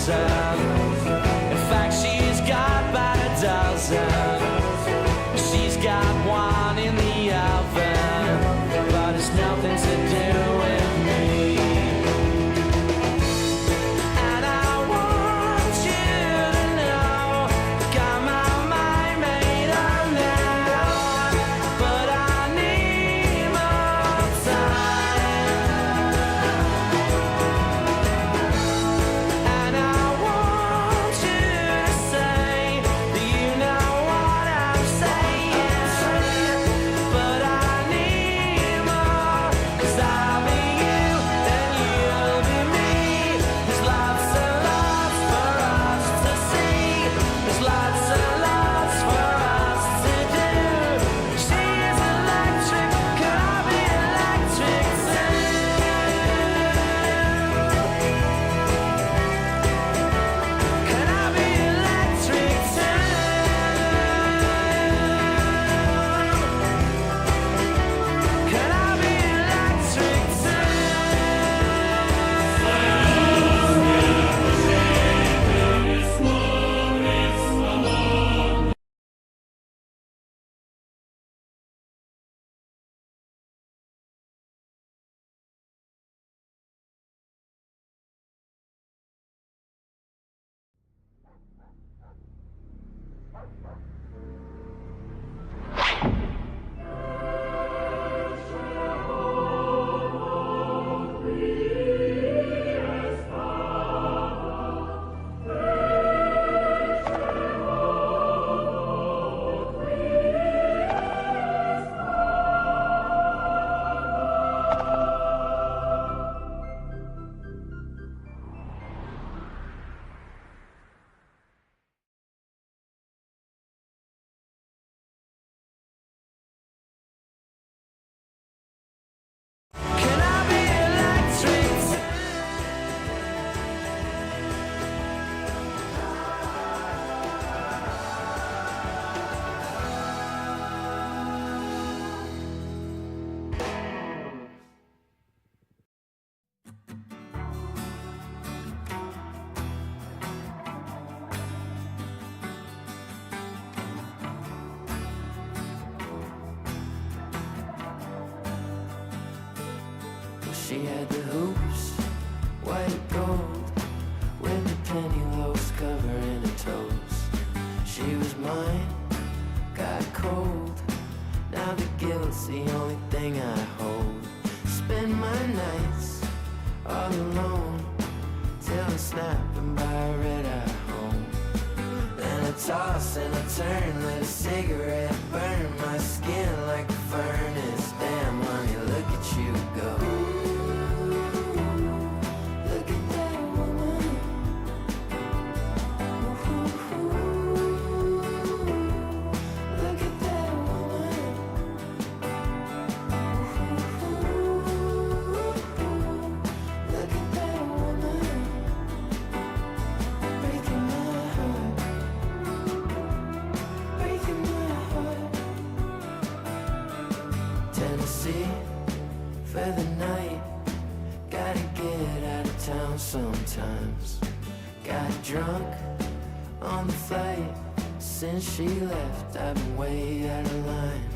dozen. In fact, she's got about a dozen. She's got one in the oven, but it's nothing to do with me. And I want you to know, got my mind made up now, but I need more time. And I want you to say that you know what I'm saying, but I need more, 'cause I'll be you and you'll be me. There's lots and lots for us to see. There's lots and lots for us to do. She's electric, can I be electric too? Can I be electric too? Can I be electric too? Can I be electric too? She had the hoops, white gold, with the penny loaves covering her toes. She was mine, got cold. Now the guilt's the only thing I hold. Spend my nights all alone till I'm snapping by a red-eye home. Then I toss and I turn, let a cigarette burn my skin like a furnace. Damn, honey, look at you go. Look at that woman. Look at that woman. Look at that woman. Breaking my heart. Breaking my heart. Tennessee for the night. Gotta get out of town sometimes. Got drunk on the flight. Since she left, I've been way out of line.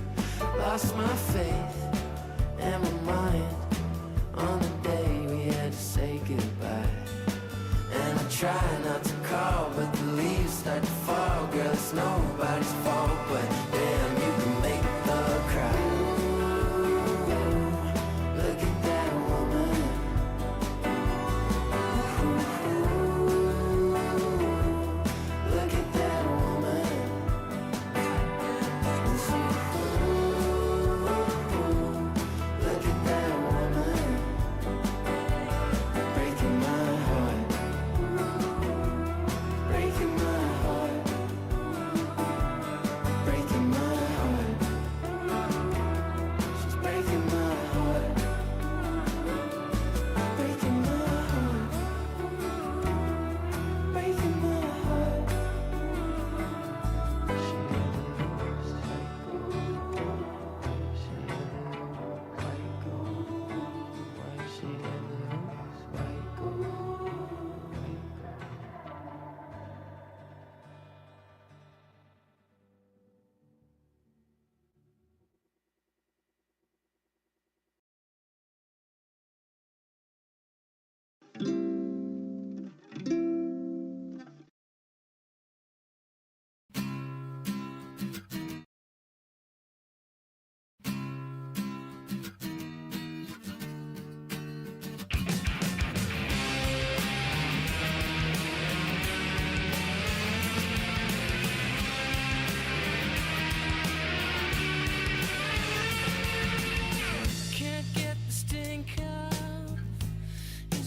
Lost my faith and my mind on the day we had to say goodbye. And I try not to call, but the leaves start to fall. Girl, it's nobody's fault, but damn, you can make a thug cry. Look at that woman. Look at that woman. Look at that woman. Breaking my heart. Breaking my heart.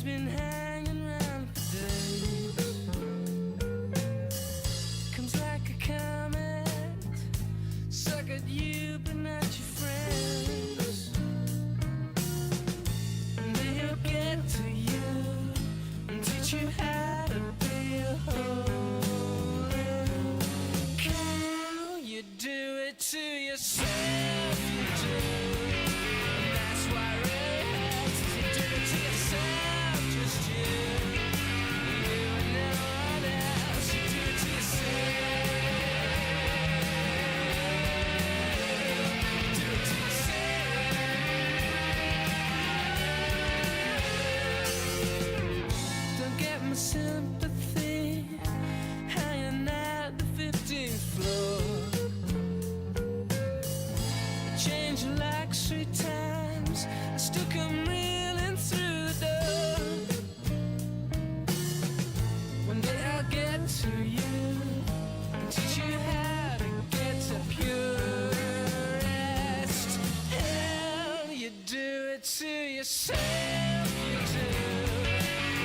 She's been hanging around for days. Comes like a comet, suck at you but not your friends. And they'll get to you and teach you how to be a holy cow. You do it to yourself, you do. And that's why redheads, you do it to yourself, just you. You and no one else, you do it to yourself. Do it to yourself. Don't get my sympathy hanging at the 15th floor. I change your locks 3 times, I still come reeling through the door. One day I'll get to you and teach you how to get to pure rest. Hell, you do it to yourself, you do.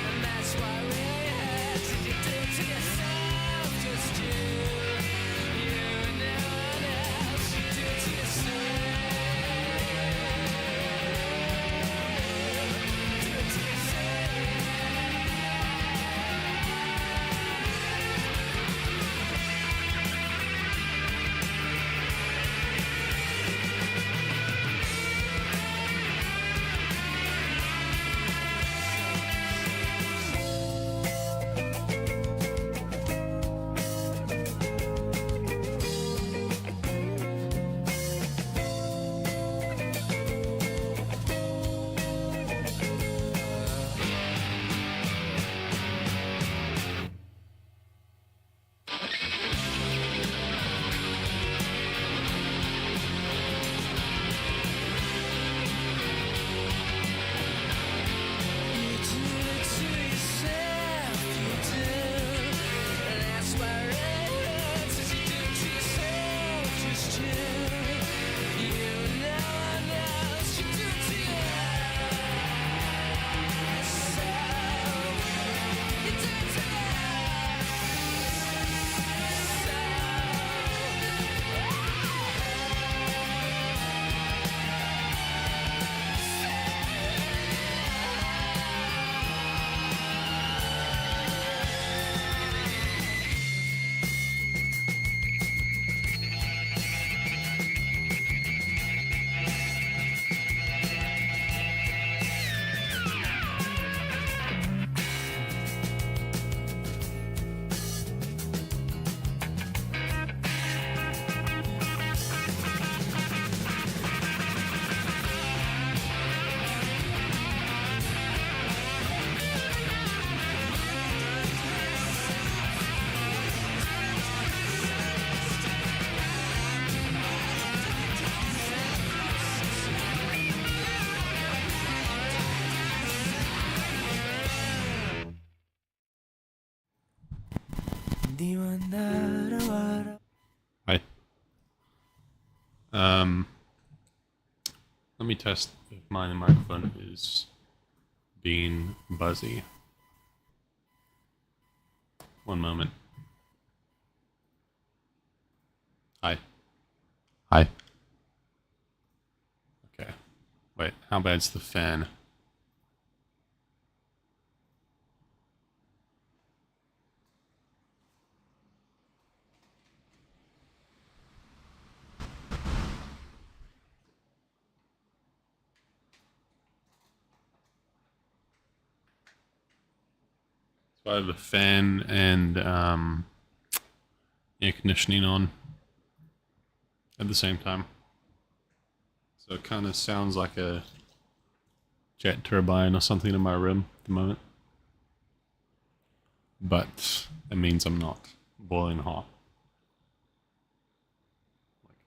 And that's why redheads, you do it to yourself, just you. You and no one else, you do it to yourself. Do it to yourself. Hi. Let me test if my microphone is being buzzy. One moment. Hi. Hi. Okay. Wait, how bad's the fan? So I have a fan and air conditioning on at the same time. So it kind of sounds like a jet turbine or something in my room at the moment. But it means I'm not boiling hot. Like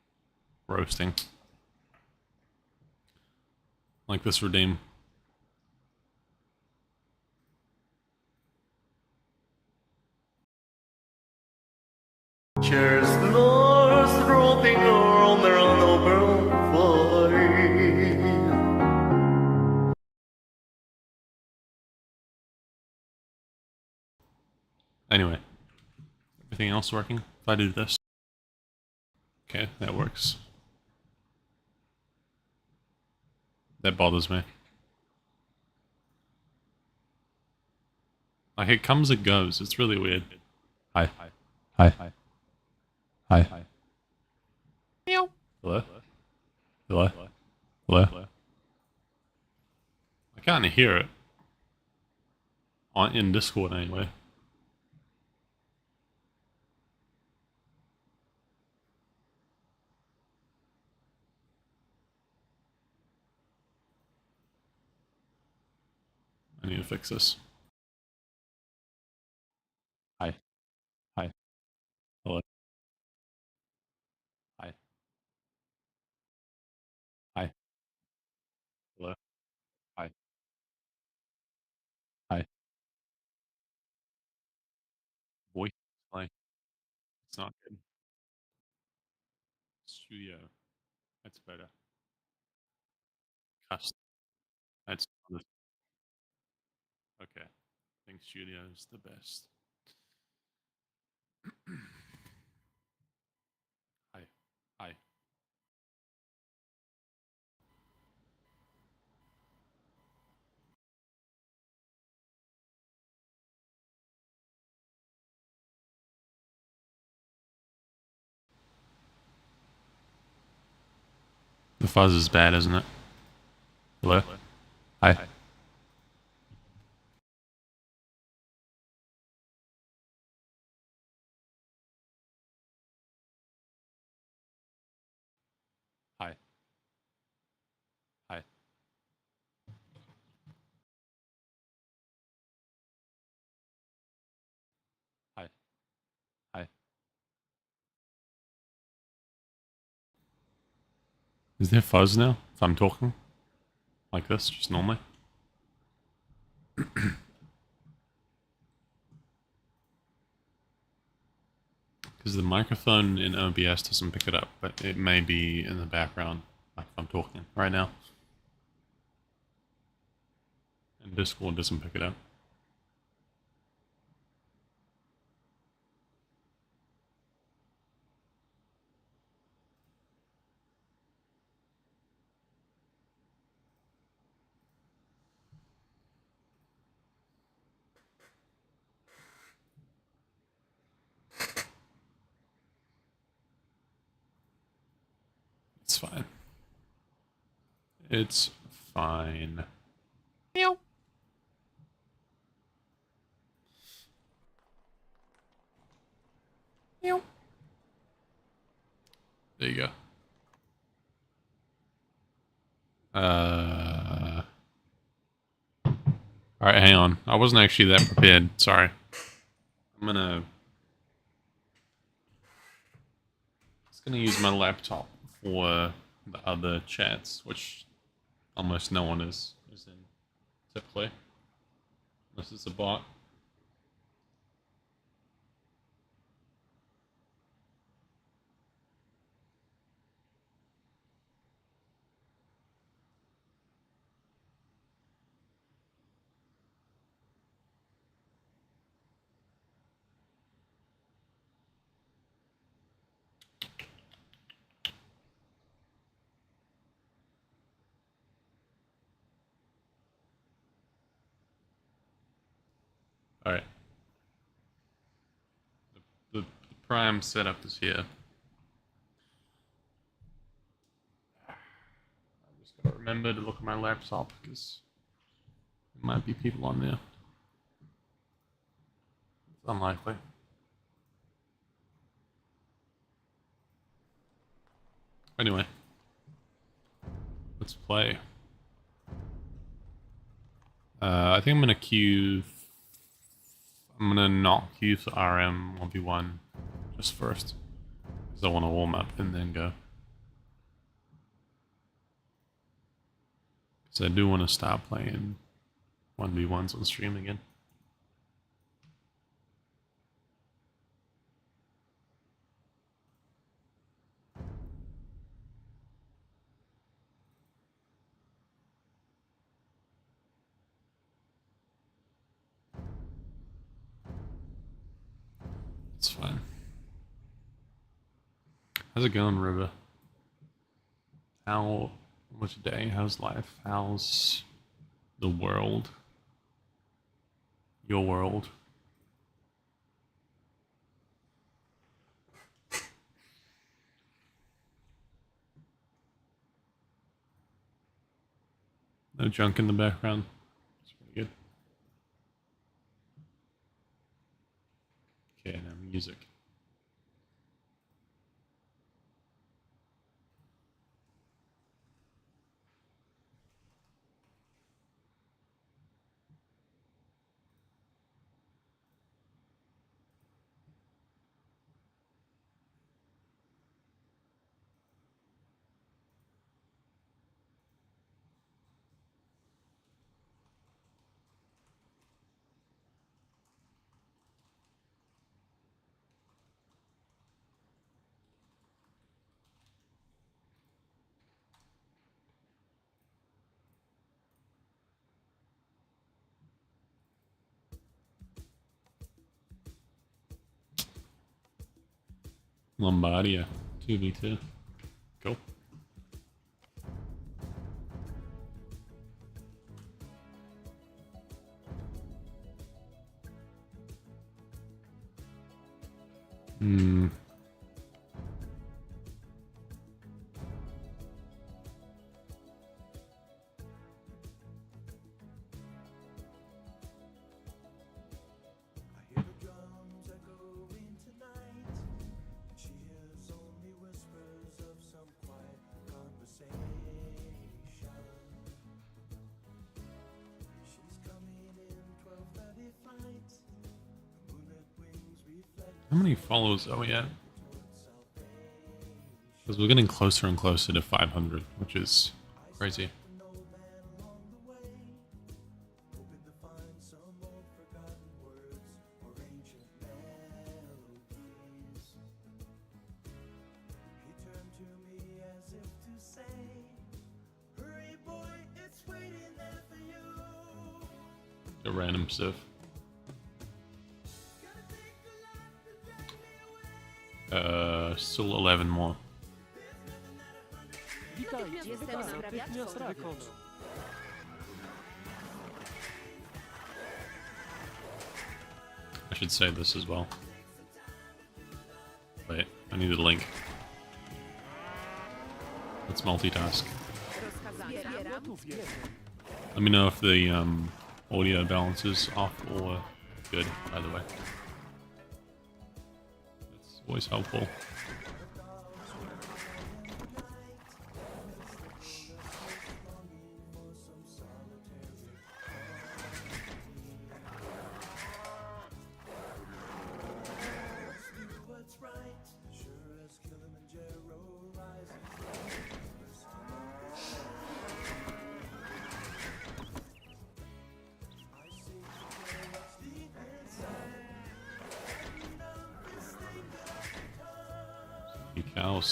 roasting. Like this Redeem. Cheers, North roping on their noble fire. Anyway, everything else working? If I do this. Okay, that works. That bothers me. Like, it comes and goes. It's really weird. Hi. Hi. Hi. Hi. Meow. Hello? Hello? Hello? I can't hear it. In Discord, anyway. I need to fix this. Hi. Hi. Hello. Hi. Hi. Hello. Hi. Hi. Voice play. It's not good. Studio. That's better. Custom. That's okay. I think studio is the best. Hi. Hi. The fuzz is bad, isn't it? Hello? Hi. Hi. Hi. Hi. Hi. Is there fuzz now? If I'm talking? Like this, just normally? Because the microphone in OBS doesn't pick it up, but it may be in the background, like if I'm talking right now. And Discord doesn't pick it up. It's fine. It's fine. Meow. Meow. There you go. Alright, hang on. I wasn't actually that prepared. Sorry. I'm gonna use my laptop for the other chats, which almost no one is in typically. Unless it's a bot. Alright. The prime setup is here. I just gotta remember to look at my laptop because there might be people on there. It's unlikely. Anyway, let's play. I think I'm gonna queue. I'm gonna not queue for RM 1v1 just first, because I want to warm up and then go. Because I do want to start playing 1v1s on stream again. How's it going, River? How was your day? How's life? How's the world? Your world? No junk in the background. It's pretty good. Okay, now music. Lombardia, 2v2. Cool. Hmm. I hear the drums echoing tonight. She hears only whispers of some quiet conversation. She's coming in 12:30 flight. The moonlit wings reflect How many follows are we at? Because we're getting closer and closer to 500, which is crazy. an old man along the way, hoping to find some old forgotten words or ancient melodies. He turned to me as if to say, hurry boy, it's waiting there for you. The random stuff. Gotta take a lot to drag me away. Still 11 more. Witajcie, natychmiast wykonam. I should say this as well. Wait, I need a link. Let's multitask. Gotów jestem. Let me know if the audio balance is off or good, by the way. That's always helpful. What's right, sure as Kilimanjaro rises. I see what's deep inside. This thing that I've become. You cows.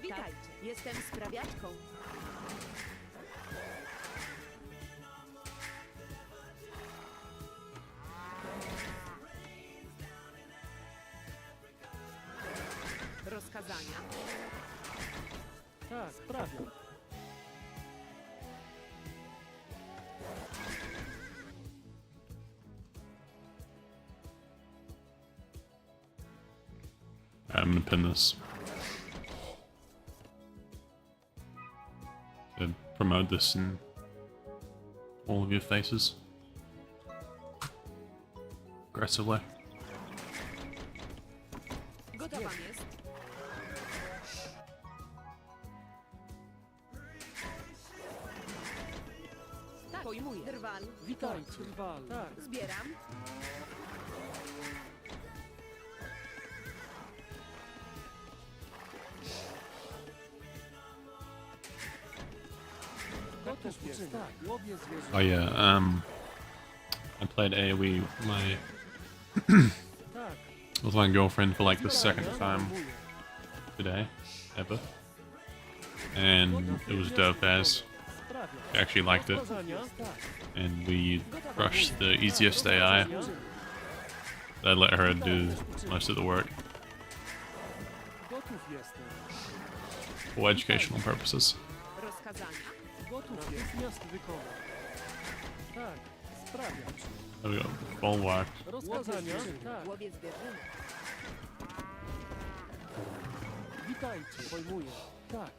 Witajcie, jestem sprawiaczką. Rozkazania. Tak, sprawiam. I'm gonna pin this. To promote this in all of your faces. Aggressively. Gotowa jest. Tak, pojmuję. Drwal. Witajcie. Tak. Zbieram. Gotów jestem. Tak, łowię zwierzę. Oh yeah, I played AoE Tak. with my girlfriend for like the second time Próbuję. today, ever. And it was dope as Sprawiam. I actually liked it. Rozkazania? Tak. And we crushed the easiest AI. I let her do most of the work Gotów jestem. for educational purposes. Rozkazania. Gotów jest. Natychmiast wykonam. Tak, sprawiam. There we go. Bulwark. Rozkazania? Tak. Głowie zwierzyny. Witajcie. Pojmuję. Tak.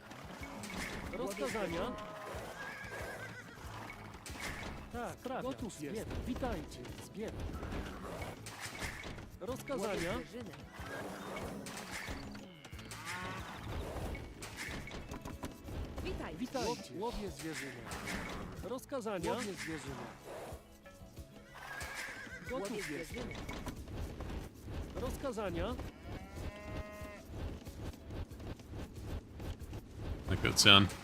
Rozkazania? Tak, sprawiam. Gotów jestem. Witajcie. Zbieram. Głowie Rozkazania? zwierzyny. Witaj. Witajcie. Łowię zwierzynę. Rozkazania? Łowię zwierzynę. Głowie Gotów jestem. zwierzyny. Rozkazania? Like that sound.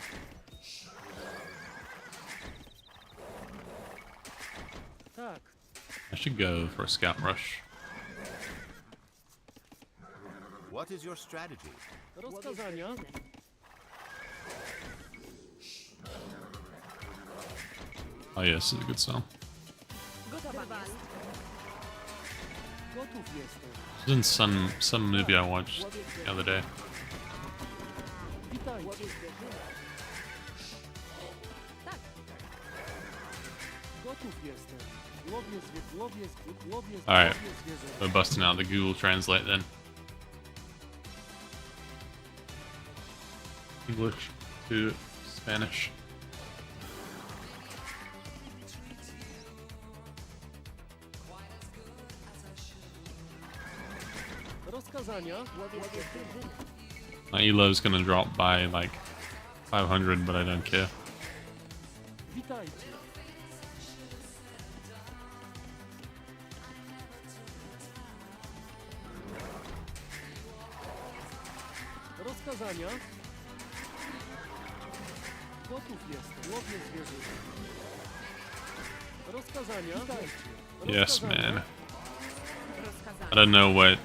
Tak. I should go for a scout rush. What is your strategy? Głowie Rozkazania? zwierzyny. Oh yeah, this is a good song. Gotowa jest. Gotów jestem. This is in some movie I watched the other day. Witajcie. Głowie zwierzyny. Tak. Gotów jestem. Łowię Alright. zwierzynę. We're busting out the Google Translate then. English to Spanish. Rozkazania? Głowie zwierzyny. My elo's gonna drop by like 500, but I don't care. Witajcie. Rozkazania? Gotów jestem. Łowię zwierzynę. Rozkazania? Witajcie. Yes, man. I Rozkazania. don't know what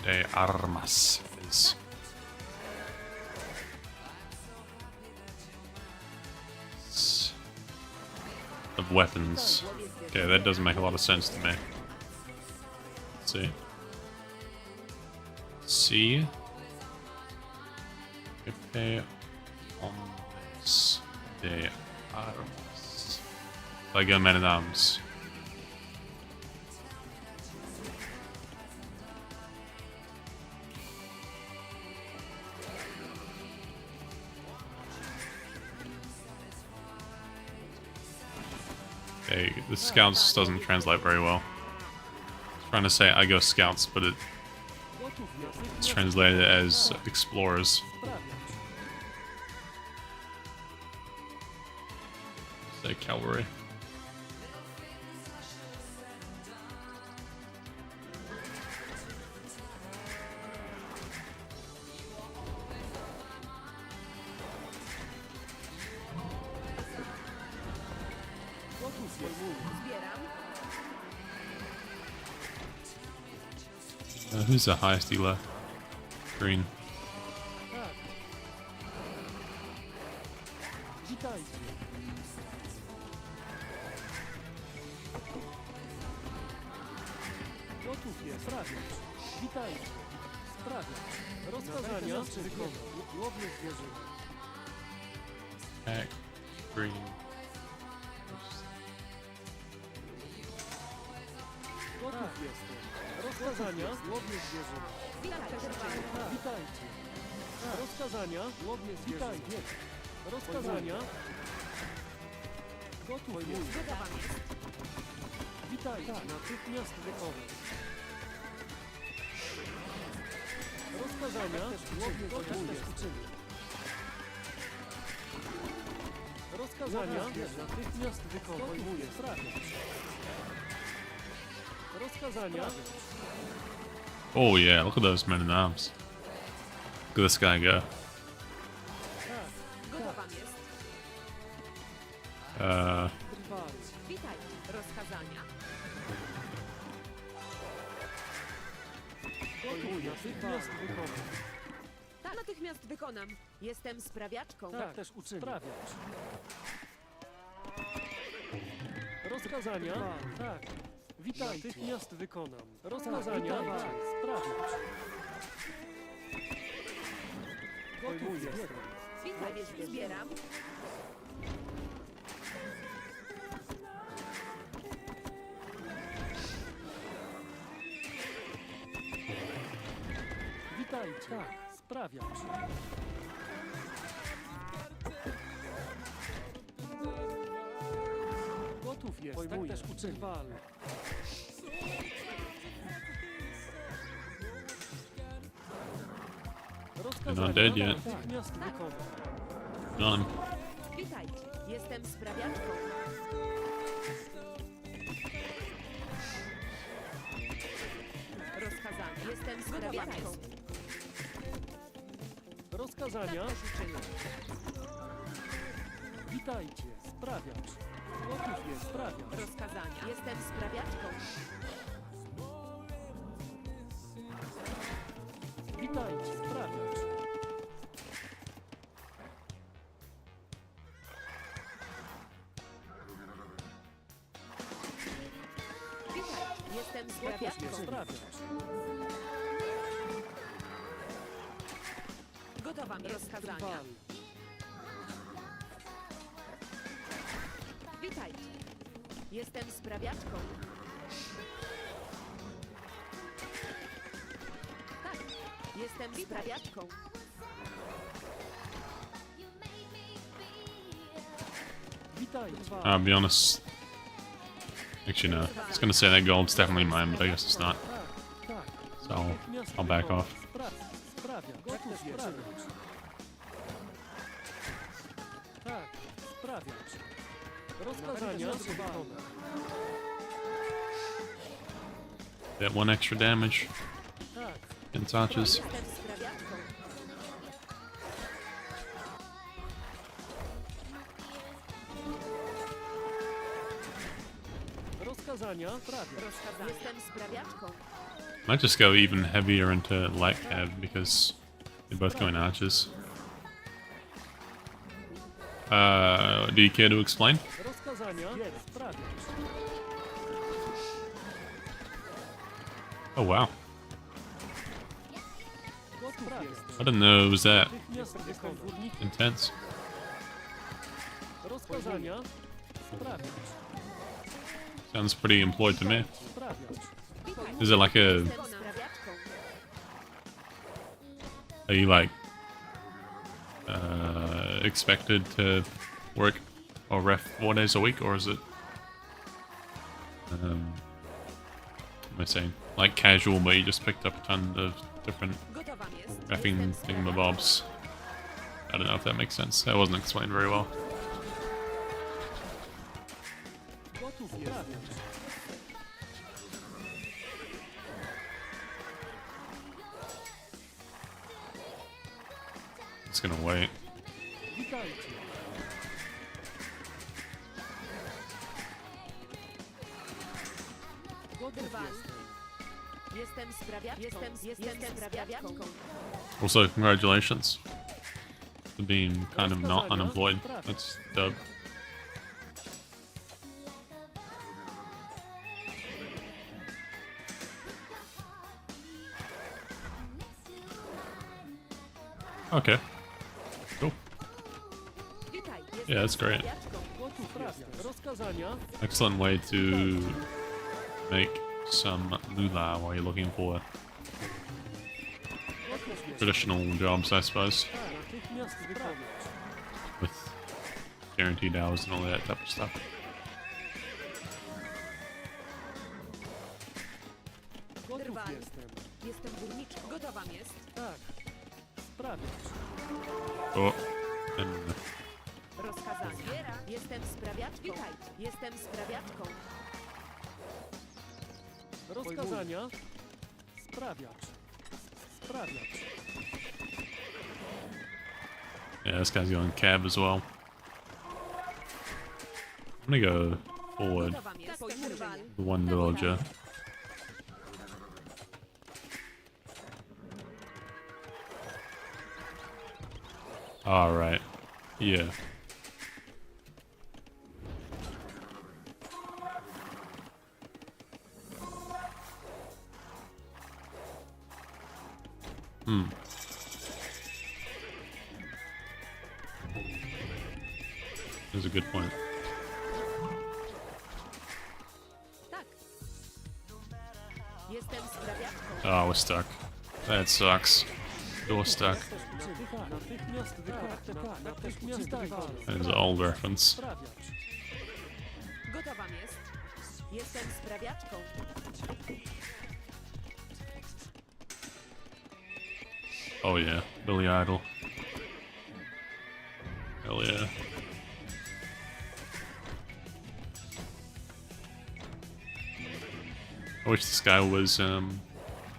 de armas is. It's of weapons. Okay, that doesn't make a lot of sense to me. Let's see. See. Jefe hombres de armas. Like a man at arms. Okay, the scouts doesn't translate very well. It's trying to say I go scouts, but it's Gotów jestem. translated as explorers. Sprawiam. Say cavalry. Gotów jestem. Zbieram. Who's the highest elo? Green. Tak. Witajcie. Gotów jest. Sprawiam. Witajcie. Sprawiam. Rozkazania? Wykonam. Łowię zwierzynę. Attack. Green. Gotów jestem. Rozkazania? Łowię zwierzynę. Witaj. Witajcie. Rozkazania? Łowię zwierzynę. Rozkazania? Gotów jest. Gotowa jest. Witajcie. Natychmiast wykonam. Rozkazania? Łowię zwierzynę. Rozkazania? Natychmiast wykonam. Sprawiam. Rozkazania? Oh yeah, look at those men in arms. Look at this guy go. Tak. Gotowa jest. Trwale. Witaj. Rozkazania. Gotów. Natychmiast wykonam. Tak, natychmiast wykonam. Jestem sprawiaczką. Tak też uczynię. Sprawiać. Rozkazania? Tak. Witaj, natychmiast wykonam. Rozkazania, sprawiać. Gotów jestem. Witaj, zbieram. Witajcie. Tak, sprawiać. Gotów jest, tak też uczynię. Wal. not dead yet. Natychmiast wykonam. Done. Witajcie, jestem sprawiaczką. Rozkazania. Jestem sprawiaczką. Rozkazania. Witajcie, sprawiacz. Gotów jest, sprawiacz. Rozkazania. Jestem sprawiaczką. Witajcie, sprawiacz. Witajcie, jestem Gotów sprawiaczką. jest, sprawiacz. Gotowa mi rozkazania. Wal. Witajcie, jestem sprawiaczką. Tak, jestem sprawiaczką. Witajcie. I'll be honest. Actually, no. I was gonna say that gold's definitely mine, but I guess it's not. Tak, tak. So I'll back off. Sprawia, gotów jest. Sprawiacz. Tak, sprawiacz. Rozkazania wykonam. That one extra damage Tak, in touches. Jestem sprawiaczką. rozkazania sprawia. Rozkazania. Jestem sprawiaczką. Might just go even heavier into light cav because they're both going archers. Do you care to explain? Rozkazania sprawiać. Oh wow. Gotów jestem. I didn't know it was that Natychmiast jestem górnikiem. intense. Rozkazania sprawiać. Sounds pretty employed to me. Sprawiać. Is it like a... Jestem sprawiaczką. Are you like... expected to work or ref 4 days a week, or is it... what am I saying? Like casual, but you just picked up a ton of different Gotowa jest. refing Jestem sprawiaczką. thingamabobs. I don't know if that makes sense. That wasn't explained very well. Gotów sprawiać. It's gonna wait. Witajcie. Gotów Wyrwany. jestem. Jestem sprawiaczką. Jestem sprawiaczką. Also, congratulations for being kind of not unemployed. That's dope. Okay. Cool. Witaj. Yeah, that's great. Sprawiaczką. Gotów jestem. Rozkazania Excellent way to make some moolah while you're looking for gotów jest. traditional jobs, I suppose, Natychmiast wykonać. with guaranteed hours and all that type of stuff. Gotów Wyrwany. jestem. Jestem górniczką. Gotowa jest. Tak. Sprawiać. Oh, and Rozkazania. Jestem sprawiaczką. Witajcie. Jestem sprawiaczką. Rozkazania sprawiać. Sprawiać. yeah, this guy's going cab as well. I'm gonna go forward, Gotowa jest. Wyrwany. the one villager. All right, yeah. That's a good point. Tak. Jestem sprawiaczką. Oh, we're stuck. That sucks. We're stuck. Natychmiast wykonać. Natychmiast wywal. That is an old reference. Sprawiacz. Gotowa jest. Jestem sprawiaczką. Oh yeah, Billy Idol. Hell yeah. I wish this guy was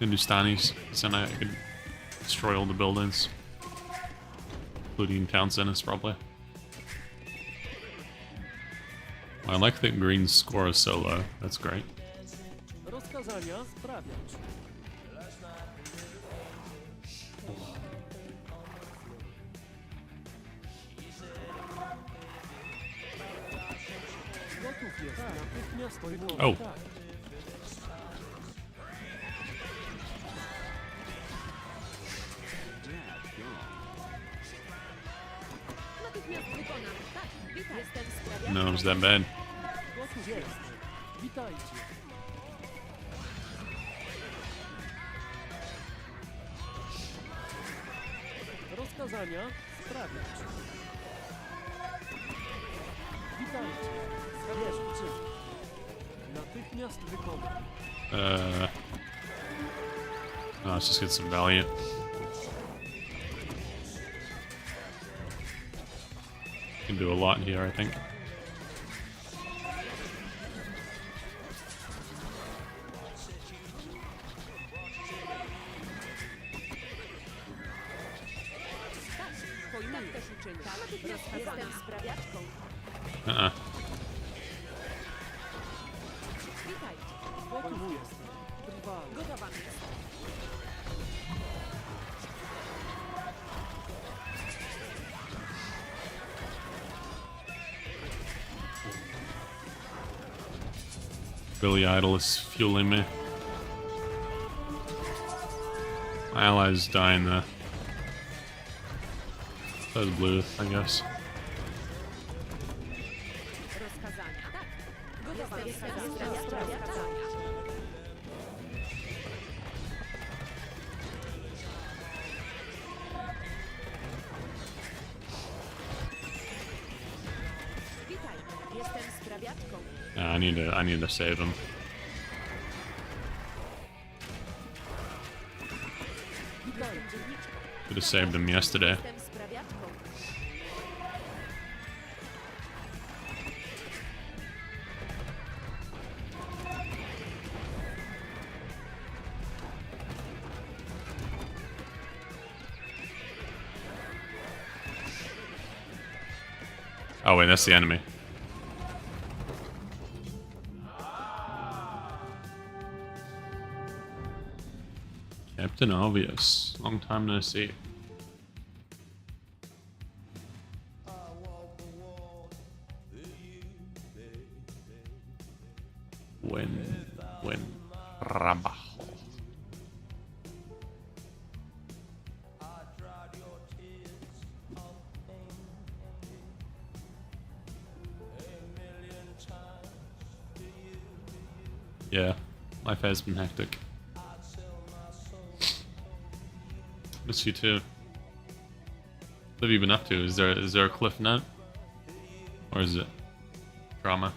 Hindustani, so then I could destroy all the buildings, including town centers probably. I like that Green's score is so low. That's great. Rozkazania sprawiacz. Gotów jest. Natychmiast wykonać. Oh. Natychmiast wykonam. Tak. Witaj. Jestem sprawiaczką. No, it's that bad. Gotów jest. Witajcie. Rozkazania sprawiacz. Witajcie. Wiesz czym. Natychmiast wykonać. No, let's just get some value. Can do a lot here, I think. Tak też uczynię. Natychmiast jestem sprawiaczką. Witajcie. Gotów jest. Trwale. Gotowa jest. Billy Idol is fueling me. My ally's dying there. That's blue, I guess. Rozkazania. Tak. Gotowa jestem sprawiaczką. Witaj. Jestem sprawiaczką. Yeah, I need to save him. Could have saved him yesterday. Jestem sprawiaczką. Oh wait, that's the enemy. Captain Obvious. Long time no see. Buen trabajo. Yeah, life has been hectic. Miss you too. What have you been up to? Is there a cliff note? Or is it drama?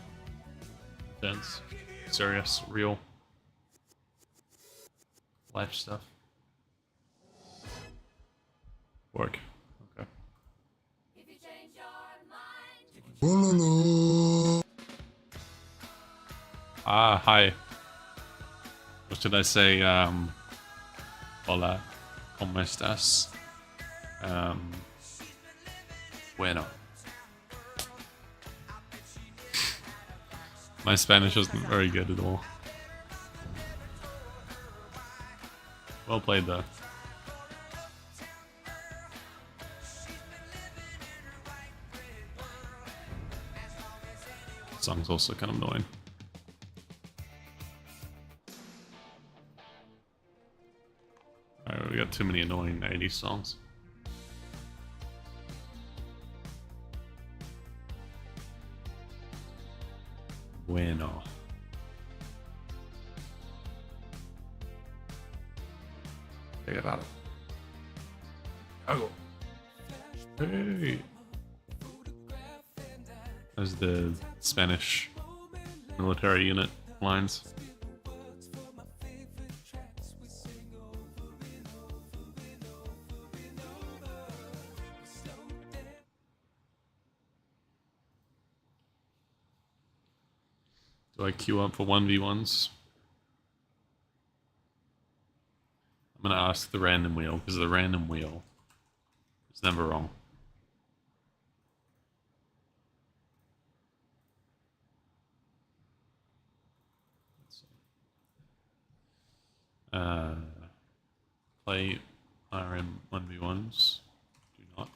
Dense? Serious? Real? Life stuff? Work. Okay. Ah, hi. What should I say? Hola. ¿Cómo estás? Bueno. My Spanish isn't very good at all. Well played though. Song's also kind of annoying. Alright, we got too many annoying 80s songs. Bueno. Take it out. Go. Hey. As the Spanish military unit lines. Do I queue up for 1v1s? I'm gonna ask the random wheel, because the random wheel is never wrong. Let's see. Play RM 1v1s. Do not.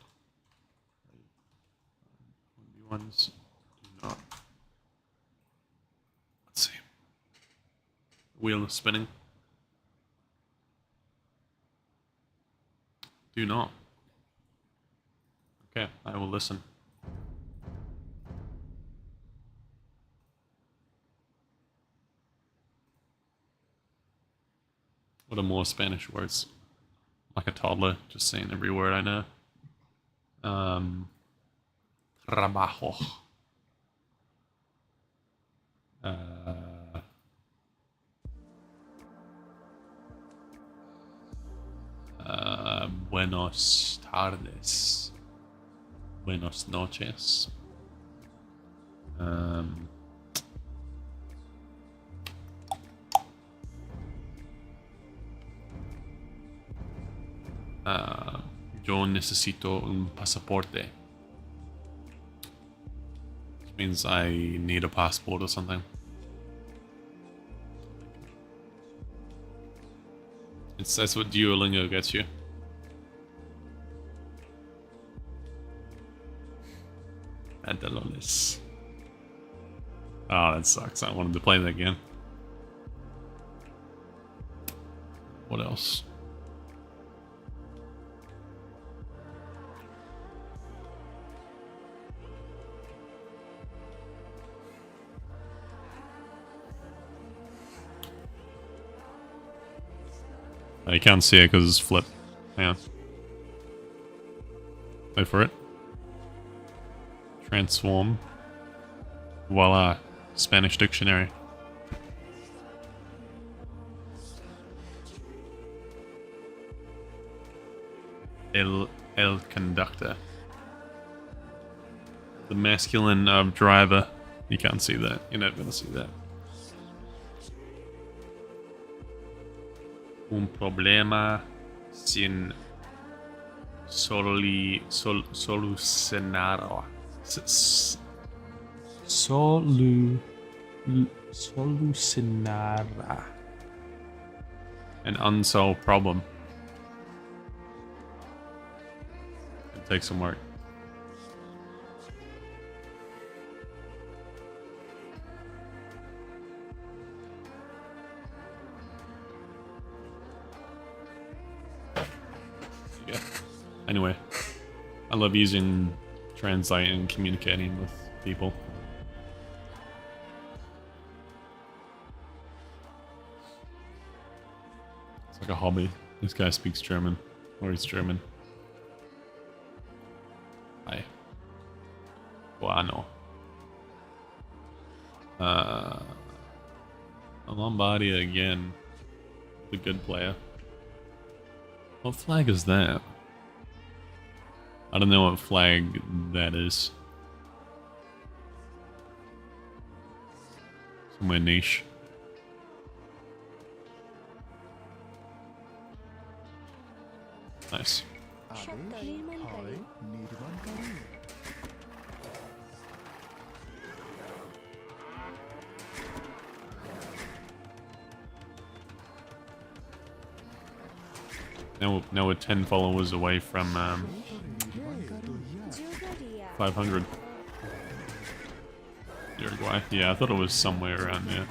Play 1v1s. Do not. Let's see. Wheel is spinning. Do not. Okay, I will listen. What are more Spanish words? Like a toddler, just saying every word I know. Trabajo. Buenos tardes. Buenos noches. Yo necesito un pasaporte. Which means I need a passport or something. That's what Duolingo gets you. Pantalones. Oh, that sucks. I wanted to play that again. What else? I can't see it because it's flip. Hang on. Wait for it. Transform. Voila. Spanish dictionary. El conductor. The masculine of driver. You can't see that. You're not gonna see that. Un problema sin solucionar. Solucionar. An unsolved problem. It takes some work. Anyway, I love using Translate and communicating with people. It's like a hobby. This guy speaks German, or he's German. Hi. Bueno. Lombardi again. The good player. What flag is that? I don't know what flag that is. Somewhere niche. Nice. Now we're 10 followers away from 500. Uruguay. Yeah, I thought it was somewhere around there.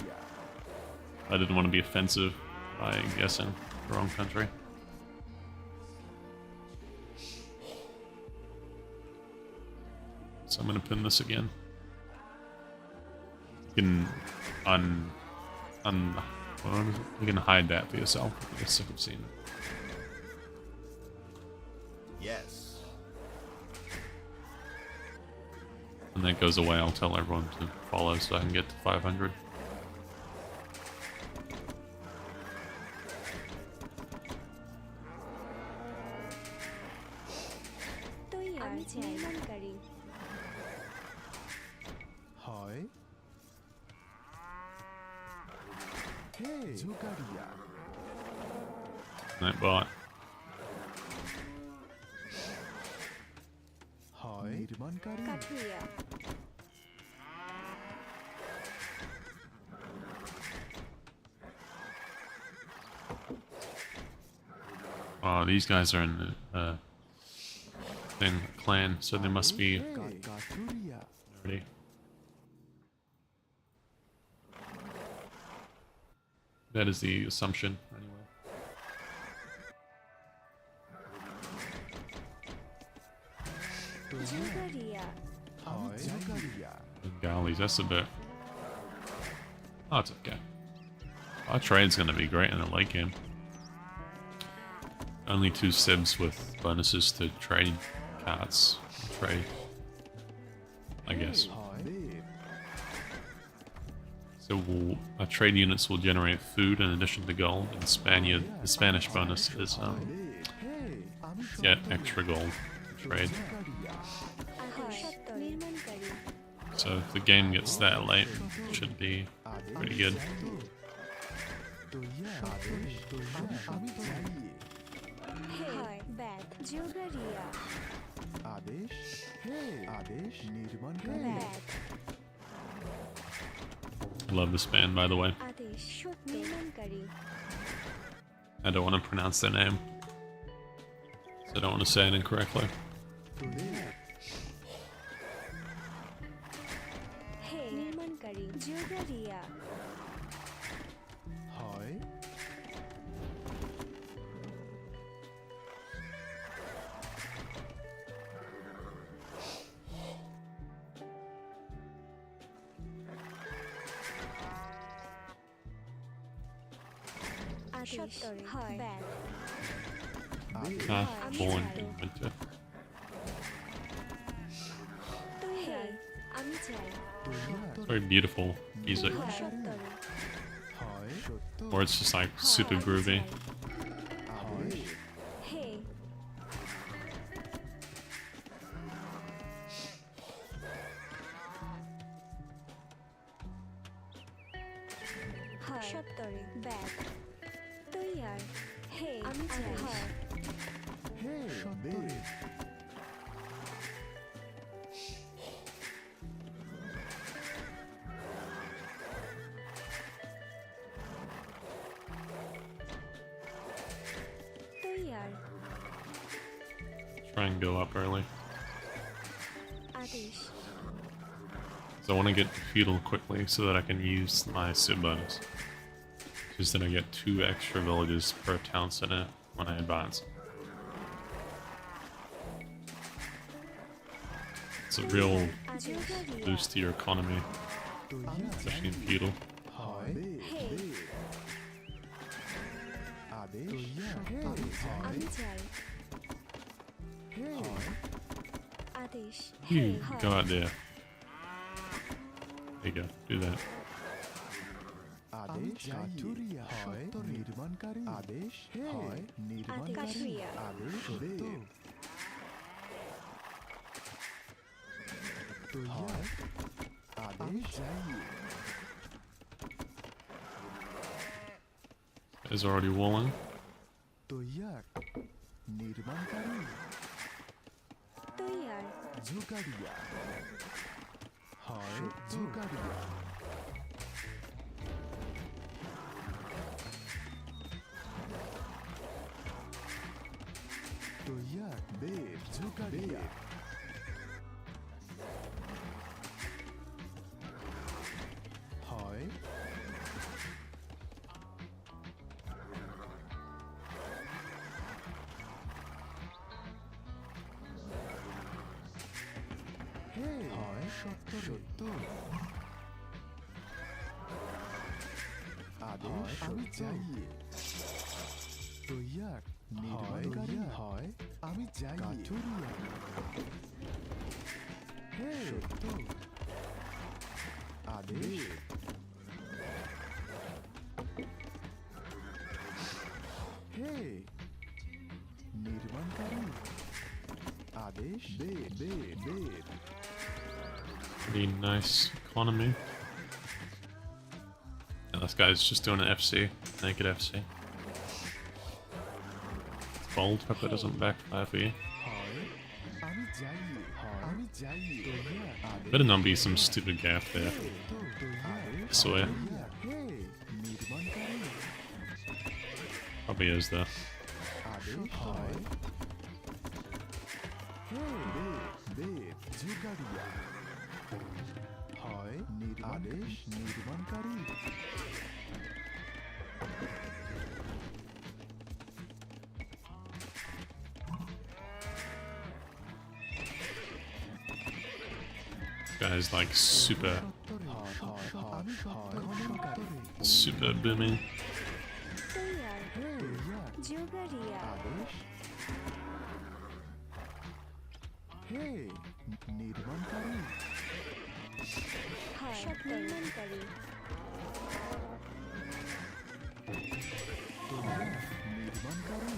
I didn't want to be offensive by guessing the wrong country. So I'm gonna pin this again. You can you can hide that for yourself if you're sick of seeing it. Yes. When that goes away, I'll tell everyone to follow so I can get to 500. আমি নির্মাণকারী হয় হে জুকারিয়া Nightbot. হয় নির্মাণকারী কাঠুরিয়া Oh, these guys are in the same clan, so they must be কাঠুরিয়া ready. That is the assumption, anyway. জুগারিয়া হয় জুকারিয়া Gollies, that's a bit. Oh, it's okay. Our trade's gonna be great in the late game. Only 2 sibs with bonuses to trade cards. Trade. I guess. হয় So our trade units will generate food in addition to gold, and the Spanish bonus is হে আমি get extra gold to trade. জুকারিয়া আদেশ নির্মাণকারী So if the game gets that late, it should be pretty good. তৈয়া আদেশ তৈয়া আমি চাই হয় bag জুগারিয়া আদেশ হে আদেশ নির্মাণকারী bag Love this band, by the way. আদেশ নির্মাণকারী I don't want to pronounce their name, so I don't want to say it incorrectly. হে নির্মাণকারী জুগারিয়া হয় আদেশ হয় bag Ah, born in winter. হে আমি চাই It's very beautiful music, সত্তর হয় সত্য or it's just like super groovy. আদেশ হে হয় সত্তরে ব্যাগ তৈয়ার হে আমি চাই হয় হে সত্তরে তৈয়ার Try and go up early. আদেশ So I want to get feudal quickly so that I can use my sib bonus. Just then I get 2 extra villages per town center when I advance. It's a real জুগারিয়া boost to your economy, especially in feudal. হয় হে আদেশ হে আমি চাই হে আদেশ হে You হয় go out there. There you go. Do that. আদেশ কাঠুরিয়া হয় নির্মাণকারী আদেশ হয় নির্মাণকারী কাঠুরিয়া আদেশ সত্য তৈয়ার আদেশ চাই Is already walling. তৈয়ার নির্মাণকারী তৈয়ার জুকারিয়া হয় জুকারিয়া তৈয়ার বের জুকারিয়া হয় হে সত্য আদেশ আমি যাই তৈয়ার নির্মাণকারী হয় আমি যাই কাঠুরিয়া হে সত্য আদেশ হে নির্মাণকারী আদেশ দে দে দে Pretty nice economy. And this guy's just doing an FC, naked FC. It's bold, hope it doesn't backfire for you. হয় আমি যাই আমি যাই তৈয়ার আদেশ Better not be some stupid gap there. I swear. Hey নির্মাণকারী Probably is though. আদেশ হয় হে দে জুগাড়িয়া হয় আদেশ নির্মাণকারী Guy's like super আমি খননকারী booming. তৈয়ার তৈয়ার জোগাড়িয়া আদেশ হে নির্মাণকারী হয় নির্মাণকারী তৈয়ার নির্মাণকারী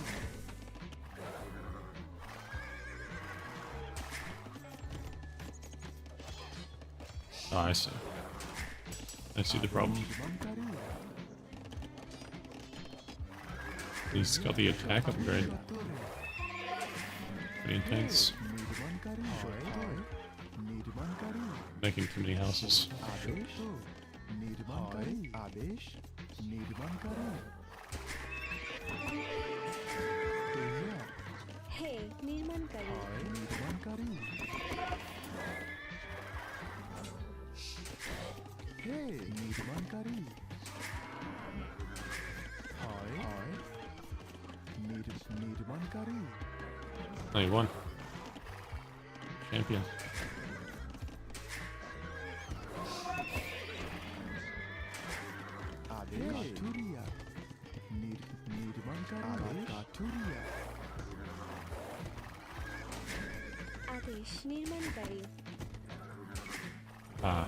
Oh, I see. I see the problem. নির্মাণকারী He's got the attack upgrade. Pretty intense. নির্মাণকারী নির্মাণকারী Making too many houses. আদেশ নির্মাণকারী আদেশ নির্মাণকারী তৈয়ার হে নির্মাণকারী হয় নির্মাণকারী হে নির্মাণকারী হয় নির্মাণকারী Oh, you won. Champion. আদেশ কাঠুরিয়া নির্মাণকারী কাঠুরিয়া আদেশ নির্মাণকারী Ah.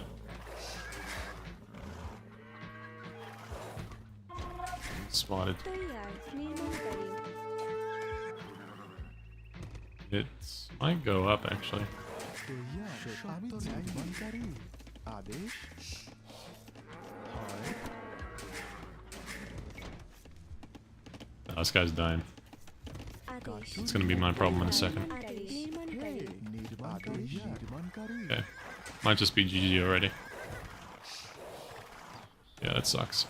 Spotted. তৈয়ার নির্মাণকারী It might go up actually. তৈয়ার আমি যাই নির্মাণকারী আদেশ হয় Oh, this guy's dying. আদেশ It's gonna be my problem in a second. আদেশ হে নির্মাণকারী নির্মাণকারী নির্মাণকারী Okay. Might just be GG already. Yeah, that sucks.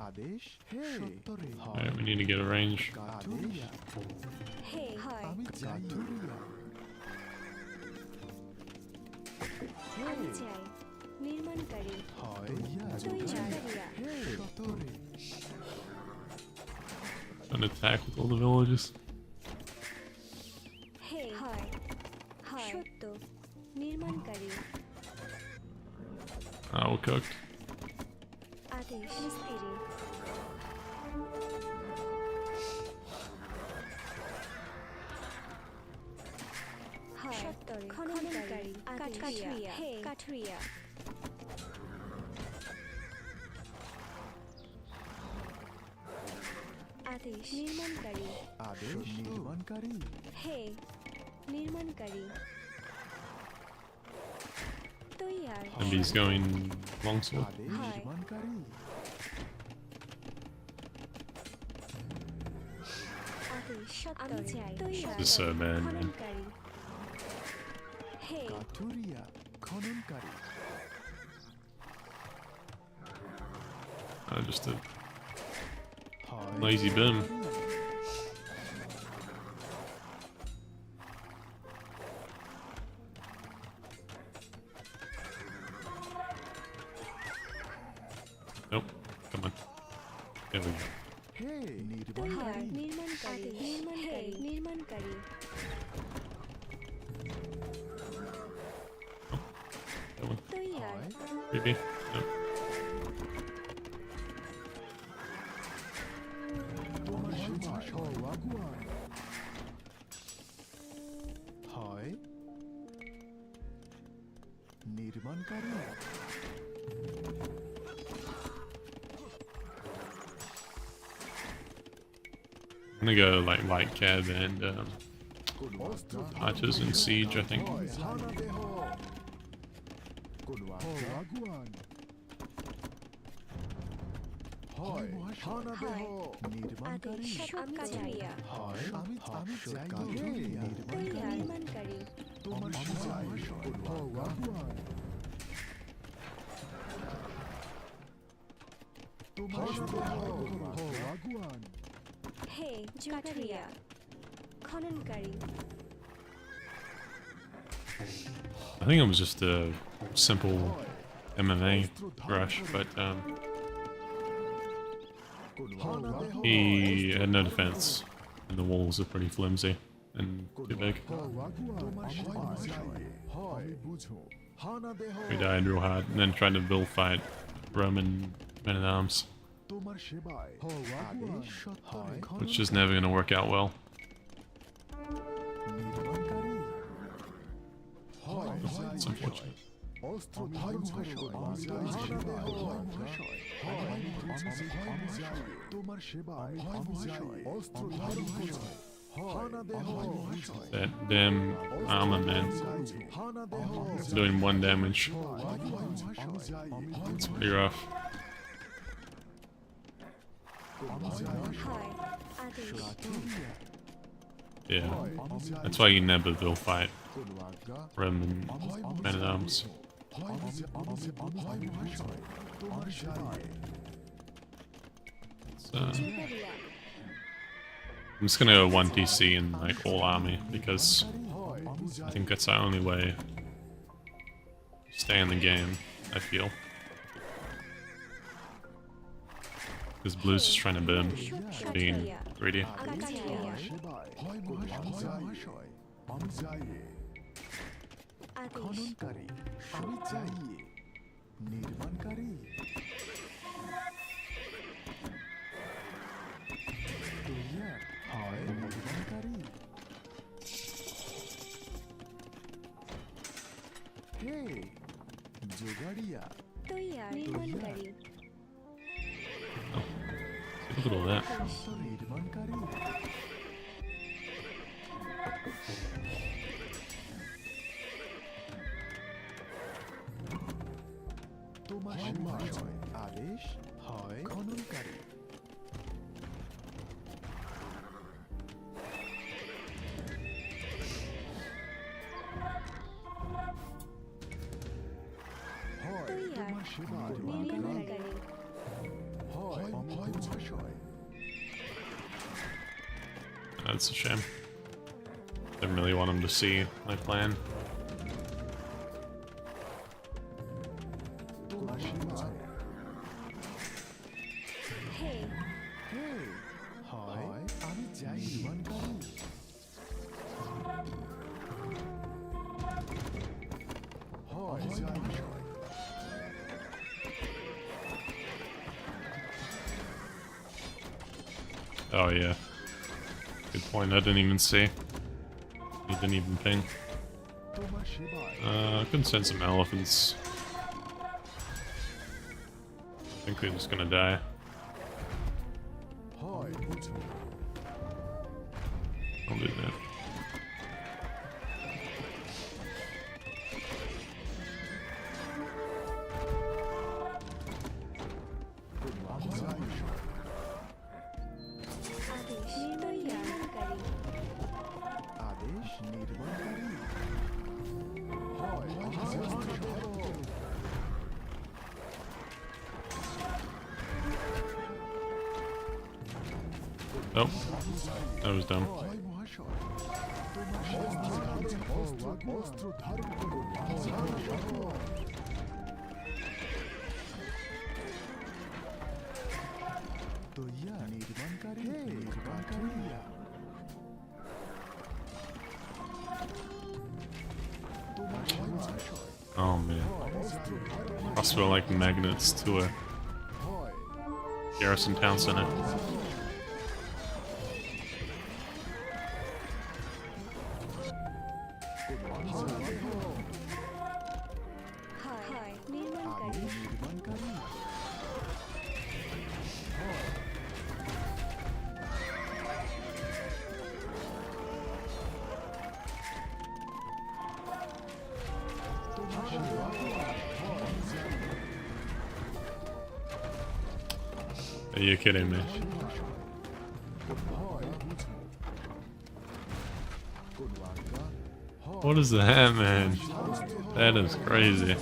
আদেশ হে সত্তরে Alright, we need to get a range. কাঠুরিয়া হে হয় আমি যাই কাঠুরিয়া আমি চাই নির্মাণকারী হয় তৈয়ারিয়া হে সত্তরে An attack with all the villages. হে হয় হয় সত্য নির্মাণকারী Ah, we're cooked. আদেশ মিস্ত্রি হয় খননকারী কাঠুরিয়া হে কাঠুরিয়া আদেশ নির্মাণকারী আদেশ নির্মাণকারী হে নির্মাণকারী তৈয়ার And he's going longsword. আদেশ হয়। নির্মাণকারী আদেশ আমি চাই This is so bad, man. খননকারী হে কাঠুরিয়া খননকারী Just a হয় lazy boom. Nope. Come on. There we go. হে তৈয়ার নির্মাণকারী নির্মাণকারী নির্মাণকারী That one. তৈয়ার Creepy. Yep. তোমার সেবায় আগুয়ান হয় নির্মাণকারী I'm gonna go like light cab and archers in siege, I think. হানাদেহ আগুয়ান হয় হানাদেহ নির্মাণকারী আদেশ আমি চাইয়া হয় আমি চাই তৈয়ার নির্মাণকারী তোমার সেবায় আগুয়ান তোমার সেবায় আগুয়ান হে কাঠুরিয়া খননকারী I think it was just a simple MMA rush, but he had no defense, and the walls are pretty flimsy and too big. He died real hard, and then tried to build fight Roman men at arms, which is never going to work out well. It's unfortunate. That damn armor man doing 1 damage. It's pretty rough. হয় আদেশ Yeah, that's why you never will fight Roman men at arms. Zuberia I'm just gonna go 1 TC in like all army because I think that's the only way to stay in the game, I feel. Because blue's just trying to burn, being greedy. কাঠুরিয়া আদেশ খননকারী আমি চাই নির্মাণকারী তৈয়ার হয় নির্মাণকারী হে জোগাড়িয়া তৈয়ার নির্মাণকারী Look at all that. নির্মাণকারী তোমার সেবায় আদেশ হয় খননকারী হয় তৈয়ার তোমার সেবায় নির্মাণকারী হয় মহাশয় That's a shame. Didn't really want him to see my plan. তোমার সেবায় হে হে হয় আমি চাই নির্মাণকারী হয় মহাশয় Oh yeah. Good point, I didn't even see. He didn't even ping. তোমার সেবায় I couldn't send some elephants. I think they're just gonna die. হয় বুঝো I'll do that. আদেশ তৈয়ারকারী আদেশ নির্মাণকারী হয় মহাশয় Oh, that was dumb. হয় মহাশয় তোমার সেবায় অস্ত্র ধারণ করুন তৈয়া নির্মাণকারী নির্মাণকারীয়া তোমার সেবায় Oh man. Crossbow like magnets to a garrison town center. Are you kidding me? What is that, man? That is crazy.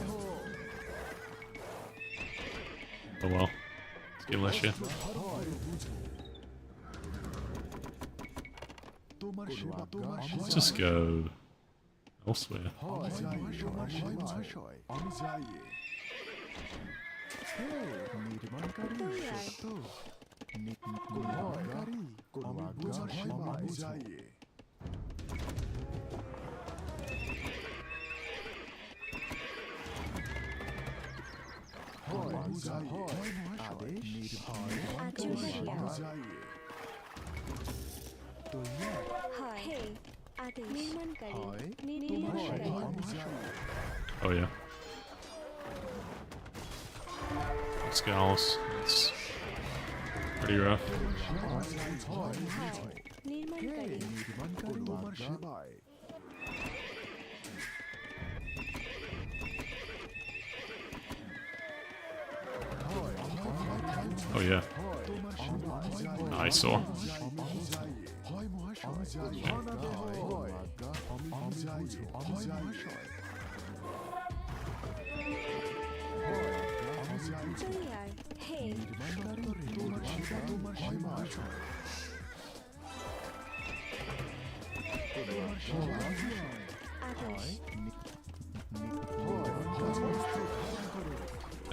Oh well. Let's get Alicia. Let's just go elsewhere. Oh yeah. Scowls. It's pretty rough. Oh yeah. I saw.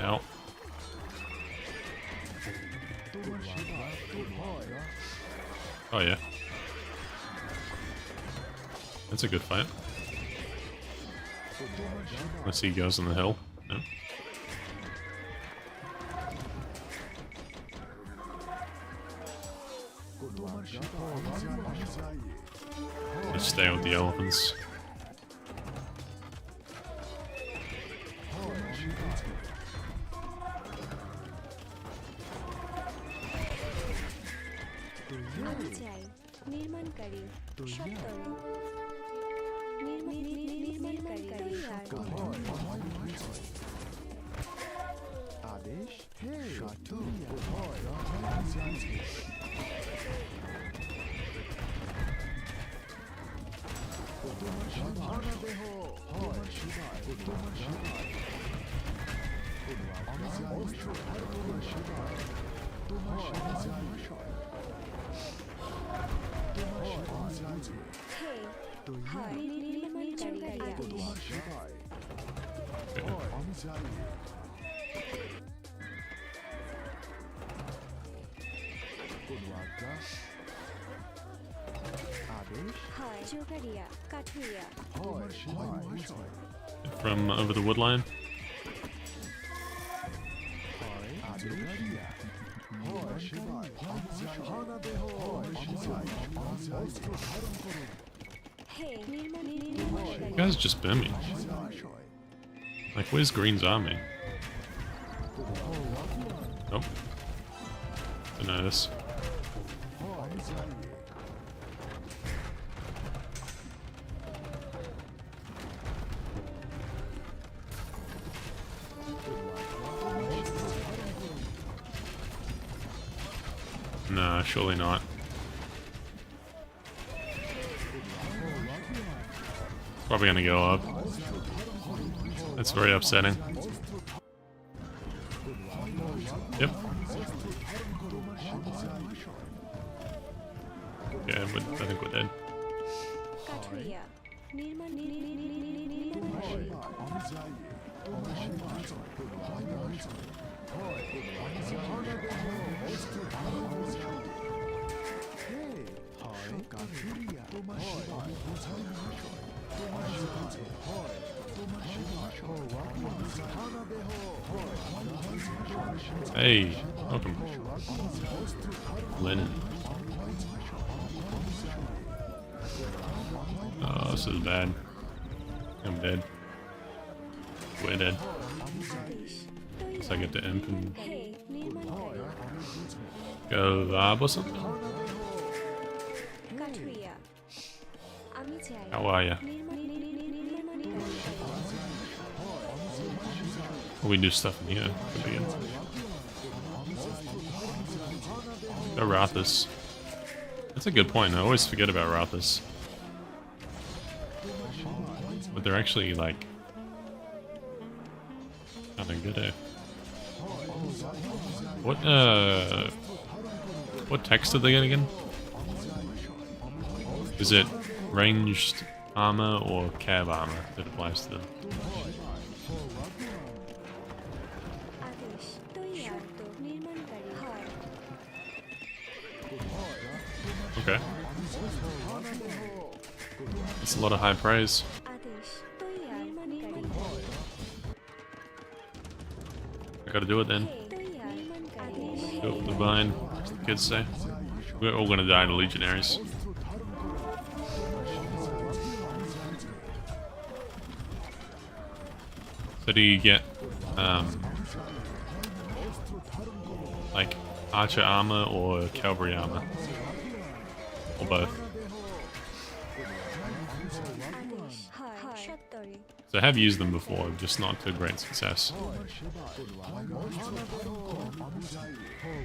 Ow. Oh yeah. That's a good fight. Unless he goes on the hill. No. Just stay with the elephants. From over the wood line. You guys just been me. Like, where's Green's army? Oh. Didn't notice. Nah, surely not. Probably gonna go up. That's very upsetting. Yep. Yeah, I think we're dead. Hey, welcome. Lennon. Oh, this is bad. I'm dead. We're dead. Guess I get to imp and go Lab or something. How are ya? Oh, we do stuff in here. Could be good. Go Rathas. That's a good point. I always forget about Rathas. But they're actually like kinda good, eh? What text did they get again? Is it ranged armor or cav armor that applies to them? Okay. That's a lot of high praise. I gotta do it then. Go for the vine, as the kids say. We're all gonna die to legionaries. So do you get, like, archer armor or cavalry armor? Or both? So I have used them before, just not to great success.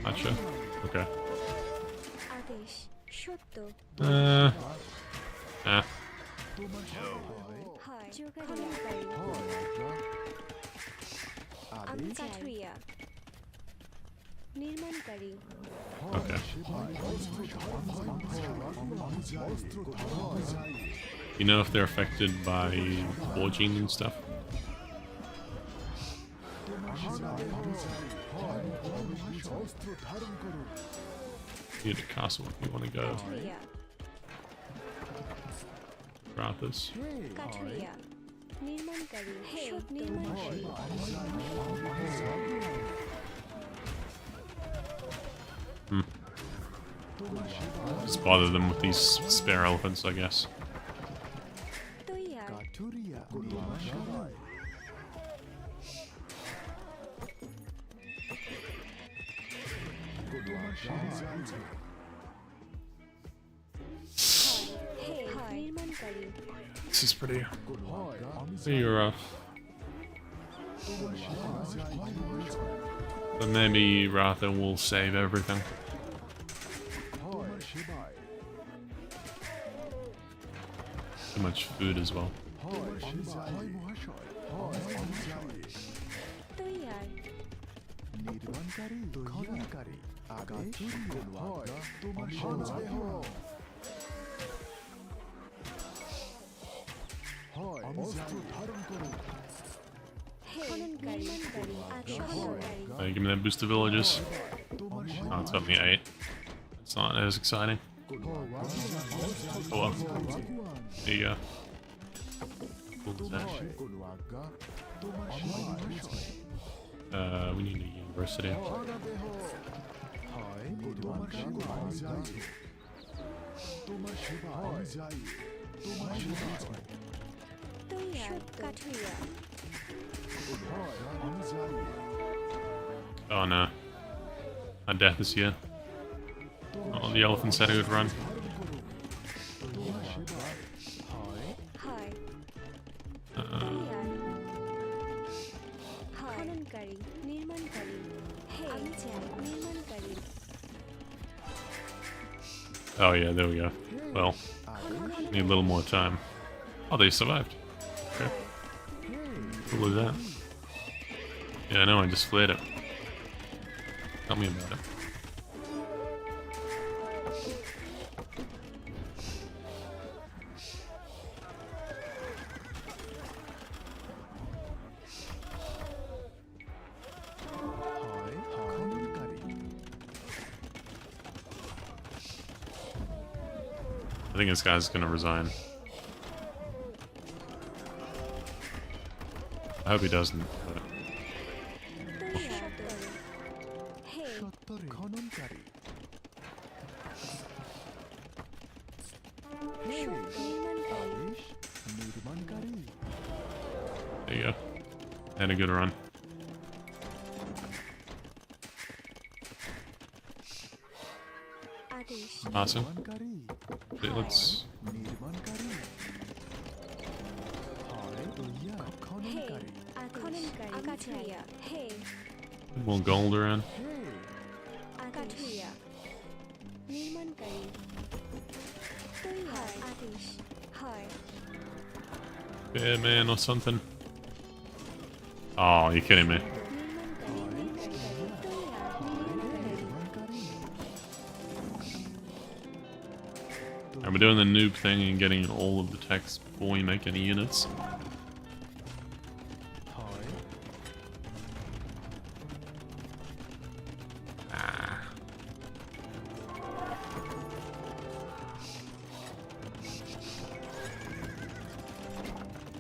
Archer? Okay. Okay. You know if they're affected by forging and stuff? Near the castle if you want to go. Rathas. Just bother them with these spare elephants, I guess. This is pretty rough. But maybe Ratha will save everything. Too much food as well. Give me that boost of villages. Oh, it's got me 8. It's not as exciting. Oh well. There you go. Cool dash. We need a university. Oh no. My death is here. Oh, the elephants had a good run. Oh yeah, there we go. Well, need a little more time. Oh, they survived. Okay. Cool as that. Yeah, I know, I just flared it. Tell me about it. I think this guy's gonna resign. I hope he doesn't. But সত্তরে খননকারী আদেশ নির্মাণকারী there you go. Had a good run. Awesome. নির্মাণকারী Okay, let's. নির্মাণকারী হয় তৈয়া খননকারী More gold around. Yeah, man, or something. Oh, you're kidding me. And we're doing the noob thing and getting all of the text before we make any units. হয়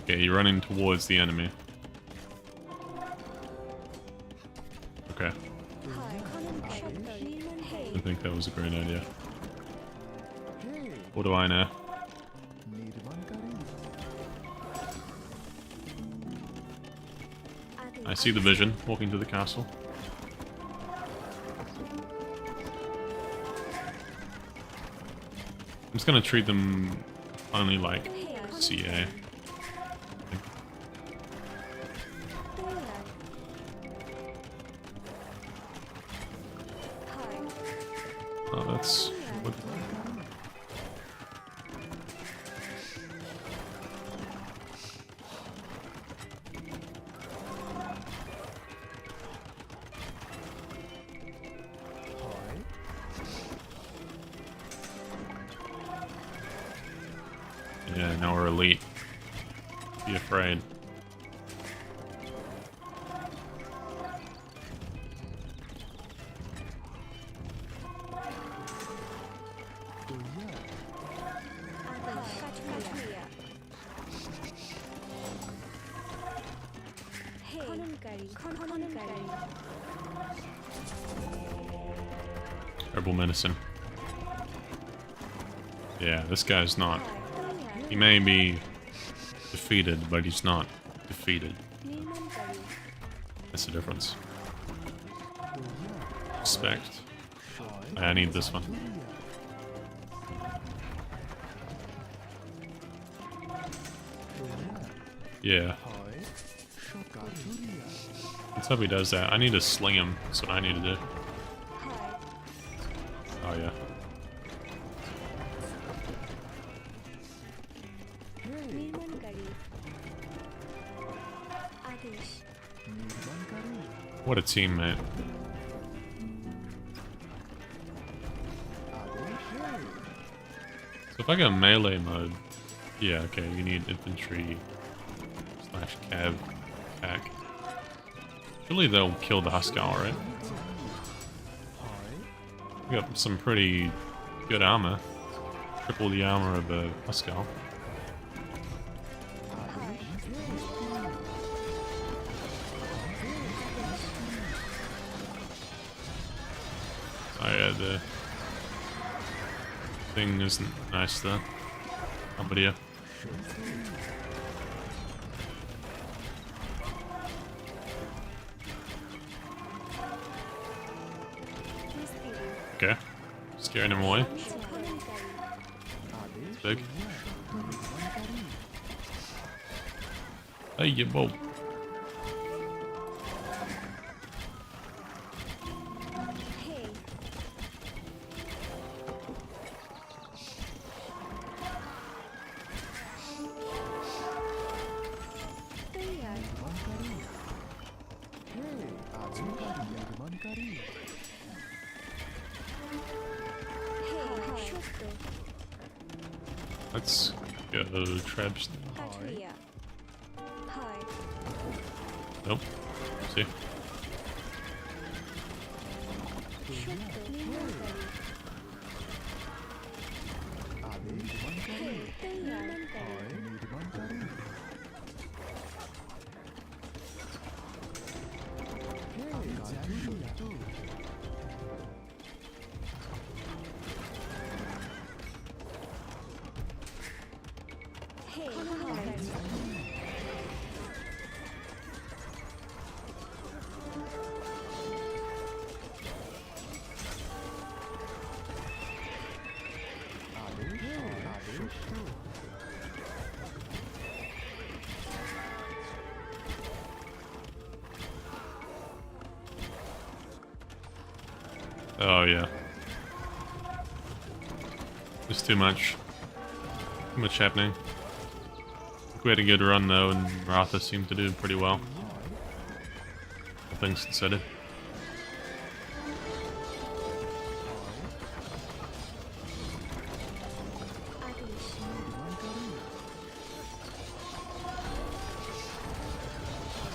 Okay, you're running towards the enemy. Okay, I think that was a great idea. What do I know? নির্মাণকারী I see the vision walking to the castle. I'm just gonna treat them only like CA. I think. Oh, that's what. হয় Yeah, now we're elite. Be afraid. তৈয়া Herbal medicine. Yeah, this guy's not. He may be defeated, but he's not defeated. That's the difference. Respect. I need this one. Yeah. হয় সকাতুরিয়া Let's hope he does that. I need to sling him. That's what I need to do. Oh, yeah. নির্মাণকারী What a teammate. আদেশ So if I go melee mode, yeah, okay, you need infantry slash cav attack. Surely they'll kill the Huskar, right? হয় We got some pretty good armor. Triple the armor of a Huskar. Oh yeah, the thing isn't nice though. Somebody here. Okay. Scaring him away. It's big. Hey, you whoa. নির্মাণকারী Let's go Trebs. Nope. See. আদেশ নির্মাণকারী হয় নির্মাণকারী Oh yeah. There's too much. Too much happening. I think we had a good run though, and Ratha seemed to do pretty well. All things considered.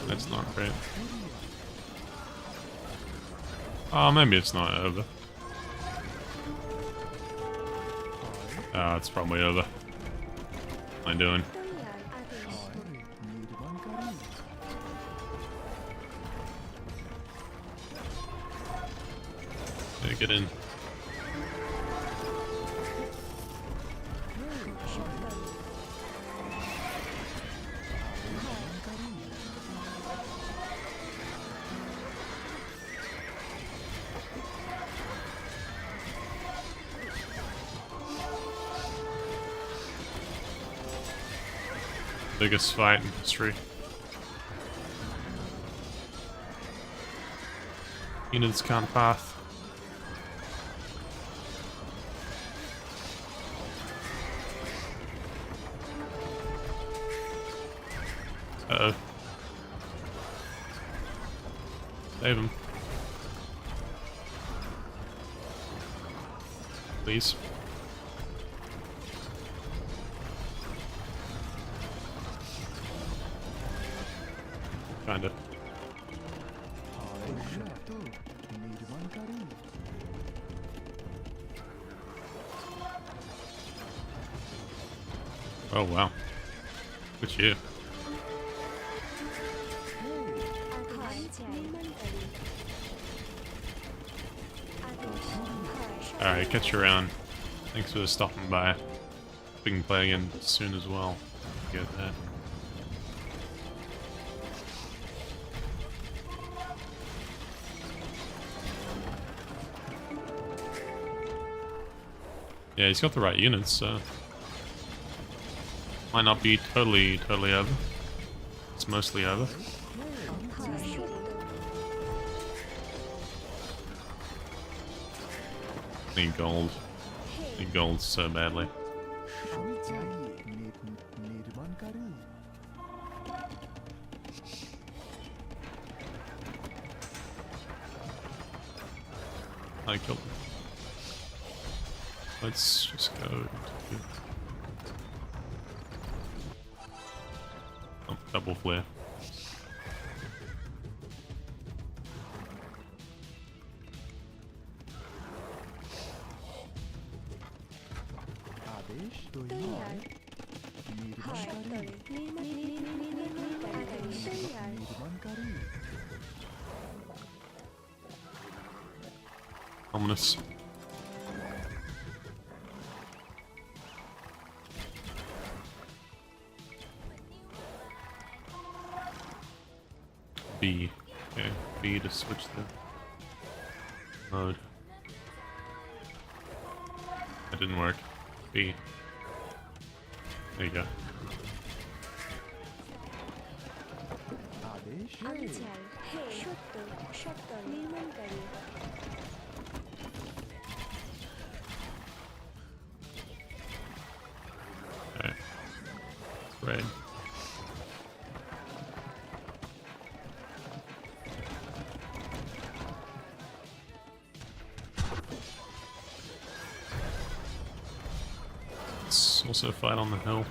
That's not great. Oh, maybe it's not over. Oh, it's probably over. What am I doing? Yeah, get in. Biggest fight in history. Units can't path. Uh-oh. Save him. Please. Kinda. Oh wow. Good at you. Alright, catch you around. Thanks for stopping by. We can play again soon as well. Get that. Yeah, he's got the right units, so might not be totally over. It's mostly over. Need gold. Need gold so badly. I killed him. Let's just go to... Oh, double flare. Ominous. B. Okay, B to switch the mode. That didn't work. B. There you go. Okay. Right. Let's also fight on the hill.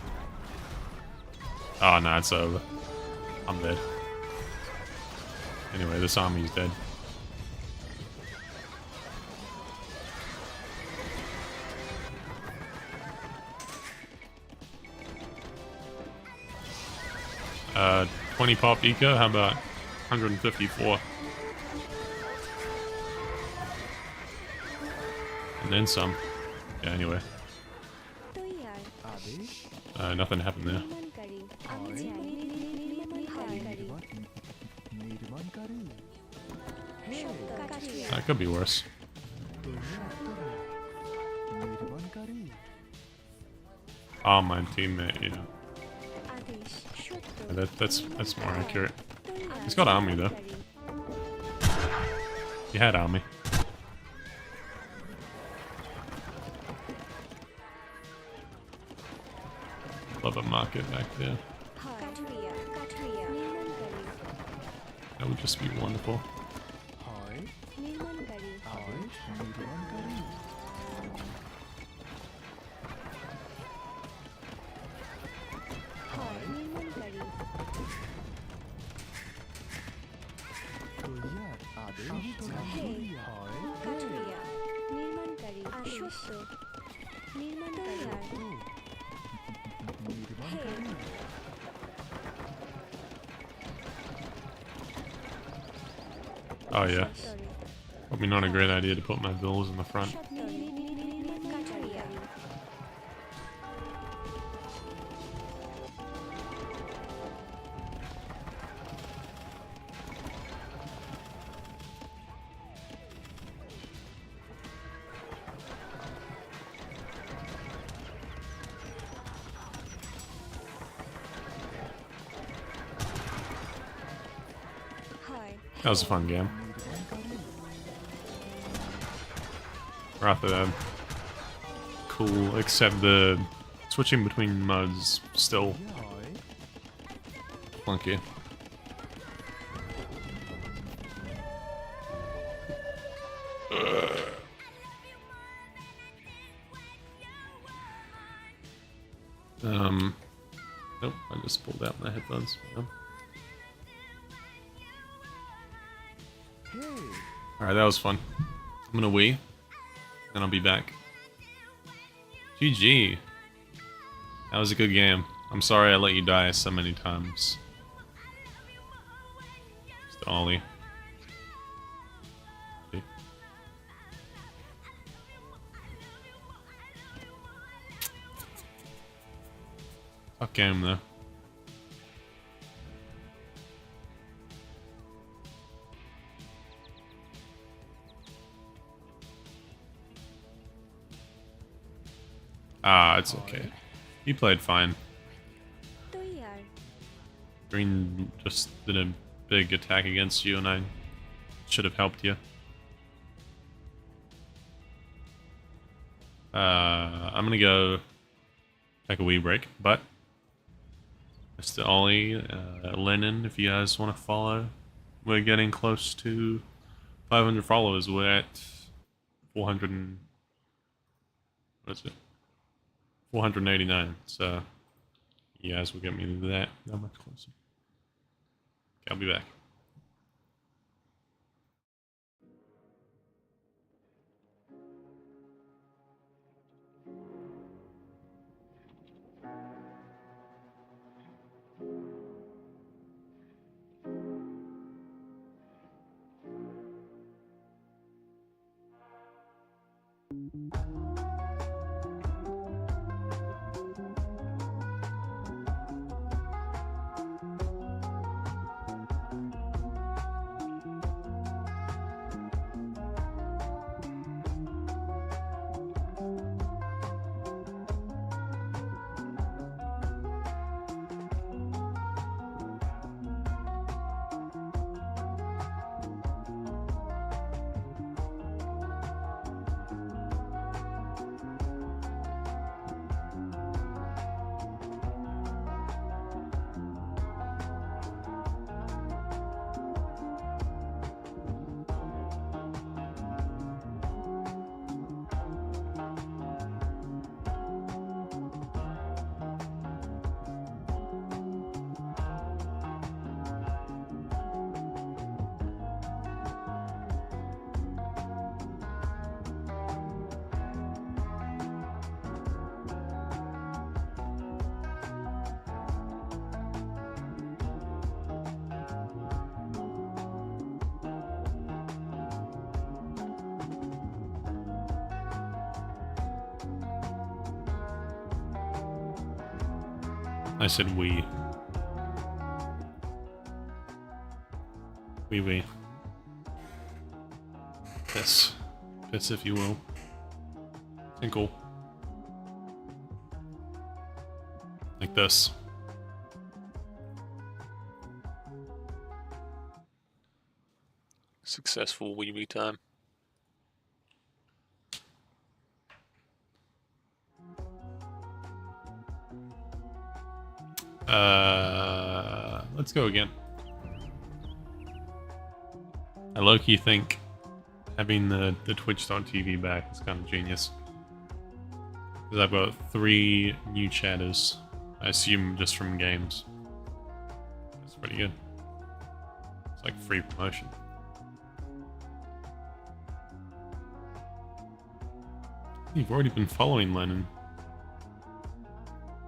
Oh no, it's over. I'm dead. Anyway, this army's dead. Uh, 20 pop eco, how about 154? And then some. Yeah, anyway. তৈয়ার আদেশ Nothing happened there. নির্মাণকারী আমি চাই নির্মাণকারী নির্মাণকারী কাঠুরিয়া That could be worse. নির্মাণকারী Oh, my teammate, yeah. আদেশ সত্য That's more accurate. তৈয়ার He's got army, though. He had army. Love a market back there. কাঠুরিয়া কাঠুরিয়া নির্মাণকারী That would just be wonderful. হয় নির্মাণকারী আদেশ নির্মাণকারী হয় নির্মাণকারী তৈয়ার আদেশ কাঠুরিয়া হয় কাঠুরিয়া নির্মাণকারী সত্য নির্মাণকারী নির্মাণকারী Oh, yeah. সত্তরে Probably not a great idea to put my villas in the front. কাঠুরিয়া হয় That was a fun game. Rather cool, except the switching between modes still হয় clunky. Nope, I just pulled out my headphones. Nope. Hey Alright, that was fun. I'm gonna wee, and I'll be back. GG. That was a good game. I'm sorry I let you die so many times. Just Ollie. Tough game though. Ah, it's okay. He played fine. তৈয়ার Green just did a big attack against you and I should have helped you. I'm gonna go take a wee break, but Mr. Ollie, Lennon, if you guys want to follow, we're getting close to 500 followers. We're at 400 and... what is it? 489, so you guys will get me that much closer. Okay, I'll be back. I said we. We. Piss. Piss, if you will. Tinkle. Like this. Successful wee time. Let's go again. I low-key think having the Twitch.tv back is kind of genius. Because I've got 3 new chatters, I assume just from games. That's pretty good. It's like free promotion. You've already been following Lennon.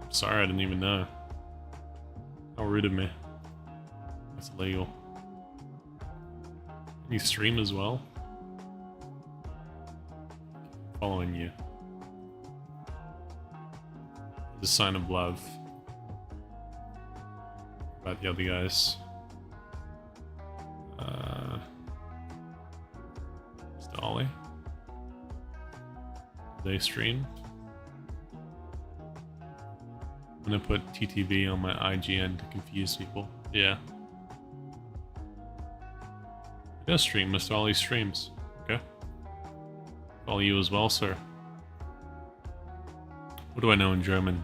I'm sorry, I didn't even know. How rude of me. That's illegal. You stream as well? Following you. The sign of love. About the other guys. Mr. Ollie. They stream. I'm gonna put TTV on my IGN to confuse people. Yeah. He does stream, Mr. Ollie streams. Okay. Follow you as well, sir. What do I know in German?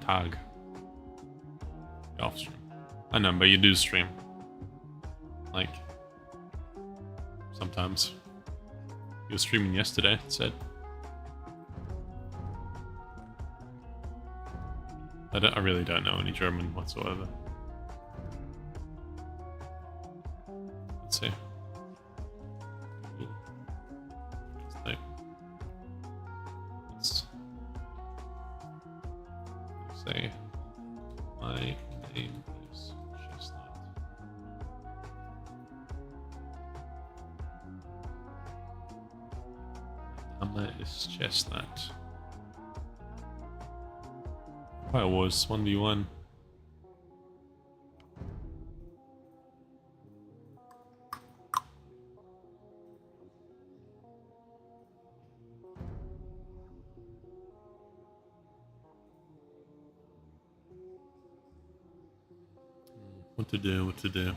Tag. Off stream. I know, but you do stream. Like, sometimes. You were streaming yesterday, it said. I really don't know any German whatsoever. Let's see. Let's say my name is Chestnut. Name is Chestnut. I was 1v1. What to do, what to do.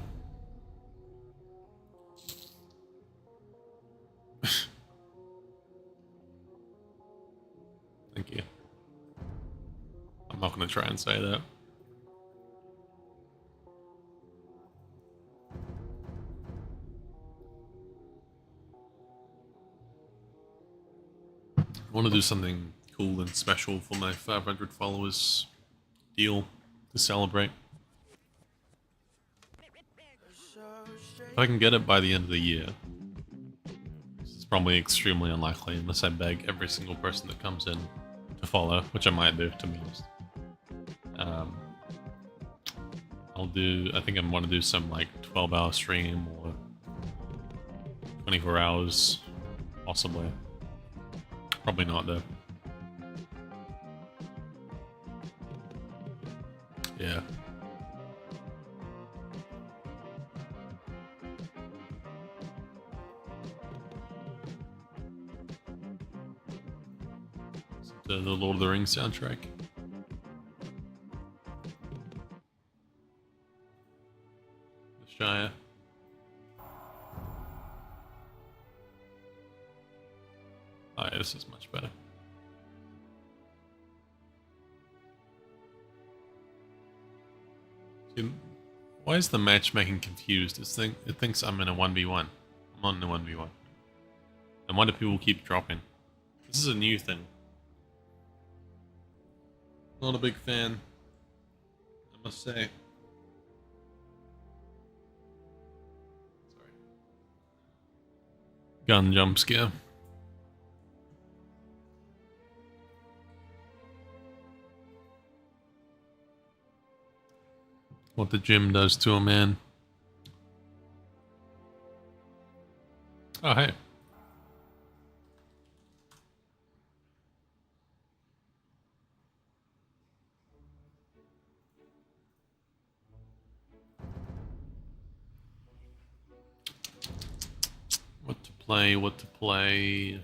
Thank you. I'm not going to try and say that. I want to do something cool and special for my 500 followers deal to celebrate. If I can get it by the end of the year, it's probably extremely unlikely unless I beg every single person that comes in to follow, which I might do, to be honest. I think I'm going to do some like 12-hour stream or 24 hours, possibly. Probably not though. Yeah. The Lord of the Rings soundtrack. The Shire. Oh yeah, this is much better. See, why is the matchmaking confused? It thinks I'm in a 1v1. I'm not in a 1v1. And why do people keep dropping? This is a new thing. Not a big fan, I must say. Sorry. Gun jump scare. What the gym does to a man. Oh, hey. play, what to play.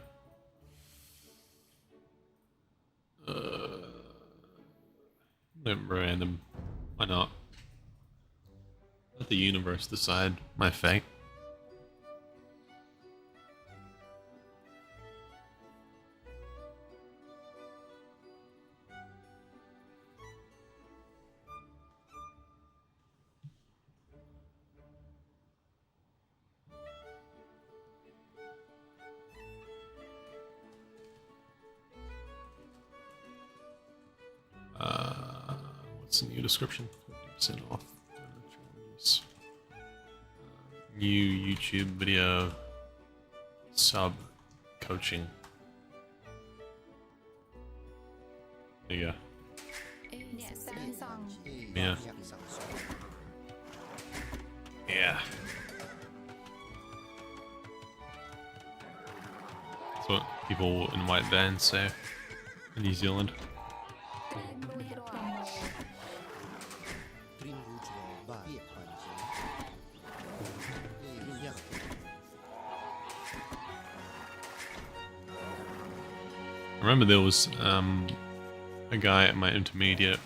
Random. Why not? Let the universe decide my fate. What's the new description? 50% off. New YouTube video sub coaching. There you go. Yeah. Yeah. That's what people in white vans say in New Zealand. I remember there was a guy at my intermediate,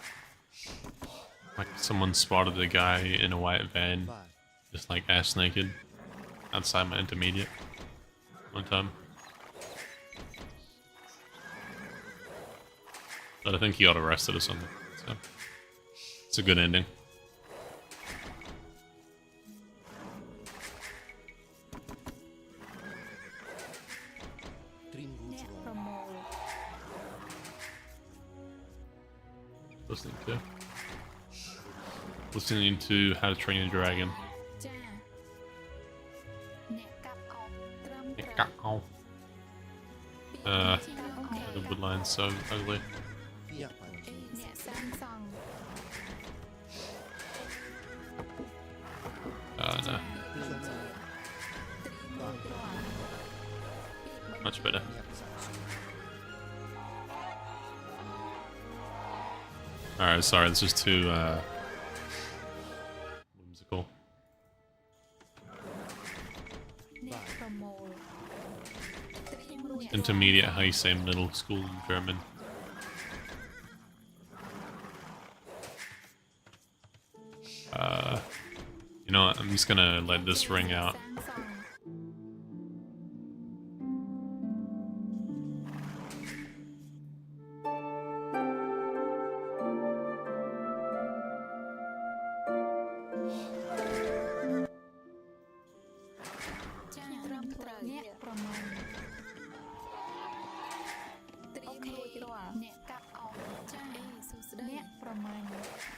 like someone spotted a guy in a white van, just like ass naked, outside my intermediate one time. But I think he got arrested or something, so it's a good ending. Listening to How to Train Your Dragon. The woodline's so ugly. No. Much better. Alright, sorry, this is too whimsical. Intermediate, how you say middle school in German. You know what, I'm just gonna let this ring out.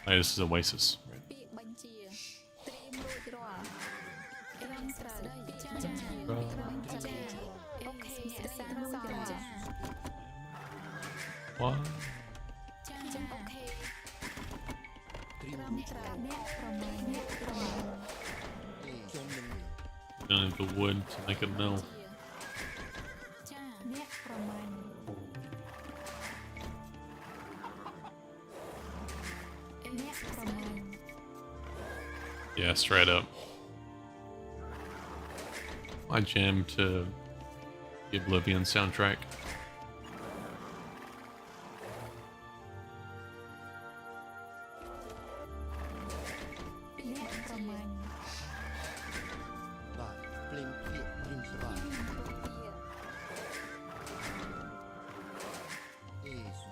Hey, this is Oasis. What? You don't need the wood to make a mill. Yeah, straight up. I jammed to the Oblivion soundtrack.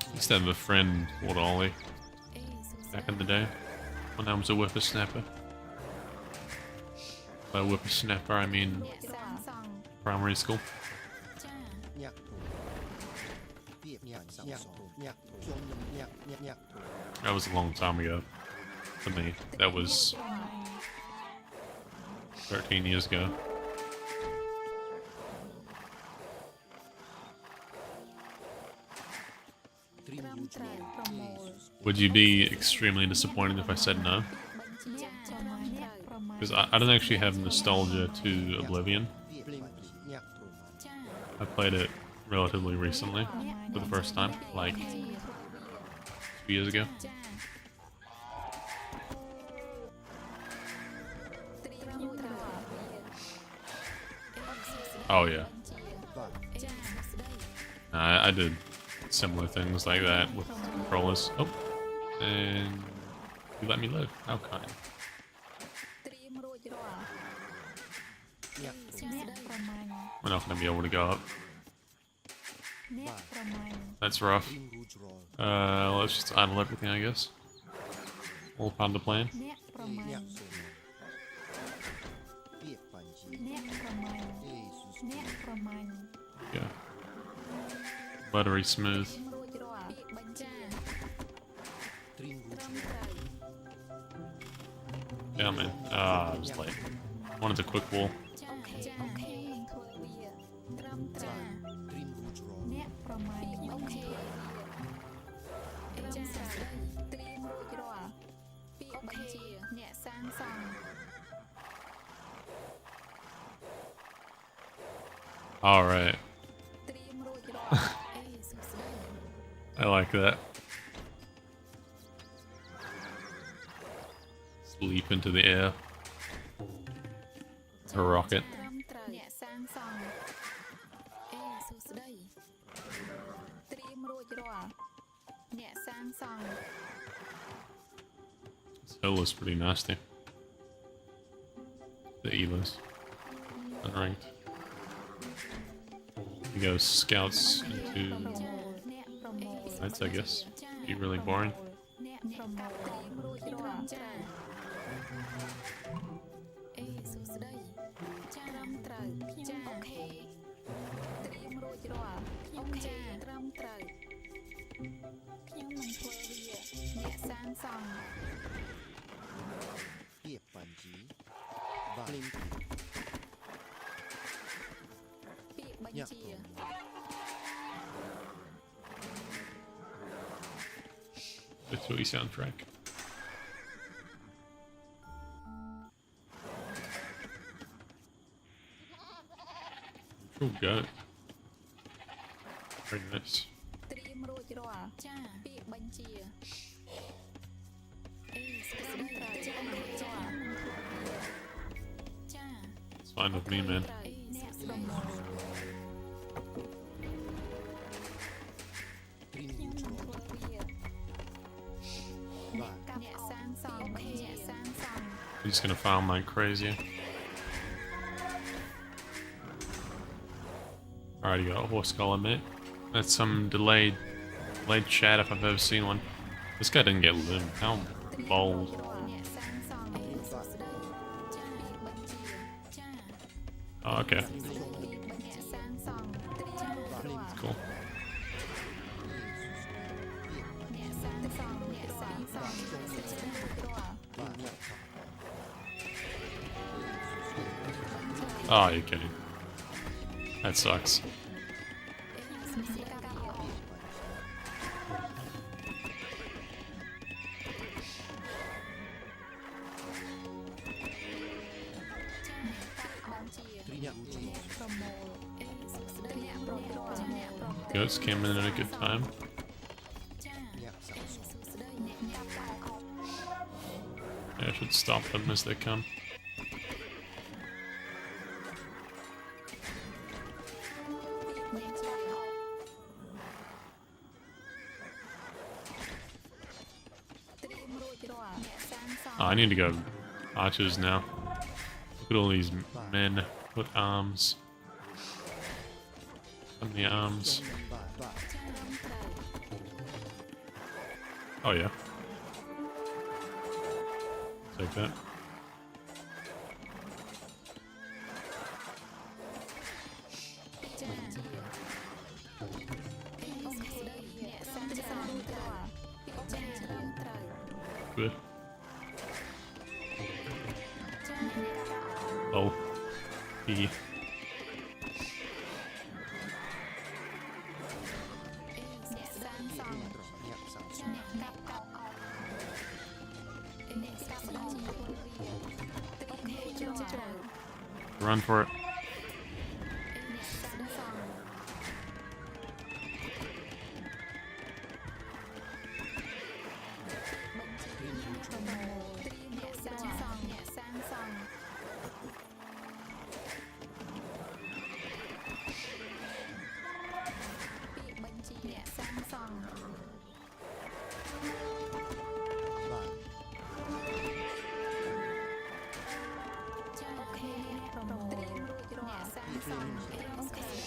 I used to have a friend called Ollie back in the day when I was a whippersnapper. By whippersnapper, I mean primary school. That was a long time ago for me. That was 13 years ago. Would you be extremely disappointed if I said no? Because I don't actually have nostalgia to Oblivion. I played it relatively recently for the first time, like 2 years ago. Oh yeah. I did similar things like that with controllers. Oh, and you let me live. How kind. We're not gonna be able to go up. That's rough. Let's just idle everything, I guess. We'll pound the plane. Yeah. Buttery smooth. Yeah, man. I was late. Wanted the quick wall. Alright. I like that. Leap into the air. A rocket. This hill is pretty nasty. The Elas. Unranked. You go scouts into nights, I guess. Be really boring. That's what we soundtrack. Oh god. Very nice. It's fine with me, man. He's gonna farm like crazy. Alright, you got a horse collar, mate. That's some delayed chat if I've ever seen one. This guy didn't get limbed. How bold. Oh, okay. Cool. Oh, you're kidding. That sucks. Goats came in at a good time. Yeah, I should stop them as they come. Oh, I need to go archers now. Look at all these men with arms. On the arms. Oh yeah. Take that. Good. Oh. He. Run for it.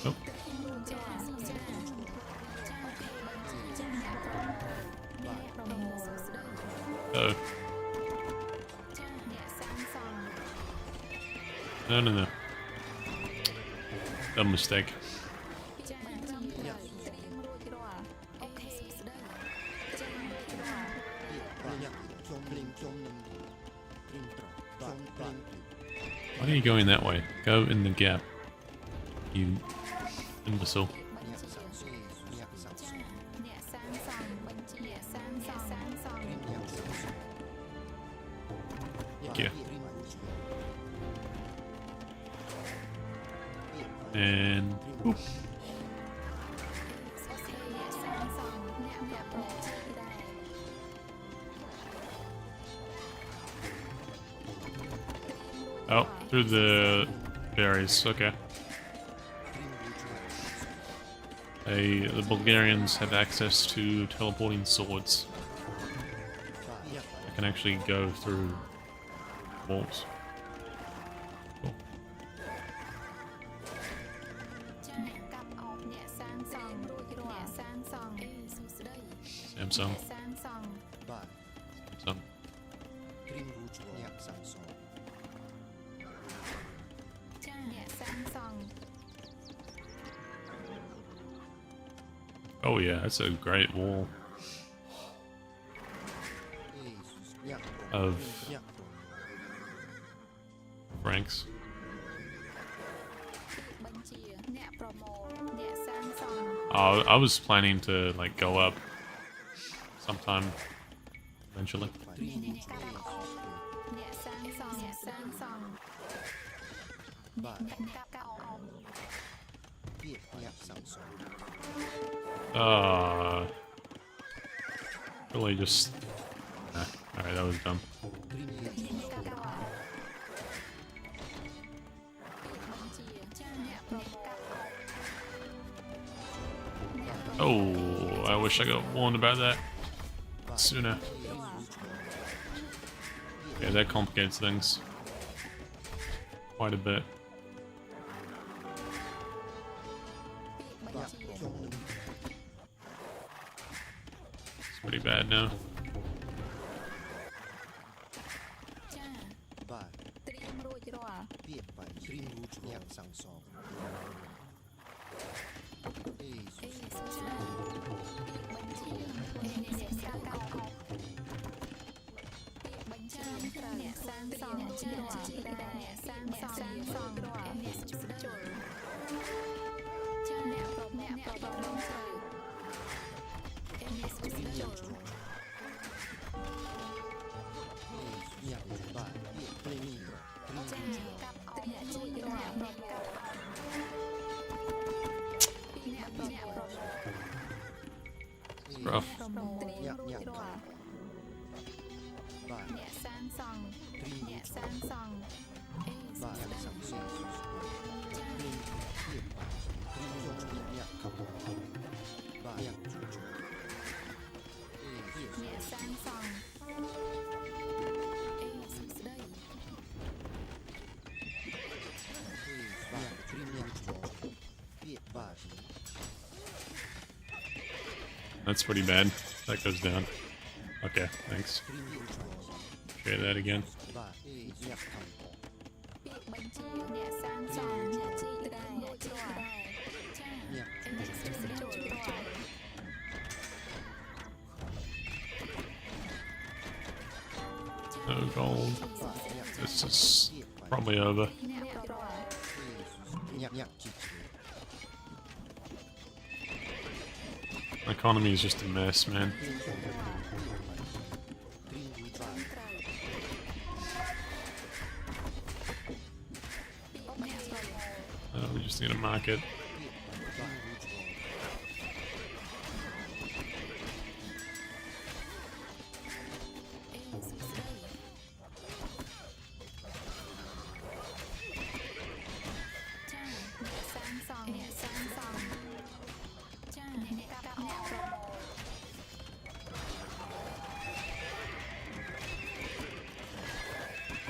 Oh. Oh. No, no, no. Dumb mistake. Why are you going that way? Go in the gap. You imbecile. Yeah. And oof. Oh, through the berries. Okay. The Bulgarians have access to teleporting swords. I can actually go through walls. Cool. Samsung. Samsung. Oh yeah, that's a great wall of ranks. I was planning to like go up sometime eventually. Really just... Nah. Alright, that was dumb. Oh, I wish I got warned about that sooner. Yeah, that complicates things quite a bit. It's pretty bad now. It's rough. That's pretty bad. That goes down. Okay, thanks. Try that again. No gold. This is probably over. My economy is just a mess, man. We just need a market.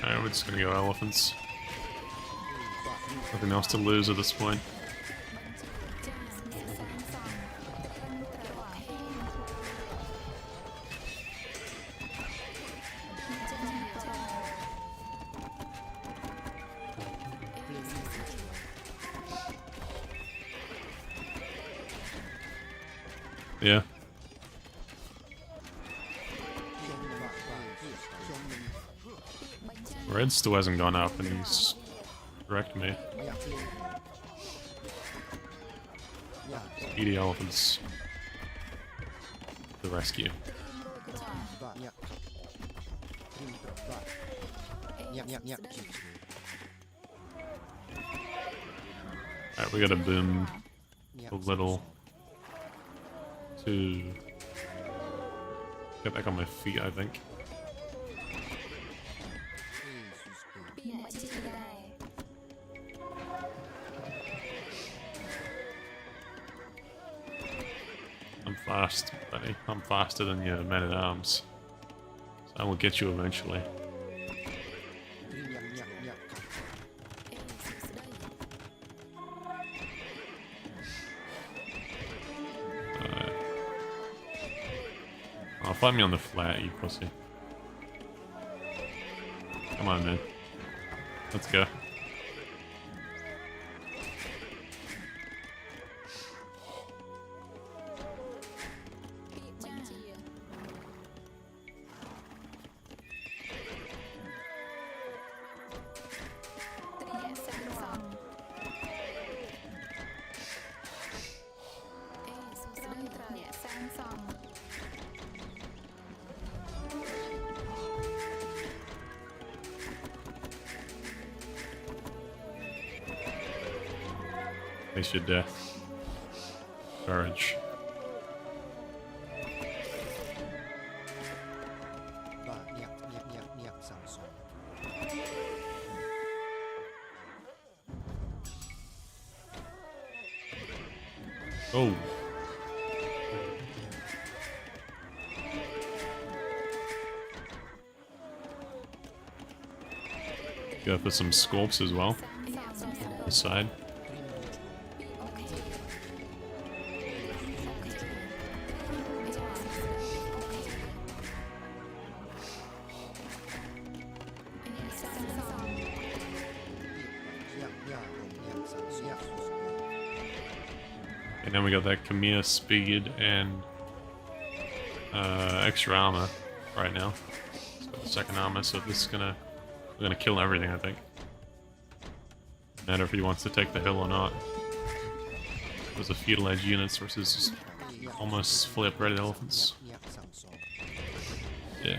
Alright, we're just gonna go elephants. Nothing else to lose at this point. Yeah. Red still hasn't gone up and he's wrecked me. Speedy elephants. The rescue. Alright, we gotta boom a little to get back on my feet, I think. I'm fast, buddy. I'm faster than your man-at-arms. So I will get you eventually. Oh, find me on the flat, you pussy. Come on, man. Let's go. They should courage. Oh. Go for some sculpts as well. On the side. And then we got that Kamiya speed and extra armor right now. It's got the second armor, so this is we're gonna kill everything, I think. No matter if he wants to take the hill or not. There's a feudal edge units versus almost fully upgraded elephants. Yeah.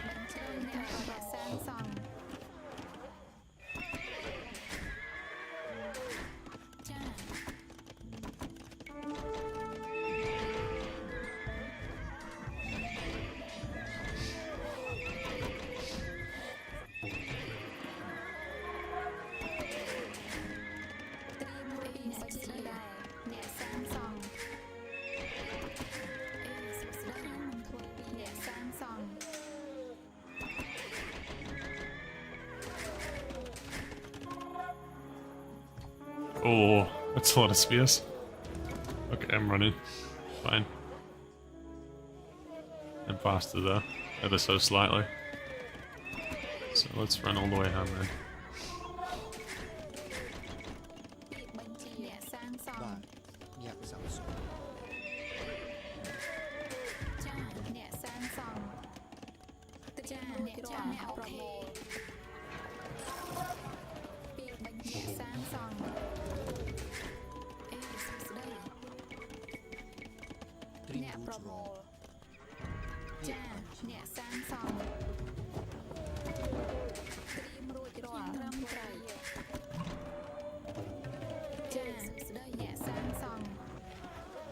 Oh, that's a lot of spears. Okay, I'm running. Fine. I'm faster though, ever so slightly. So let's run all the way home then.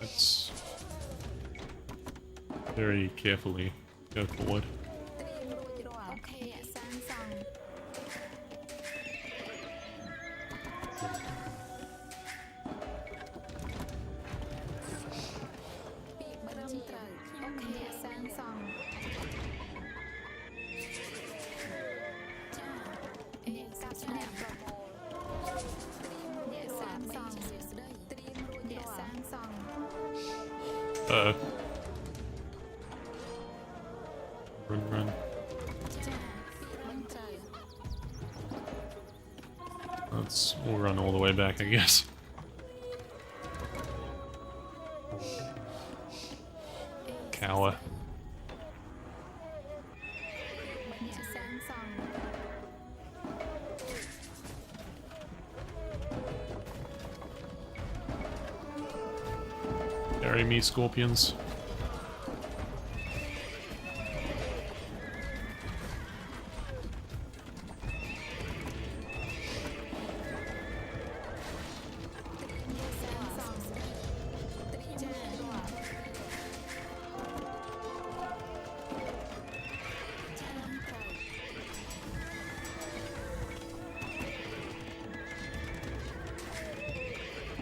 Let's very carefully go forward. Uh-oh. Run, run. We'll run all the way back, I guess. Cower. Carry me, scorpions.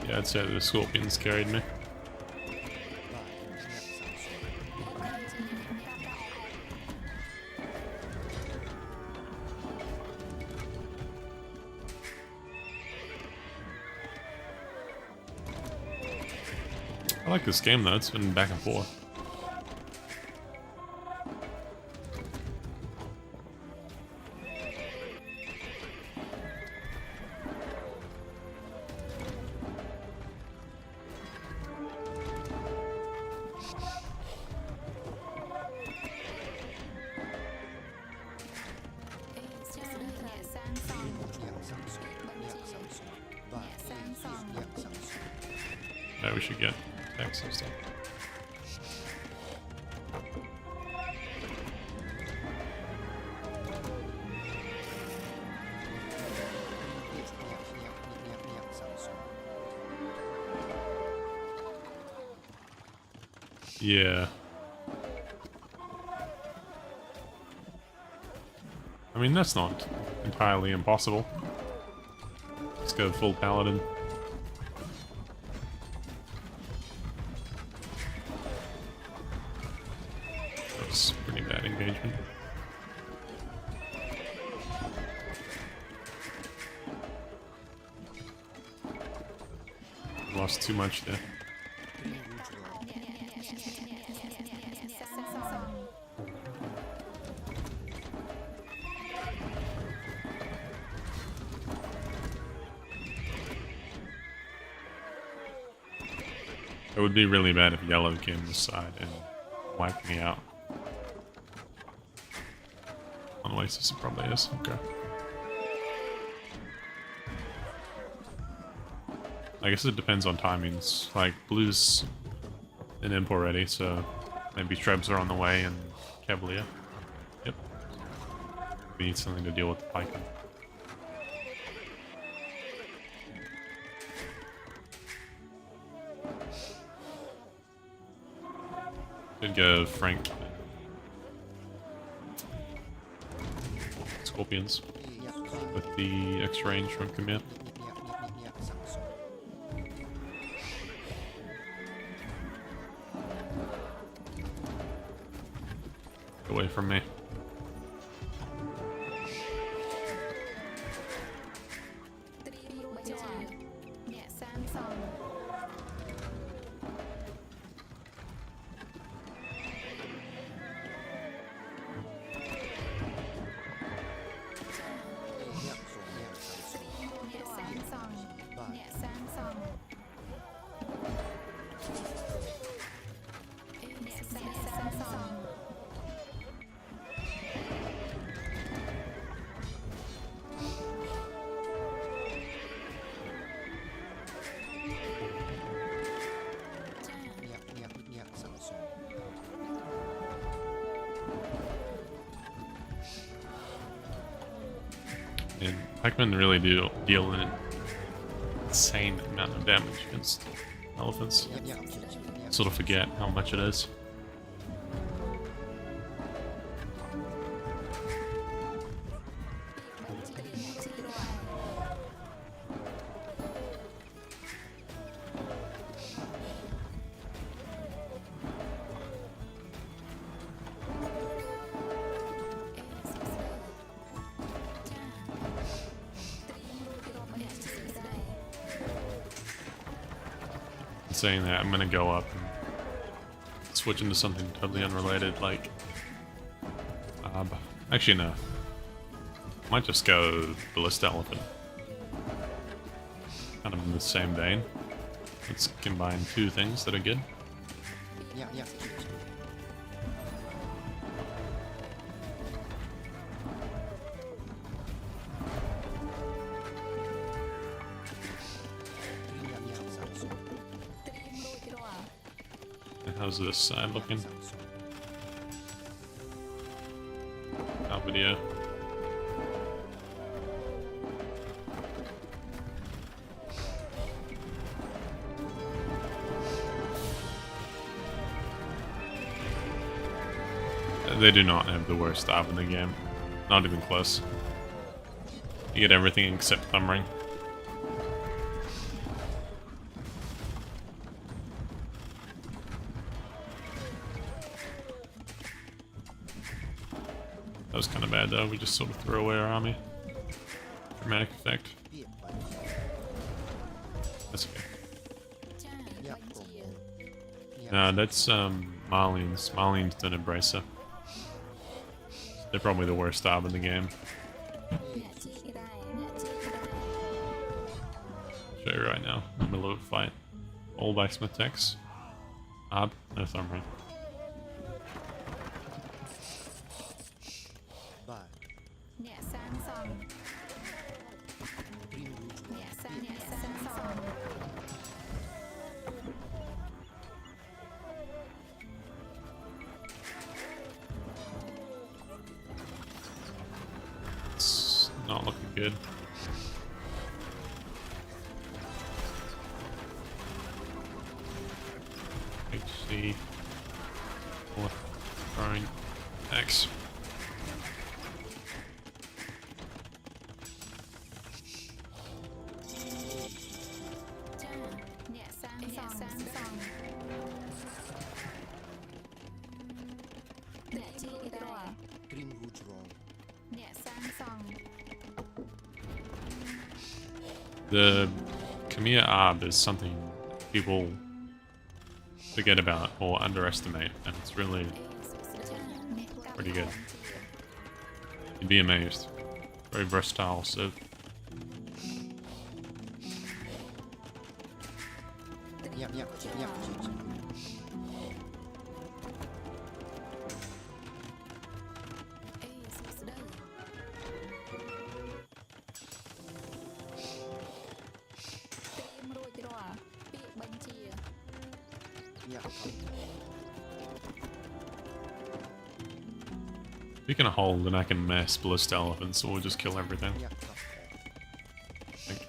Yeah, I'd say the scorpions carried me. I like this game though, it's been back and forth. Yeah, we should get text and stuff. Yeah. I mean, that's not entirely impossible. Let's go full paladin. That's pretty bad engagement. Lost too much there. It would be really bad if yellow came this side and wiped me out. On Oasis it probably is. Okay. I guess it depends on timings. Like, blue's an imp already, so maybe Trebs are on the way and Cavalier. Yep. We need something to deal with the pikeman. Could go Frank. Scorpions. With the extra range from commit. Away from me. And pikemen really do deal an insane amount of damage against elephants. Sort of forget how much it is. Saying that, I'm gonna go up and switch into something totally unrelated, like... actually, no. Might just go Ballista Elephant. Kind of in the same vein. Let's combine two things that are good. And how's this side looking? Our video. They do not have the worst stop in the game. Not even close. You get everything except thumb ring. That was kind of bad though, we just sort of threw away our army. Dramatic effect. That's okay. No, that's Marlene's. Marlene's done Embracer. They're probably the worst stab in the game. Show you right now, in the middle of a fight. All by Smith Tex. Ab, no thumb ring. It's not looking good. HC. Throwing X. The Khmer Arb is something people forget about or underestimate, and it's really pretty good. You'd be amazed. Very versatile, so... We can hold and I can mass Ballista Elephants, so we'll just kill everything. I think.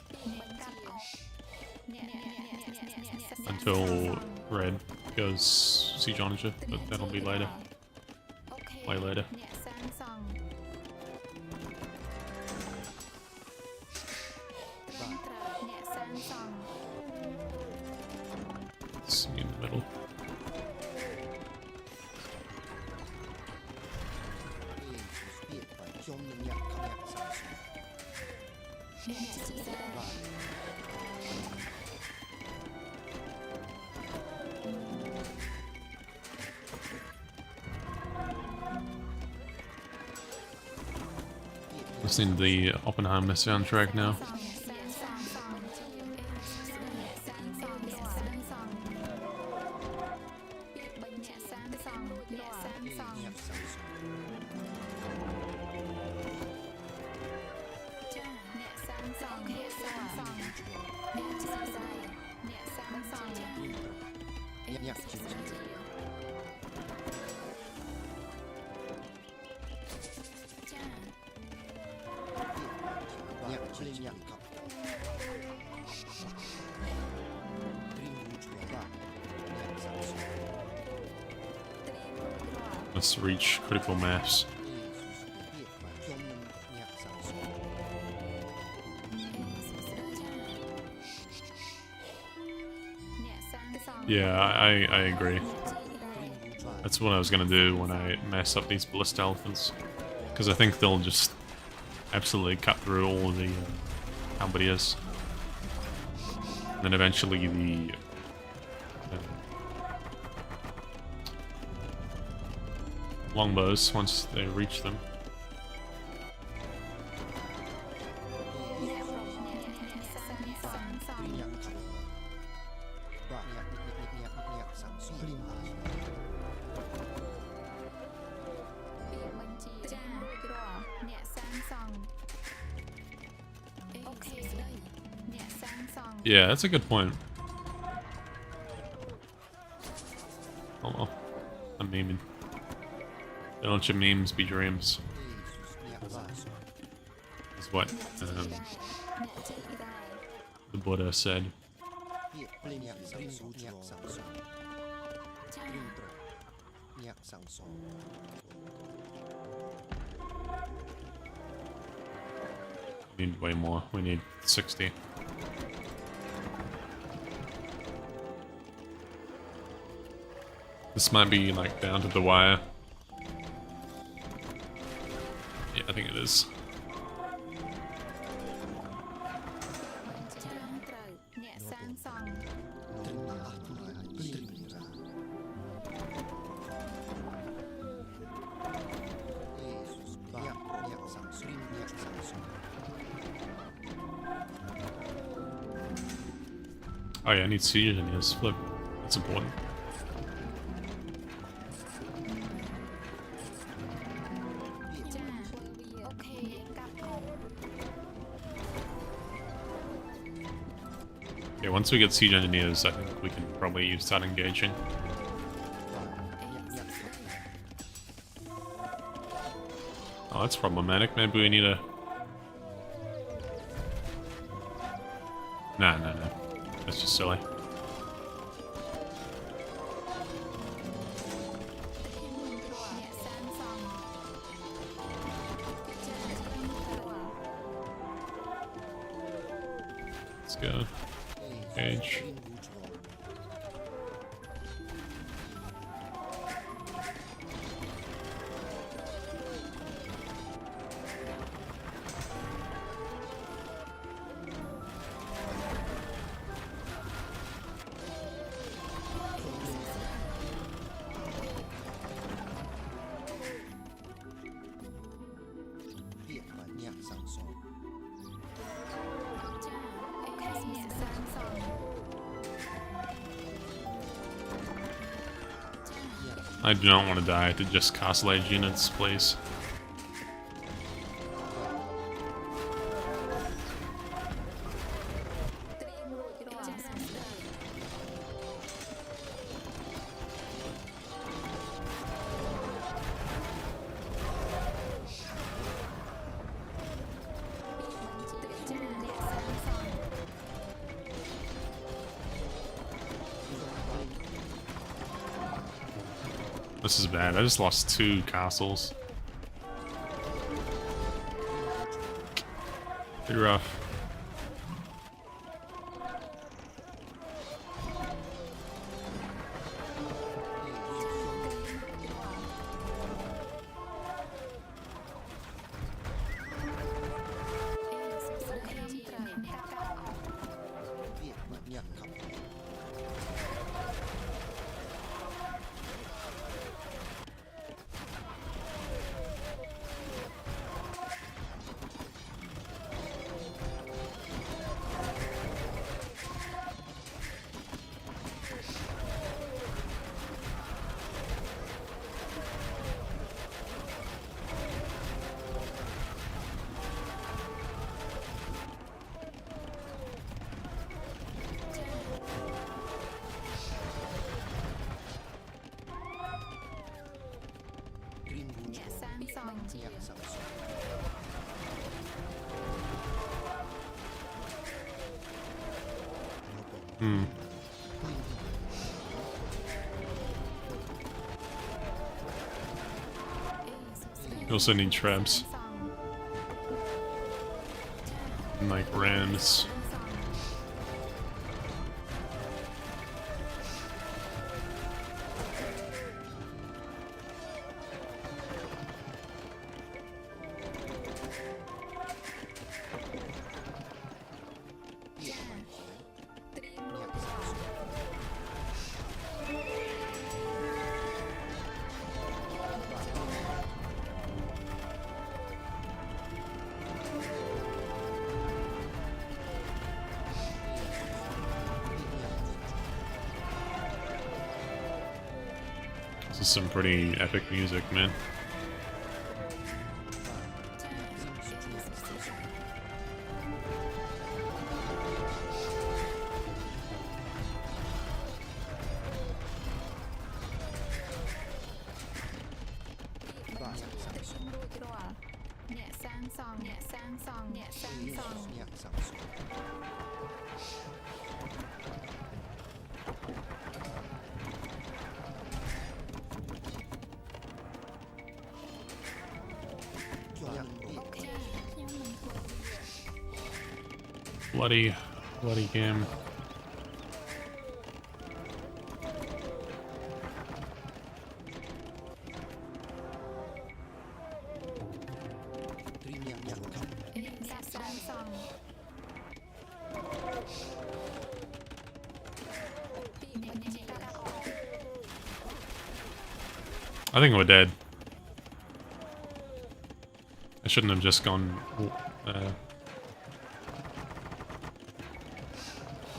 Until red goes Siege Onager, but that'll be later. Way later. It's in the middle. Listening to the Oppenheimer soundtrack now. Let's reach critical mass. Yeah, I agree. That's what I was gonna do when I mass up these Ballista Elephants. Because I think they'll just absolutely cut through all of the Halberdiers. And then eventually the longbows once they reach them. Yeah, that's a good point. Oh well. I'm memeing. Don't your memes be dreams? Is what the Buddha said. We need way more. We need 60. This might be like down to the wire. Yeah, I think it is. Oh yeah, I need siege engineers. Flip. That's important. Okay, once we get siege engineers, I think we can probably start engaging. Oh, that's problematic. Maybe we need a... Nah. That's just silly. Let's go. Engage. I do not want to die to just castle age units, please. This is bad. I just lost 2 castles. Pretty rough. We also need traps. And like rams. This is some pretty epic music, man. Bloody game. I think we're dead. I shouldn't have just gone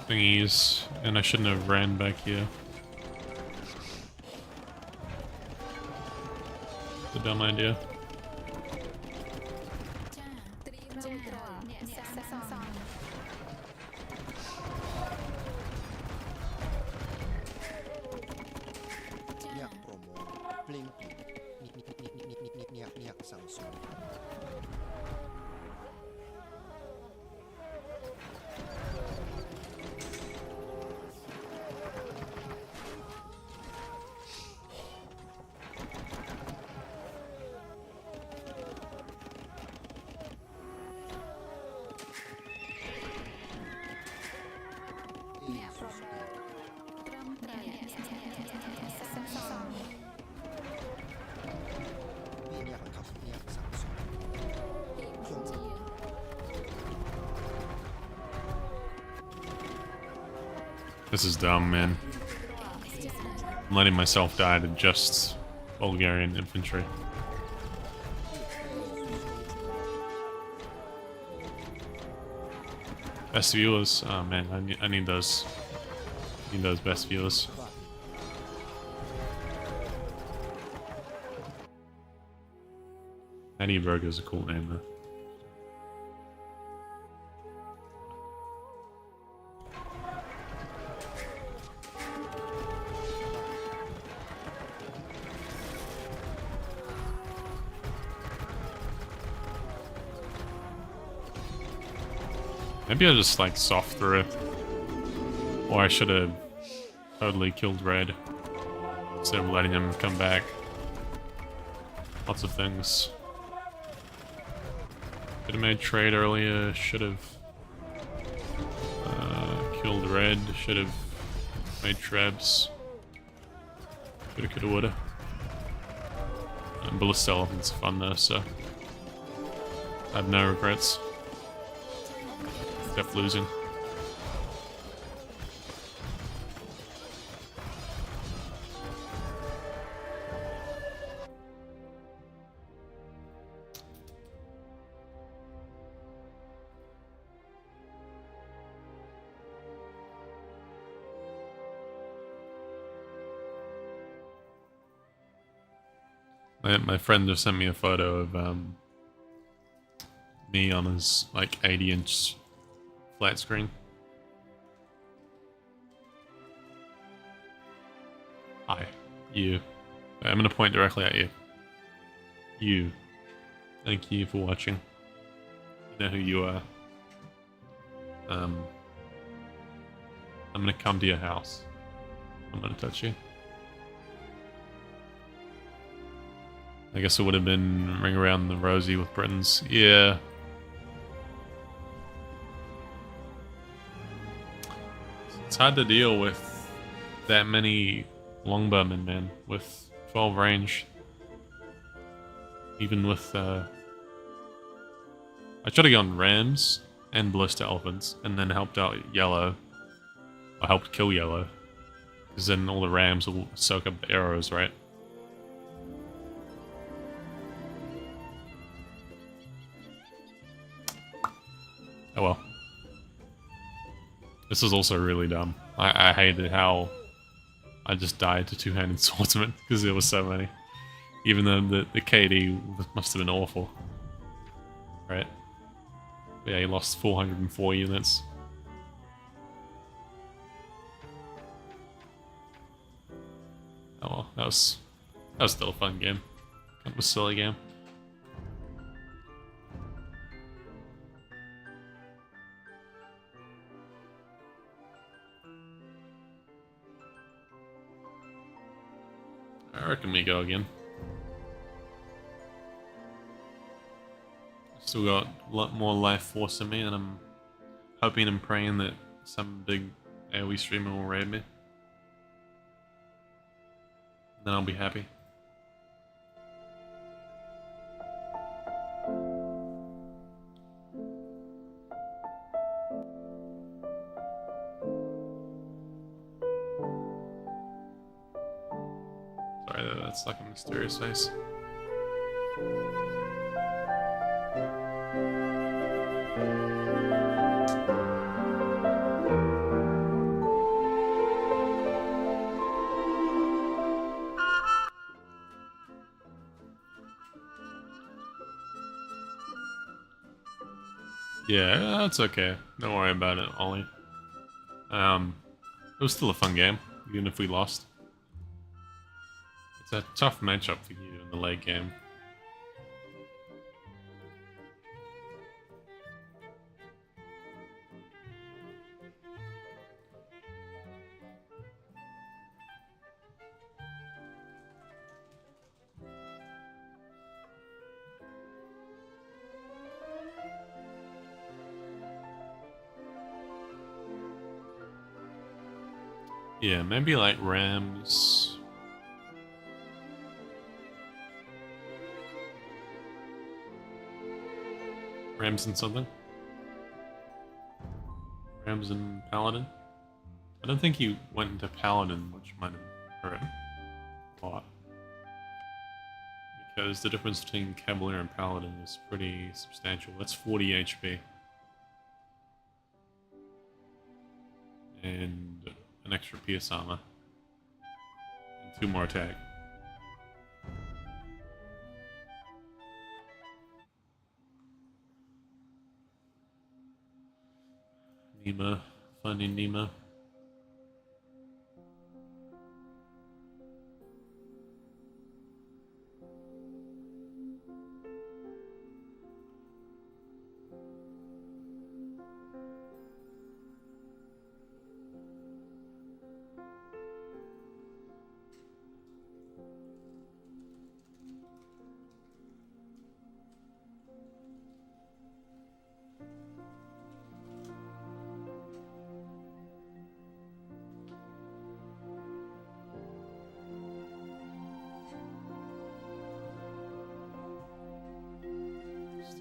thingies, and I shouldn't have ran back here. It's a dumb idea. This is dumb, man. I'm letting myself die to just Bulgarian infantry. Best viewers? Oh man, I need those. Need those best viewers. Edinburgh is a cool name though. Maybe I just like soft through it. Or I should have totally killed Red instead of letting him come back. Lots of things. Could have made trade earlier, should have killed Red, should have made Trebs. Coulda, coulda, woulda. Ballista Elephant's fun though, so I have no regrets. Kept losing. My friend just sent me a photo of me on his like 80-inch flat screen. Hi, you. I'm gonna point directly at you. You. Thank you for watching. You know who you are. I'm gonna come to your house. I'm gonna touch you. I guess it would have been Ring Around the Rosie with Britons. Yeah. It's hard to deal with that many longbowmen, man, with 12 range. Even with, I should have gone Rams and Ballista Elephants, and then helped out Yellow. I helped kill Yellow. Because then all the Rams will soak up the arrows, right? Oh well. This is also really dumb. I hated how I just died to two-handed swordsman because there were so many. Even though the KD must have been awful. Right? Yeah, he lost 404 units. Oh well, that was still a fun game. Kind of a silly game. I reckon we go again. Still got a lot more life force in me, and I'm hoping and praying that some big AoE streamer will raid me. Then I'll be happy. Sorry, that's like a mysterious face. Yeah, that's okay. Don't worry about it, Ollie. It was still a fun game, even if we lost. It's a tough matchup for you in the late game. Yeah, maybe like Rams. Rams and something. Rams and Paladin. I don't think he went into Paladin, which might have hurt a lot. Because the difference between Cavalier and Paladin is pretty substantial. That's 40 HP. And an extra Pierce armor. And 2 more attack. Nemo. Finding Nemo.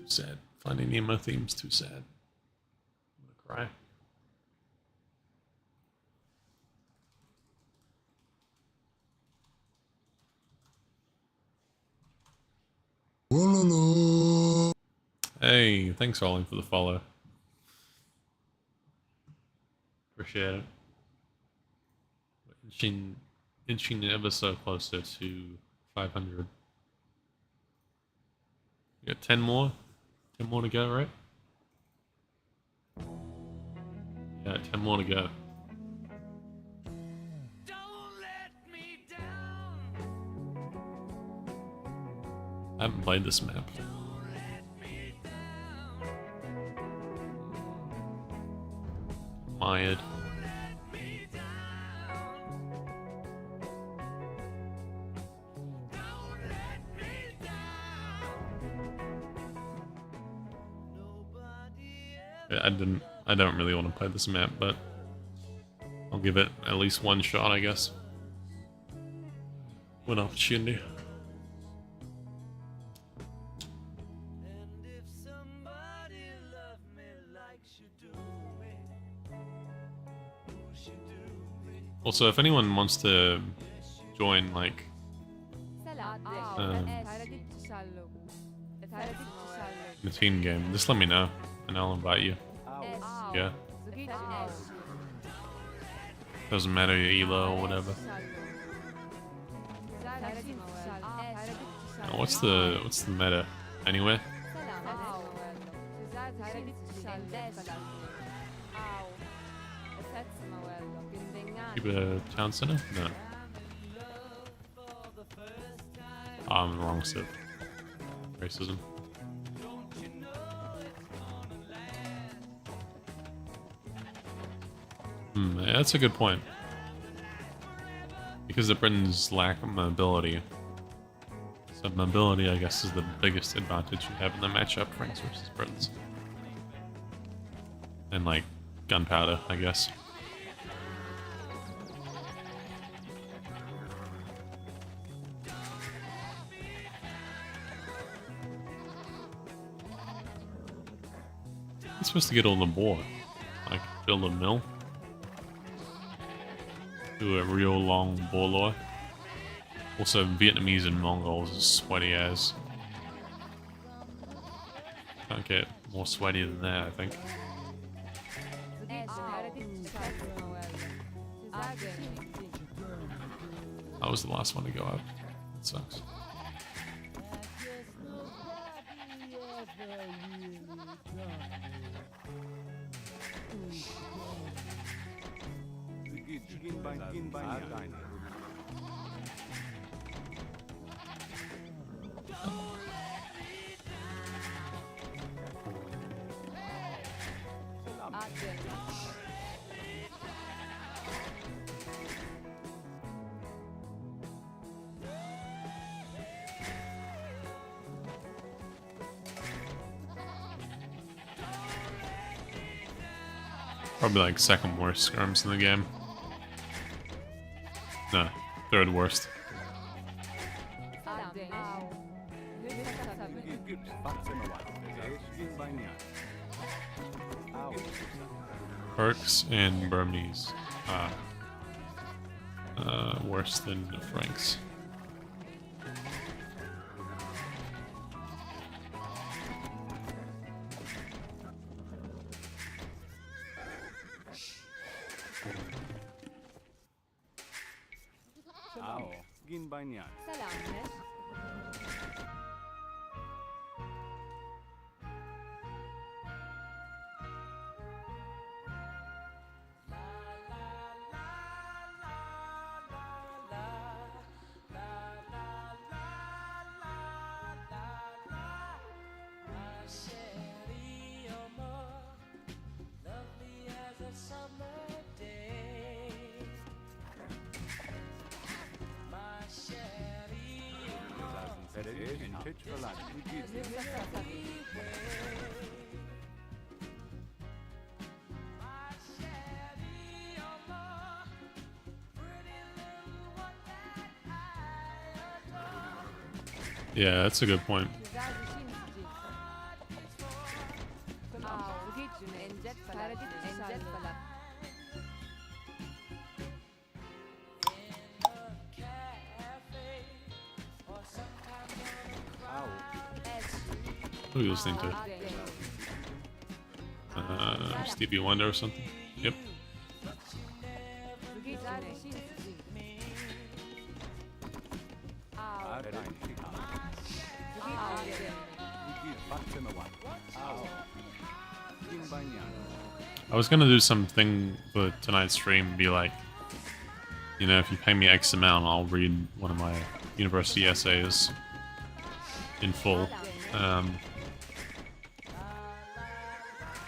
Sad. Finding Nemo theme's too sad. I'm gonna cry. Hey, thanks Ollie for the follow. Appreciate it. Inching ever so closer to 500. You got 10 more? 10 more to go, right? Yeah, 10 more to go. I haven't played this map. Mired. I don't really want to play this map, but I'll give it at least one shot, I guess. One opportunity. Also, if anyone wants to join, like, the team game, just let me know, and I'll invite you. Yeah. Doesn't matter your elo or whatever. What's the meta anyway? Keep a town center? No. Oh, I'm in the wrong set. Racism. Yeah, that's a good point. Because the Britons lack mobility. So mobility, I guess, is the biggest advantage you have in the matchup, Franks versus Britons. And like, gunpowder, I guess. I'm supposed to get on the board. Like, build a mill. Do a real long boreloi. Also, Vietnamese and Mongols is sweaty as. Can't get more sweaty than that, I think. I was the last one to go out. That sucks. Probably like second worst skirms in the game. No, third worst. Turks and Burmese. Worse than the Franks. Yeah, that's a good point. Who are you listening to? Stevie Wonder or something? Yep. I was gonna do something for tonight's stream, be like, you know, if you pay me X amount, I'll read one of my university essays in full.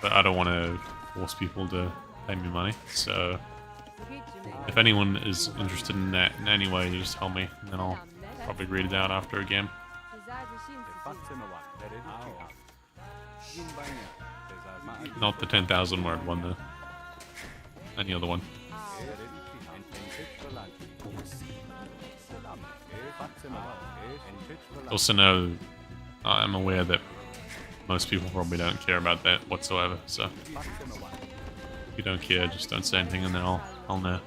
But I don't want to force people to pay me money, so if anyone is interested in that in any way, just tell me, and then I'll probably read it out after a game. Not the 10,000 word one though. Any other one. Also know, I'm aware that most people probably don't care about that whatsoever, so if you don't care, just don't say anything and then I'll know.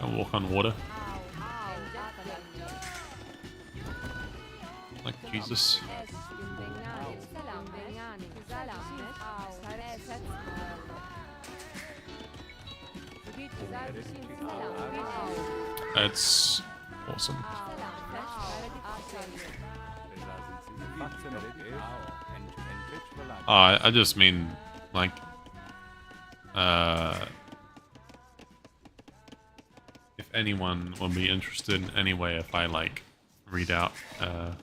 I'll walk on water. Like Jesus. That's awesome. I just mean, like, if anyone would be interested in any way if I, like, read out a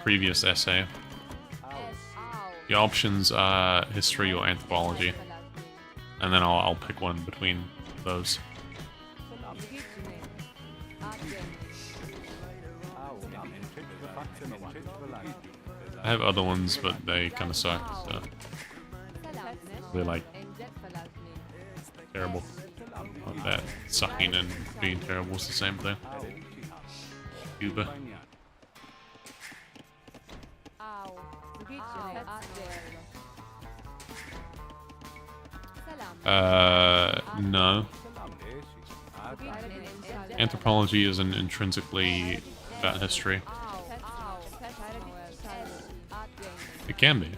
previous essay. The options are history or anthropology, and then I'll pick one between those. I have other ones, but they kind of suck, so they're like terrible. Like that sucking and being terrible is the same thing. Cuba. No. Anthropology isn't intrinsically about history. It can be,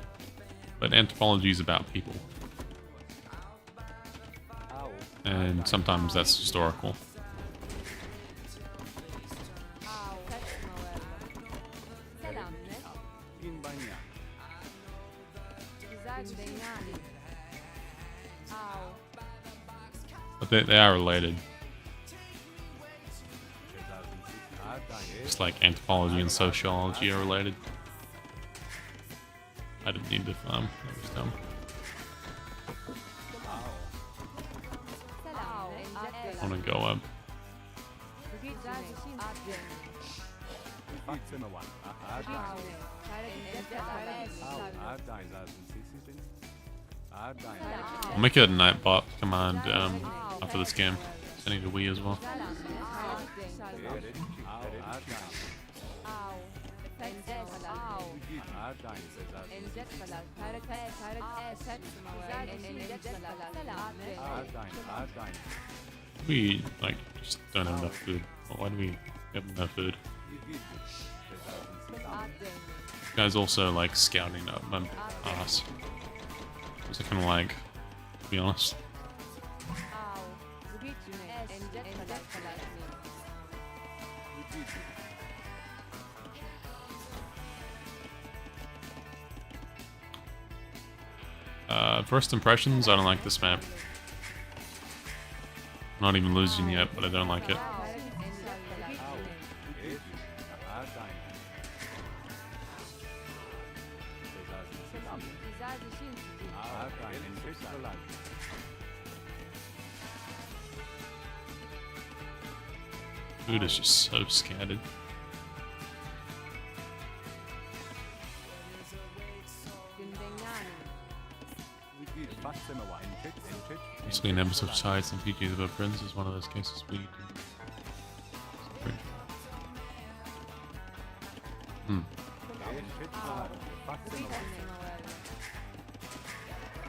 but anthropology is about people. And sometimes that's historical. But they are related. Just like anthropology and sociology are related. I didn't need to that was dumb. I wanna go up. I'll make a Nightbot command after this game. I need a Wii as well. We like just don't have enough food. Why do we have no food? This guy's also like scouting up my ass. It's kind of like, to be honest. First impressions, I don't like this map. I'm not even losing yet, but I don't like it. Food is just so scattered. Basically, an episode of Sides and PGs about friends is one of those cases we do.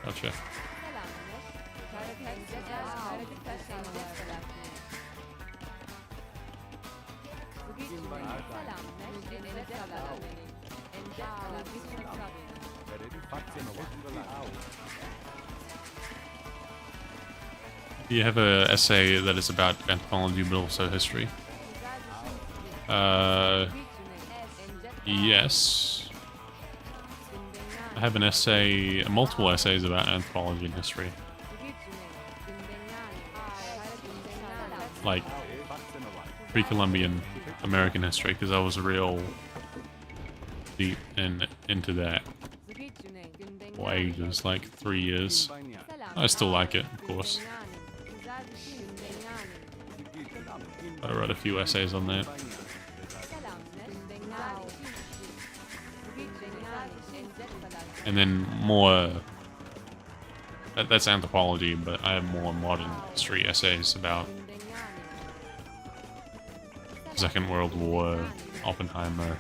Gotcha. Do you have an essay that is about anthropology but also history? Yes. I have an essay, multiple essays about anthropology and history. Like pre-Columbian American history, because I was real deep into that for ages, like 3 years. I still like it, of course. I wrote a few essays on that. And then more... That's anthropology, but I have more modern history essays about Second World War, Oppenheimer,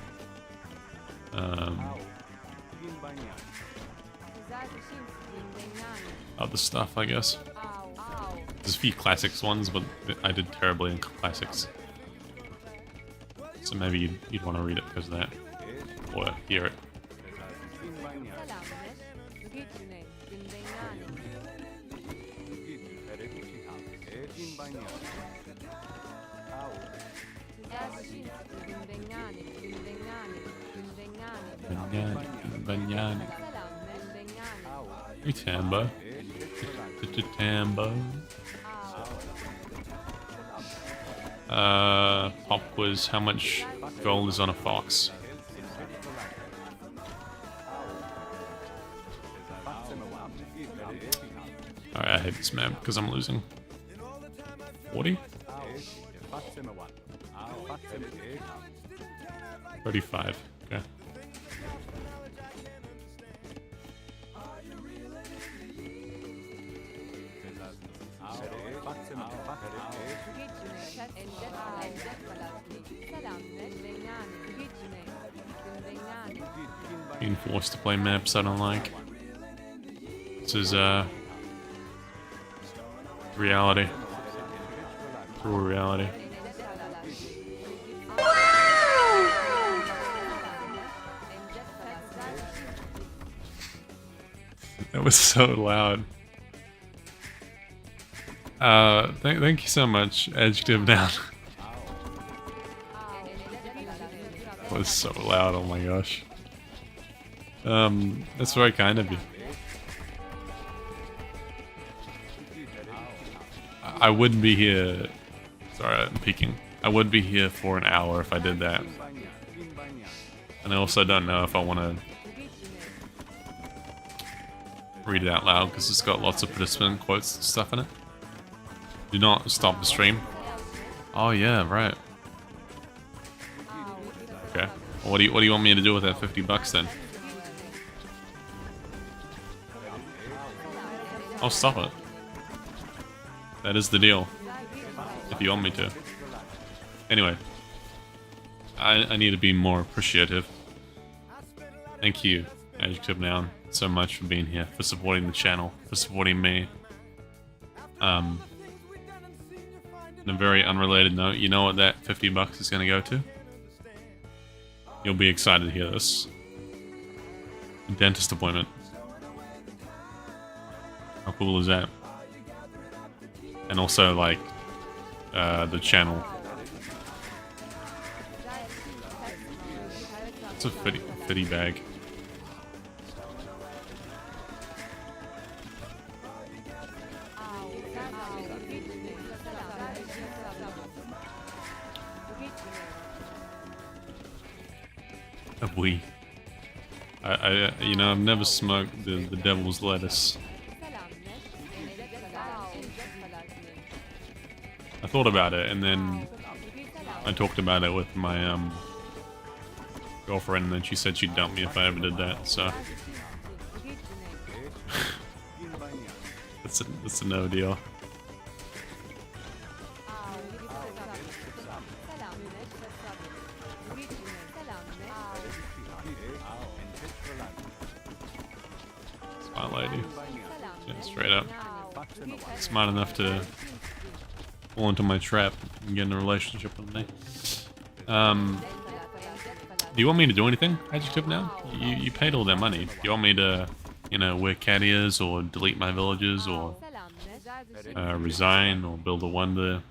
other stuff, I guess. There's a few classics ones, but I did terribly in classics. So maybe you'd want to read it because of that, or hear it. Banyani. Hey, Tambo. Tambo. Pop quiz. How much gold is on a fox? Alright, I hate this map because I'm losing. 40? 35. Okay. Being forced to play maps I don't like. This is reality. Cruel reality. That was so loud. Thank you so much, Adjective Down. That was so loud, oh my gosh. That's very kind of you. I wouldn't be here. Sorry, I'm peeking. I would be here for an hour if I did that. And I also don't know if I want to read it out loud because it's got lots of participant quotes and stuff in it. Do not stop the stream. Oh yeah, right. Okay. Well, what do you want me to do with that $50 then? I'll stop it. That is the deal. If you want me to. Anyway. I need to be more appreciative. Thank you, Adjective Noun, so much for being here, for supporting the channel, for supporting me. On a very unrelated note, you know what that $50 is going to go to? You'll be excited to hear this. A dentist appointment. How cool is that? And also, like, the channel. It's a fitty bag. We. You know, I've never smoked the devil's lettuce. I thought about it, and then I talked about it with my girlfriend, and then she said she'd dump me if I ever did that. So that's a no deal. Smart lady. Yeah, straight up. Smart enough to fall into my trap and get in a relationship with me. Do you want me to do anything, Adjective now? You paid all that money. Do you want me to, you know, wear cat ears or delete my villages or resign or build a wonder?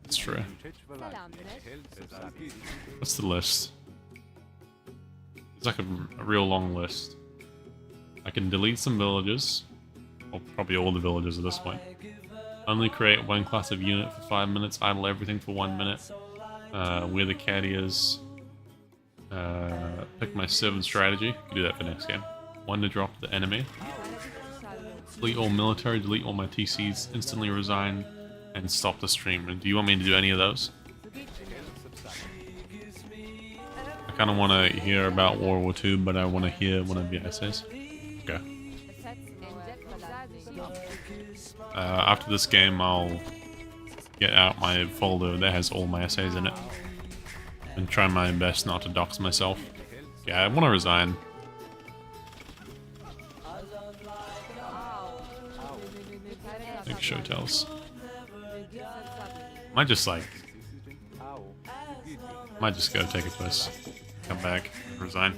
That's true. What's the list? It's like a real long list. I can delete some villages. Well, probably all the villages at this point. Only create one class of unit for 5 minutes. Idle everything for 1 minute. Wear the cat ears. Pick my servant strategy. Can do that for next game. One to drop the enemy. Delete all military. Delete all my TCs. Instantly resign. And stop the stream. Do you want me to do any of those? I kind of want to hear about World War II, but I want to hear one of your essays. Okay. After this game, I'll get out my folder that has all my essays in it. And try my best not to dox myself. Yeah, I want to resign. Make show tells. Might just go take a piss. Come back, resign.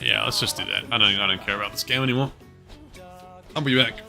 Yeah, let's just do that. I don't care about this game anymore. I'll be back.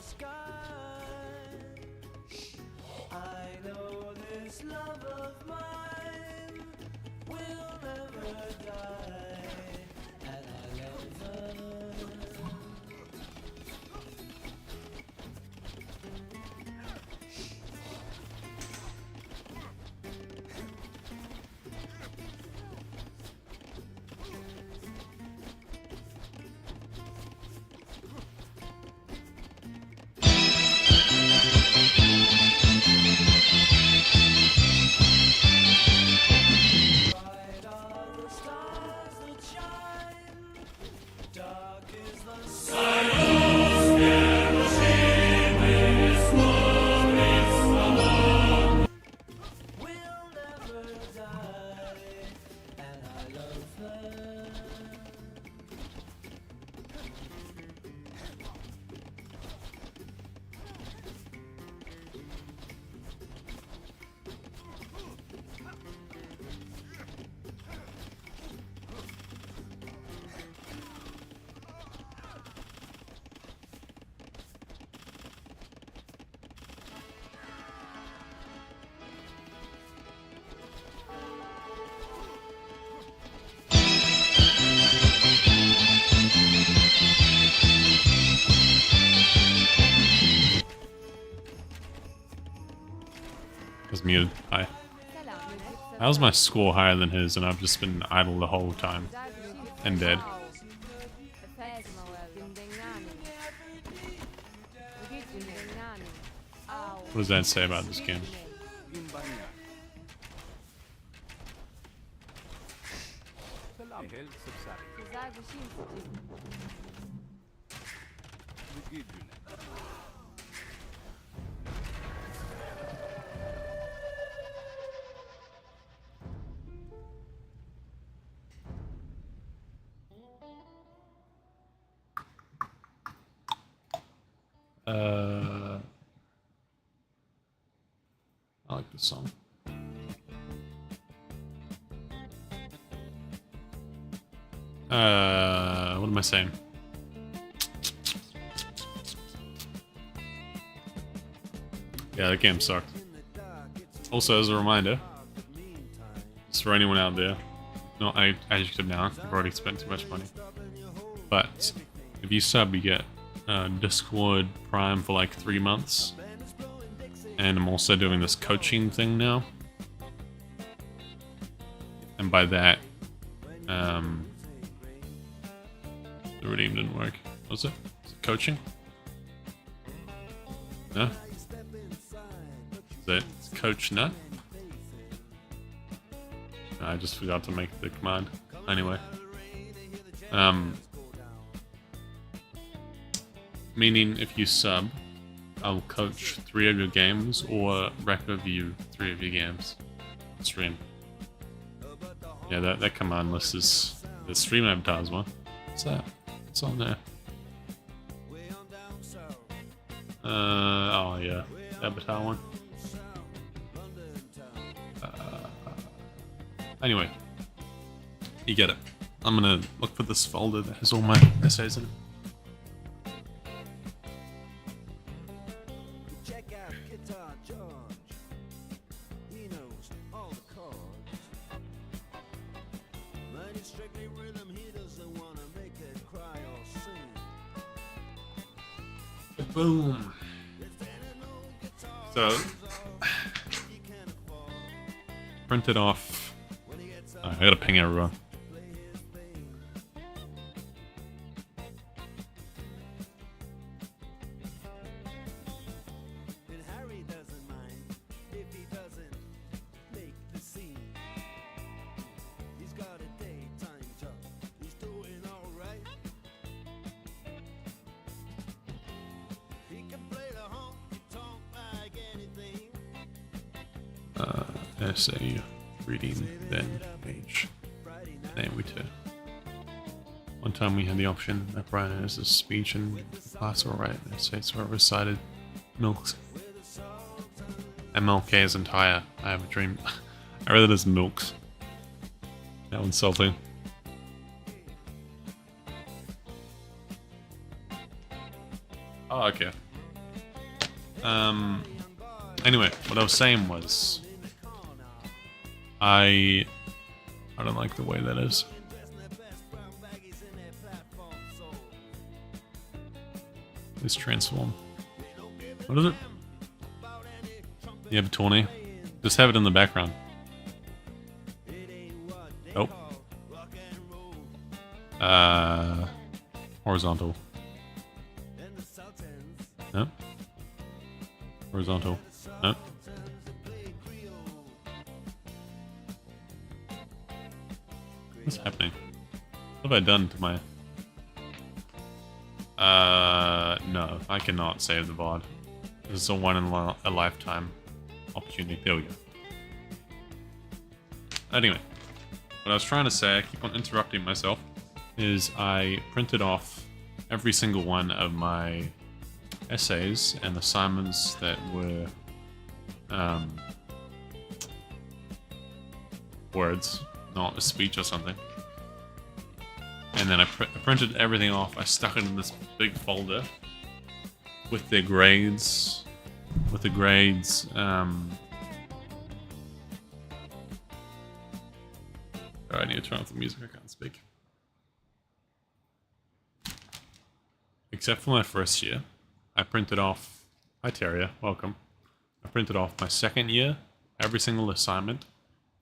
Was muted. Hi. How's my score higher than his and I've just been idle the whole time? And dead. What does that say about this game? I like this song. What am I saying? Yeah, the game sucked. Also, as a reminder, just for anyone out there, not an adjective now, I've already spent too much money. But if you sub, you get Discord Prime for like 3 months. And I'm also doing this coaching thing now. And by that, the redeem didn't work. Was it? Was it coaching? No? Is that coach nut? No, I just forgot to make the command. Anyway. Meaning if you sub, I'll coach 3 of your games or review 3 of your games on stream. Yeah, that command list is the stream avatars one. What's that? What's on there? Oh yeah, avatar one. Anyway, you get it. I'm gonna look for this folder that has all my essays in it. Boom. So, print it off. I gotta ping everyone. Essay, reading, then page. aoe2. One time we had the option that Brian has a speech and class or write an essay, so I recited Milk's MLK's entire I Have a Dream. I read it as Milk's. That one's salty. Oh, okay. Anyway, what I was saying was, I don't like the way that is. Let's transform. What is it? You have a 20. Just have it in the background. Nope. Horizontal. Nope. Horizontal. Nope. What's happening? What have I done to my... no. I cannot save the VOD. This is a one in a lifetime opportunity. There we go. Anyway. What I was trying to say, I keep on interrupting myself, is I printed off every single one of my essays and assignments that were words, not a speech or something. And then I printed everything off. I stuck it in this big folder with the grades. I need to turn off the music. I can't speak. Except for my first year, I printed off. Hi Terrier, welcome. I printed off my second year, every single assignment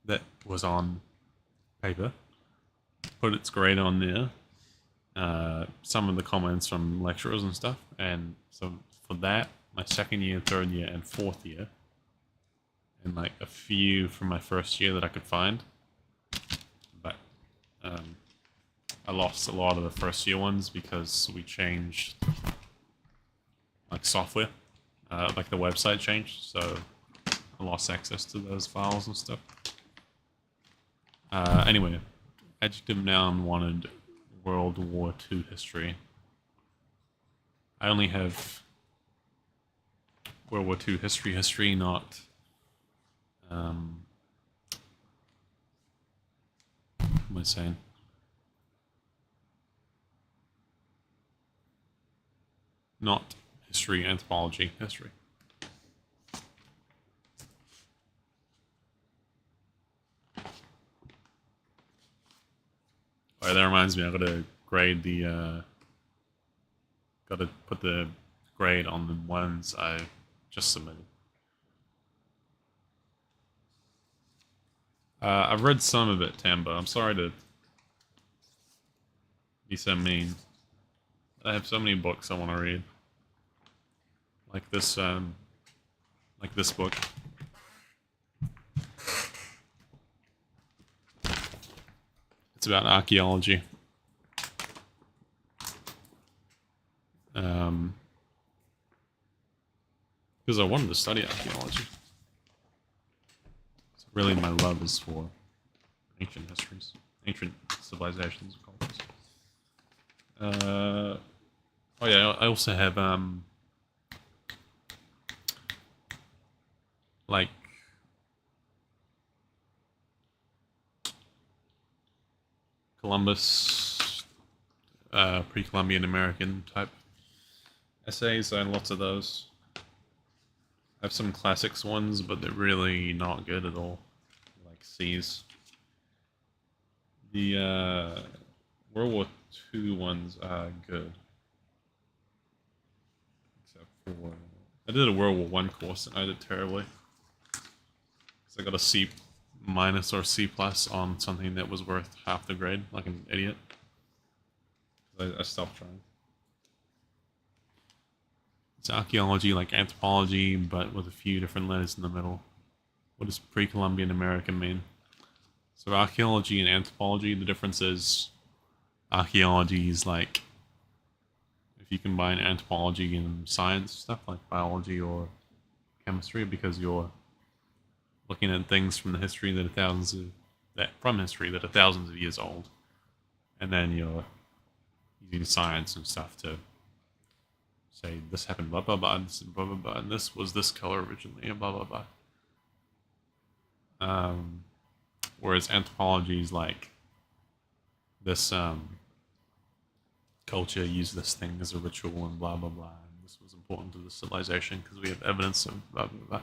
that was on paper, put its grade on there, some of the comments from lecturers and stuff, and so for that, my second year, third year, and fourth year, and like a few from my first year that I could find, but I lost a lot of the first year ones because we changed like software, like the website changed, so I lost access to those files and stuff. Anyway, adjective noun wanted World War II history. I only have World War II history, not what am I saying? Not history, anthropology, history. Alright, that reminds me, I gotta grade the, gotta put the grade on the ones I just submitted. I've read some of it, Tamba. I'm sorry to be so mean. I have so many books I want to read. Like this book. It's about archaeology. Because I wanted to study archaeology. So really my love is for ancient histories. Ancient civilizations, we call this. Oh yeah, I also have like Columbus, pre-Columbian American type essays. I have lots of those. I have some classics ones, but they're really not good at all. Like C's. The World War II ones are good. Except for... I did a World War I course and I did terribly. Because I got a C- or C+ on something that was worth half the grade, like an idiot. I stopped trying. It's archaeology like anthropology, but with a few different letters in the middle. What does pre-Columbian American mean? So archaeology and anthropology, the difference is archaeology is like if you combine anthropology and science stuff like biology or chemistry, because you're looking at things from the history that are thousands of years old, and then you're using science and stuff to say this happened blah blah blah, and this blah blah blah, and this was this color originally, and blah blah blah. Whereas anthropology is like this culture used this thing as a ritual and blah blah blah, and this was important to the civilization because we have evidence of blah, blah, blah.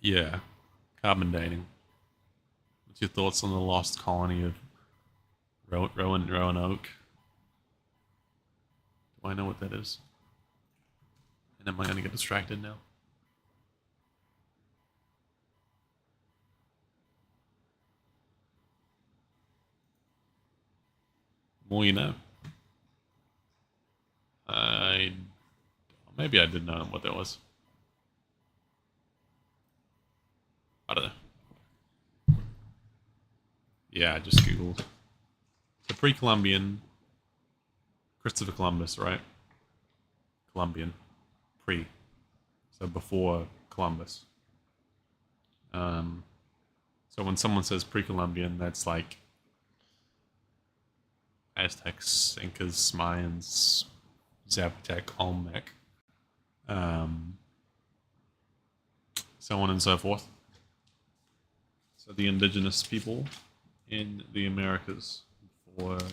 Yeah, carbon dating. What's your thoughts on the lost colony of Roanoke? Do I know what that is? And am I going to get distracted now? More you know. Maybe I did know what that was. I don't know. Yeah, I just googled. The pre-Columbian Christopher Columbus, right? Columbian. Pre. So before Columbus. So when someone says pre-Columbian, that's like Aztecs, Incas, Mayans, Zapotec, Olmec, so on and so forth. So the indigenous people in the Americas before it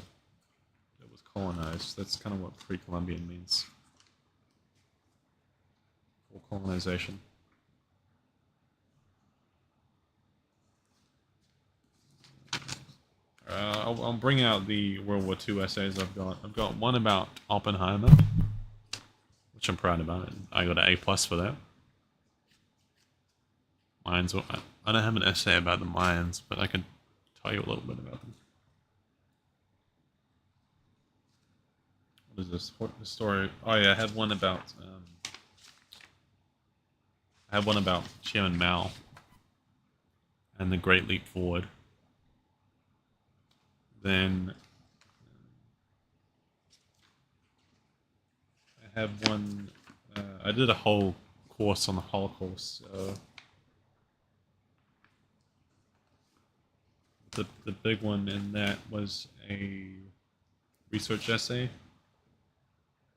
was colonized. That's kind of what pre-Columbian means. For colonization. I'll bring out the World War II essays I've got. I've got one about Oppenheimer, which I'm proud about. I got an A+ for that. Mayans. I don't have an essay about the Mayans, but I can tell you a little bit about them. What is this? What the story? Oh yeah, I had one about. I had one about Chairman Mao and the Great Leap Forward. Then I have one. I did a whole course on the Holocaust. The big one in that was a research essay.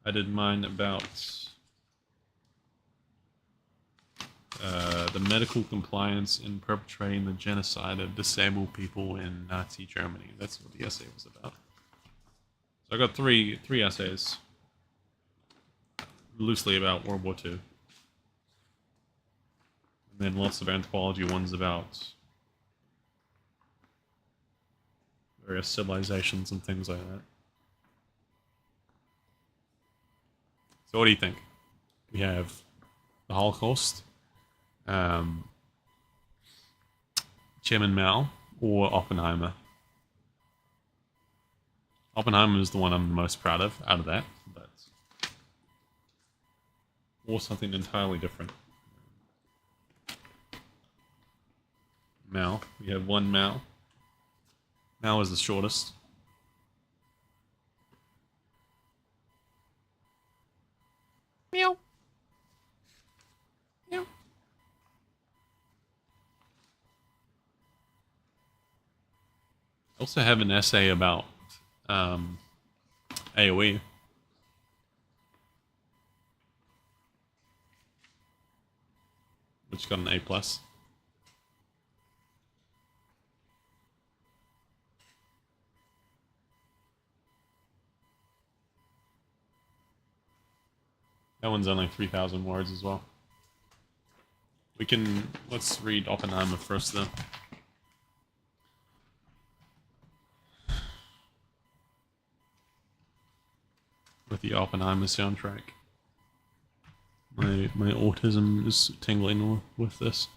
I did mine about the medical compliance in perpetrating the genocide of disabled people in Nazi Germany. That's what the essay was about. So I got three essays, loosely about World War II. And then lots of anthropology ones about various civilizations and things like that. So what do you think? We have the Holocaust, Chairman Mao, or Oppenheimer. Oppenheimer is the one I'm the most proud of out of that, but or something entirely different. Mao. We have one Mao. Mao is the shortest. Meow. Meow. I also have an essay about aoe. Which got an A+. That one's only 3,000 words as well. Let's read Oppenheimer first though. With the Oppenheimer soundtrack. My autism is tingling with this.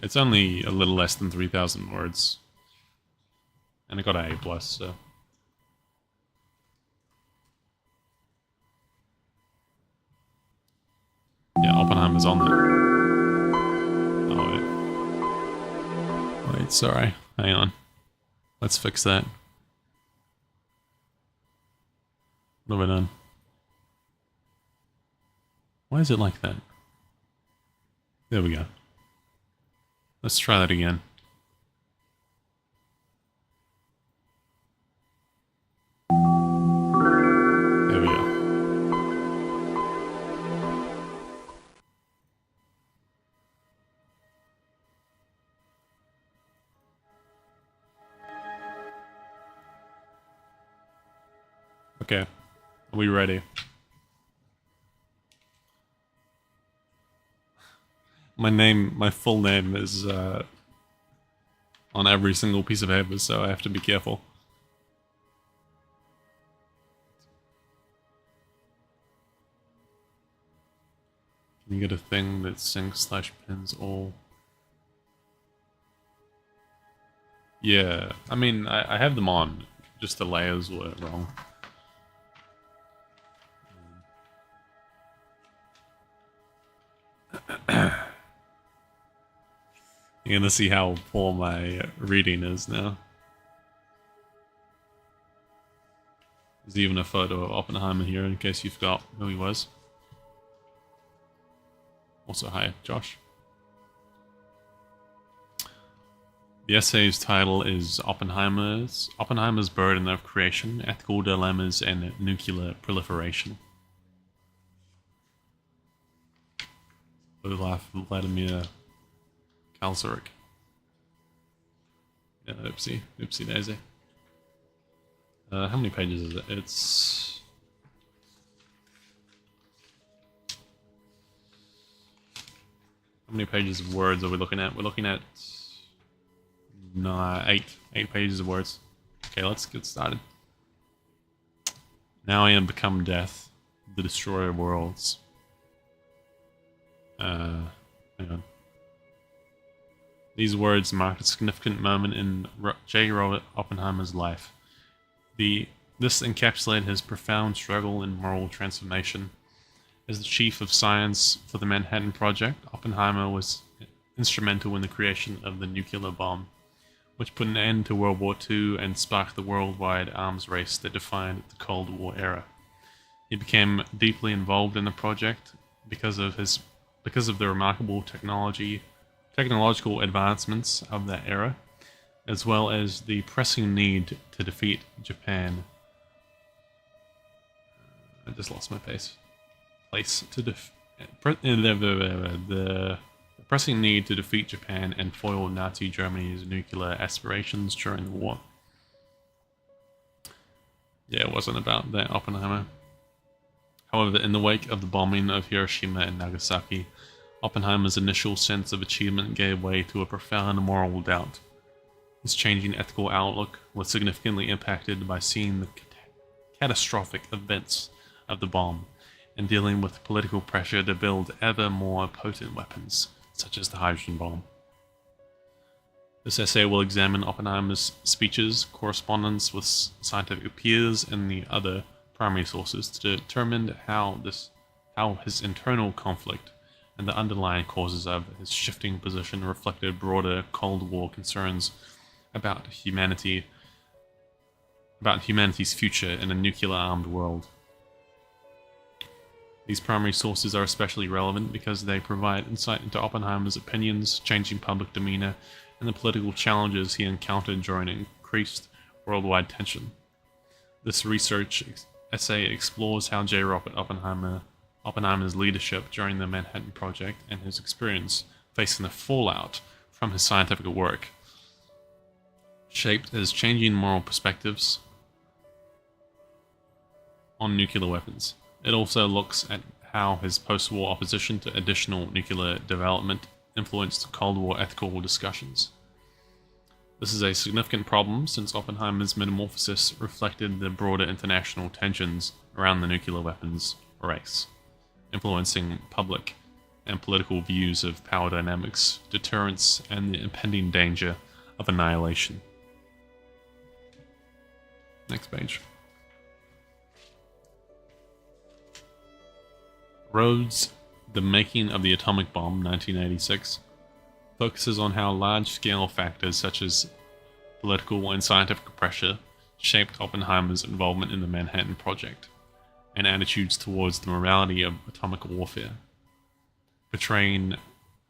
It's only a little less than 3,000 words. And it got an A+, so... Yeah, Oppenheimer's on there. Oh, wait, sorry. Hang on. Let's fix that. What have I done? Why is it like that? There we go. Let's try that again. There we go. Okay. Are we ready? My full name is on every single piece of paper, so I have to be careful. Can you get a thing that syncs/pins all? Yeah, I mean, I have them on, just the layers were wrong. You're gonna see how poor my reading is now. There's even a photo of Oppenheimer here in case you forgot who he was. Also, hi, Josh. The essay's title is Oppenheimer's Burden of Creation, Ethical Dilemmas, and Nuclear Proliferation. Olaf Vladimir Kalsarik. Yeah, oopsie daisy. How many pages is it? It's... How many pages of words are we looking at? We're looking at... No, 8 pages of words. Okay, let's get started. Now I am become death, the destroyer of worlds. Hang on. These words marked a significant moment in J. Robert Oppenheimer's life. This encapsulated his profound struggle in moral transformation. As the chief of science for the Manhattan Project, Oppenheimer was instrumental in the creation of the nuclear bomb, which put an end to World War II and sparked the worldwide arms race that defined the Cold War era. He became deeply involved in the project because of the remarkable technological advancements of that era, as well as the pressing need to defeat Japan. I just lost my place. The pressing need to defeat Japan and foil Nazi Germany's nuclear aspirations during the war. Yeah, it wasn't about that, Oppenheimer. However, in the wake of the bombing of Hiroshima and Nagasaki, Oppenheimer's initial sense of achievement gave way to a profound moral doubt. His changing ethical outlook was significantly impacted by seeing the catastrophic events of the bomb and dealing with political pressure to build ever more potent weapons, such as the hydrogen bomb. This essay will examine Oppenheimer's speeches, correspondence with scientific peers, and the other primary sources to determine how his internal conflict and the underlying causes of his shifting position reflected broader Cold War concerns about humanity's future in a nuclear-armed world. These primary sources are especially relevant because they provide insight into Oppenheimer's opinions, changing public demeanor, and the political challenges he encountered during increased worldwide tension. This research essay explores how J. Robert Oppenheimer's leadership during the Manhattan Project and his experience facing the fallout from his scientific work shaped his changing moral perspectives on nuclear weapons. It also looks at how his post-war opposition to additional nuclear development influenced Cold War ethical discussions. This is a significant problem since Oppenheimer's metamorphosis reflected the broader international tensions around the nuclear weapons race, influencing public and political views of power dynamics, deterrence, and the impending danger of annihilation. Next page. Rhodes, The Making of the Atomic Bomb, 1986, focuses on how large-scale factors such as political and scientific pressure shaped Oppenheimer's involvement in the Manhattan Project and attitudes towards the morality of atomic warfare, portraying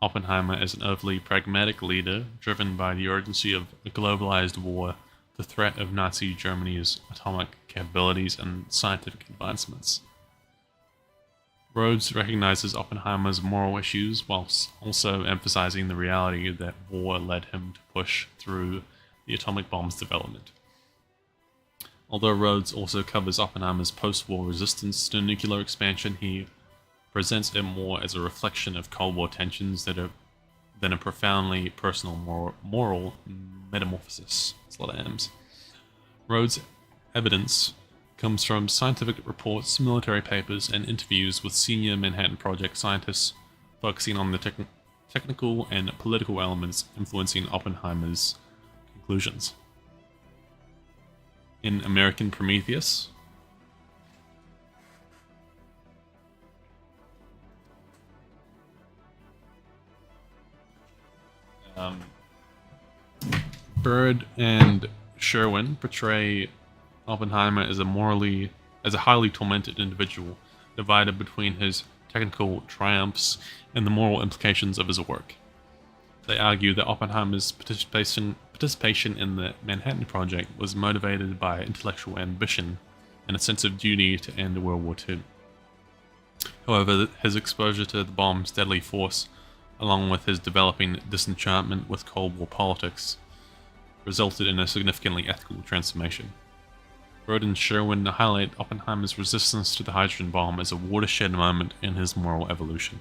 Oppenheimer as an overly pragmatic leader driven by the urgency of a globalized war, the threat of Nazi Germany's atomic capabilities, and scientific advancements. Rhodes recognizes Oppenheimer's moral issues whilst also emphasizing the reality that war led him to push through the atomic bomb's development. Although Rhodes also covers Oppenheimer's post-war resistance to nuclear expansion, he presents it more as a reflection of Cold War tensions than a profoundly personal moral metamorphosis. It's a lot of M's. Rhodes' evidence comes from scientific reports, military papers, and interviews with senior Manhattan Project scientists focusing on the technical and political elements influencing Oppenheimer's conclusions. In American Prometheus, Bird and Sherwin portray Oppenheimer as a highly tormented individual, divided between his technical triumphs and the moral implications of his work. They argue that Oppenheimer's participation in the Manhattan Project was motivated by intellectual ambition and a sense of duty to end World War II. However, his exposure to the bomb's deadly force, along with his developing disenchantment with Cold War politics, resulted in a significantly ethical transformation. Bird and Sherwin highlight Oppenheimer's resistance to the hydrogen bomb as a watershed moment in his moral evolution,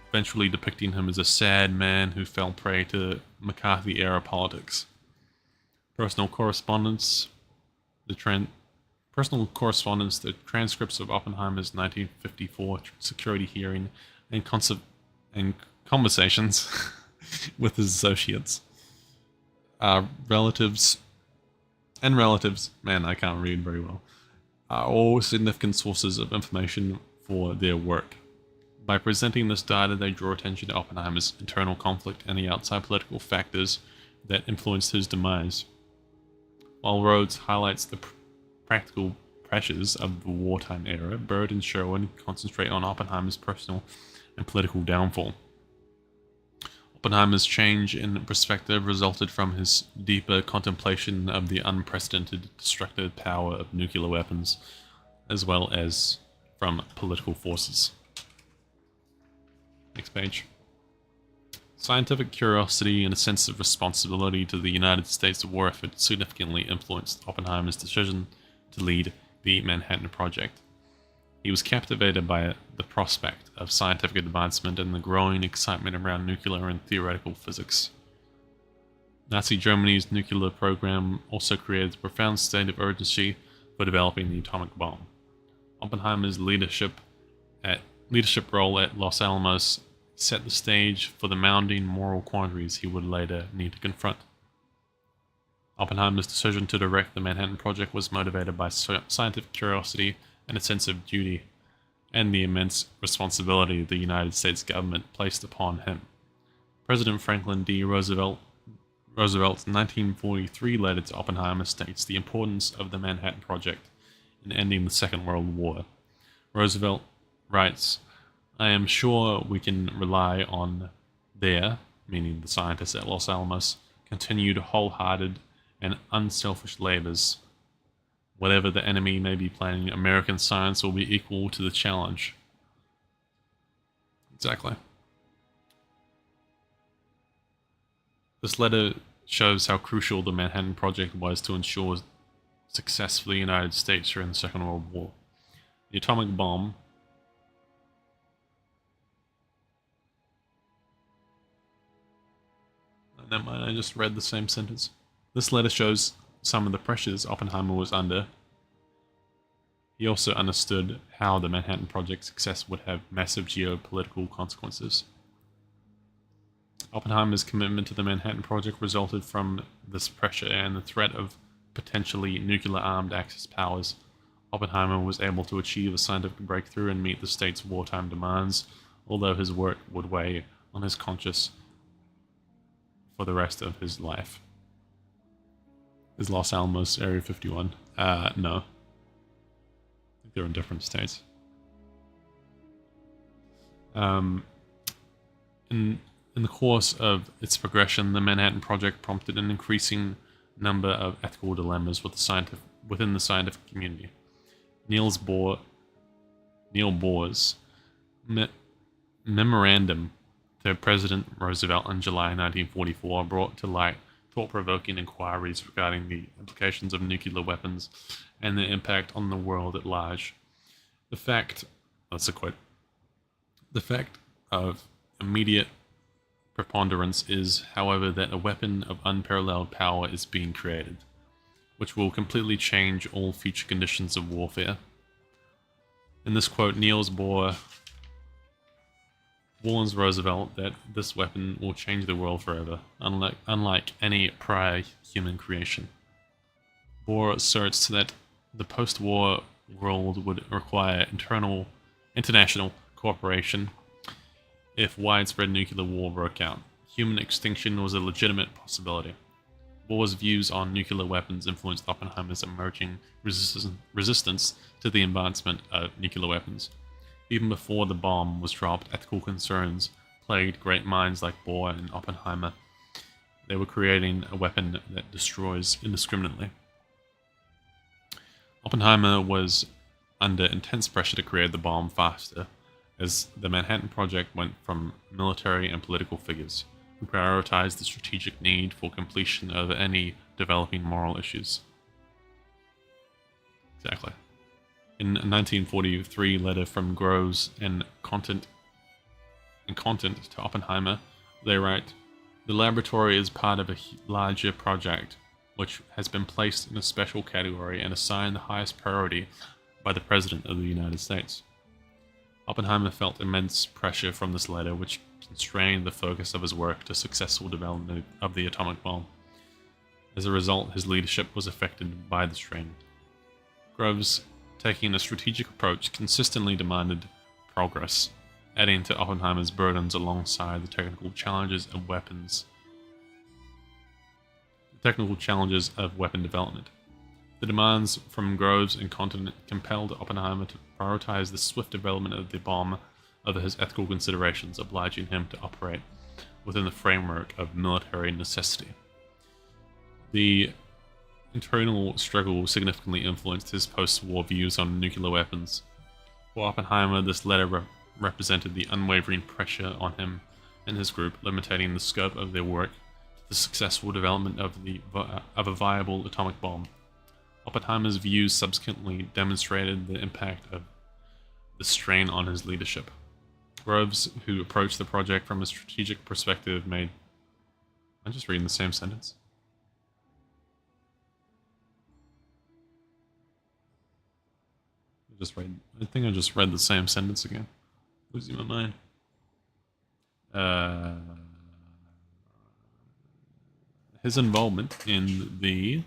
eventually depicting him as a sad man who fell prey to McCarthy-era politics. Personal correspondence, the transcripts of Oppenheimer's 1954 security hearing, and conversations with his associates, relatives, man, I can't read very well, are all significant sources of information for their work. By presenting this data, they draw attention to Oppenheimer's internal conflict and the outside political factors that influenced his demise. While Rhodes highlights the practical pressures of the wartime era, Bird and Sherwin concentrate on Oppenheimer's personal and political downfall. Oppenheimer's change in perspective resulted from his deeper contemplation of the unprecedented destructive power of nuclear weapons, as well as from political forces. Next page. Scientific curiosity and a sense of responsibility to the United States war effort significantly influenced Oppenheimer's decision to lead the Manhattan Project. He was captivated by the prospect of scientific advancement and the growing excitement around nuclear and theoretical physics. Nazi Germany's nuclear program also created a profound state of urgency for developing the atomic bomb. Oppenheimer's leadership role at Los Alamos set the stage for the mounting moral quandaries he would later need to confront. Oppenheimer's decision to direct the Manhattan Project was motivated by scientific curiosity and a sense of duty, and the immense responsibility the United States government placed upon him. President Franklin D. Roosevelt's 1943 letter to Oppenheimer states the importance of the Manhattan Project in ending the Second World War. Roosevelt writes, "I am sure we can rely on their," meaning the scientists at Los Alamos, "continued wholehearted and unselfish labors. Whatever the enemy may be planning, American science will be equal to the challenge." Exactly. This letter shows how crucial the Manhattan Project was to ensure success for the United States during the Second World War. The atomic bomb never mind, I just read the same sentence. This letter shows some of the pressures Oppenheimer was under. He also understood how the Manhattan Project's success would have massive geopolitical consequences. Oppenheimer's commitment to the Manhattan Project resulted from this pressure and the threat of potentially nuclear-armed Axis powers. Oppenheimer was able to achieve a scientific breakthrough and meet the state's wartime demands, although his work would weigh on his conscience for the rest of his life. Is Los Alamos Area 51? No. I think they're in different states. In the course of its progression, the Manhattan Project prompted an increasing number of ethical dilemmas within the scientific community. Niels Bohr's memorandum to President Roosevelt in July 1944 brought to light thought-provoking inquiries regarding the implications of nuclear weapons and their impact on the world at large. That's a quote, the fact of immediate preponderance is, however, that a weapon of unparalleled power is being created, which will completely change all future conditions of warfare. In this quote, Niels Bohr warns Roosevelt that this weapon will change the world forever, unlike any prior human creation. Bohr asserts that the post-war world would require international cooperation if widespread nuclear war broke out. Human extinction was a legitimate possibility. Bohr's views on nuclear weapons influenced Oppenheimer's emerging resistance to the advancement of nuclear weapons. Even before the bomb was dropped, ethical concerns plagued great minds like Bohr and Oppenheimer. They were creating a weapon that destroys indiscriminately. Oppenheimer was under intense pressure to create the bomb faster, as the Manhattan Project went from military and political figures who prioritized the strategic need for completion over any developing moral issues. Exactly. In a 1943 letter from Groves and Contant to Oppenheimer, they write, "The laboratory is part of a larger project, which has been placed in a special category and assigned the highest priority by the President of the United States." Oppenheimer felt immense pressure from this letter, which constrained the focus of his work to successful development of the atomic bomb. As a result, his leadership was affected by the strain. Groves, taking a strategic approach, consistently demanded progress, adding to Oppenheimer's burdens alongside the technical challenges of weapon development. The demands from Groves and Contant compelled Oppenheimer to prioritize the swift development of the bomb over his ethical considerations, obliging him to operate within the framework of military necessity. The internal struggle significantly influenced his post-war views on nuclear weapons. For Oppenheimer, this letter represented the unwavering pressure on him and his group, limiting the scope of their work to the successful development of a viable atomic bomb. Oppenheimer's views subsequently demonstrated the impact of the strain on his leadership. Groves, who approached the project from a strategic perspective, I'm just reading the same sentence. I think I just read the same sentence again. Losing my mind. His involvement in the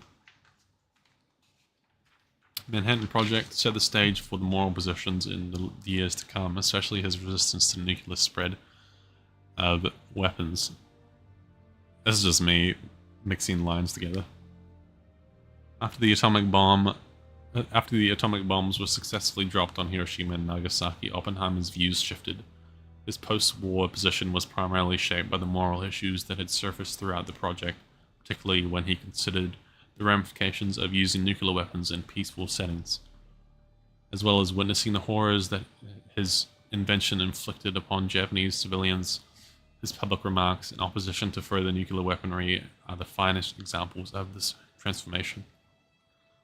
Manhattan Project set the stage for the moral positions in the years to come, especially his resistance to nuclear spread of weapons. This is just me mixing lines together. After the atomic bombs were successfully dropped on Hiroshima and Nagasaki, Oppenheimer's views shifted. His post-war position was primarily shaped by the moral issues that had surfaced throughout the project, particularly when he considered the ramifications of using nuclear weapons in peaceful settings, as well as witnessing the horrors that his invention inflicted upon Japanese civilians. His public remarks in opposition to further nuclear weaponry are the finest examples of this transformation.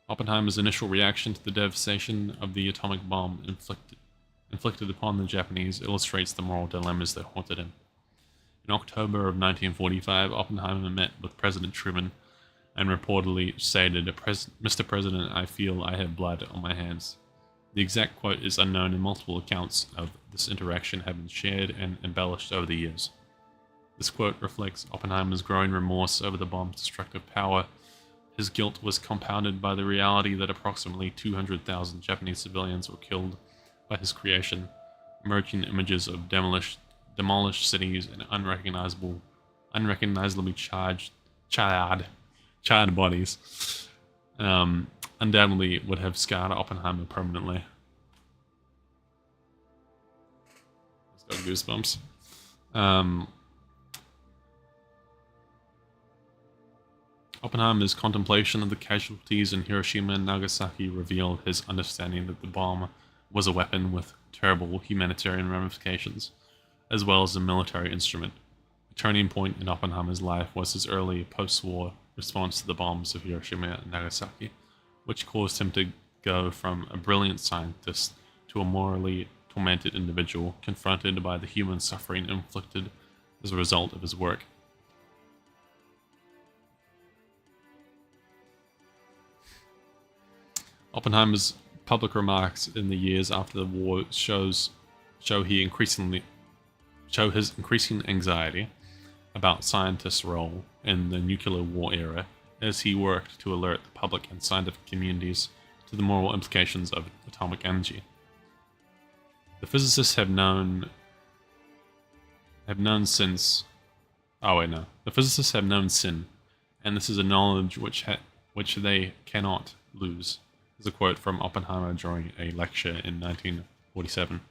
Oppenheimer's initial reaction to the devastation of the atomic bomb inflicted upon the Japanese illustrates the moral dilemmas that haunted him. In October of 1945, Oppenheimer met with President Truman and reportedly stated, "Mr. President, I feel I have blood on my hands." The exact quote is unknown, and multiple accounts of this interaction have been shared and embellished over the years. This quote reflects Oppenheimer's growing remorse over the bomb's destructive power. His guilt was compounded by the reality that approximately 200,000 Japanese civilians were killed by his creation, emerging images of demolished cities and unrecognizably charred bodies undoubtedly would have scarred Oppenheimer permanently. It's got goosebumps. Oppenheimer's contemplation of the casualties in Hiroshima and Nagasaki revealed his understanding that the bomb was a weapon with terrible humanitarian ramifications, as well as a military instrument. A turning point in Oppenheimer's life was his early post-war response to the bombs of Hiroshima and Nagasaki, which caused him to go from a brilliant scientist to a morally tormented individual confronted by the human suffering inflicted as a result of his work. Oppenheimer's public remarks in the years after the war show his increasing anxiety about scientists' role in the nuclear war era as he worked to alert the public and scientific communities to the moral implications of atomic energy. The physicists have known since. Oh wait, no. The physicists have known sin, and this is a knowledge which they cannot lose. Is a quote from Oppenheimer during a lecture in 1947.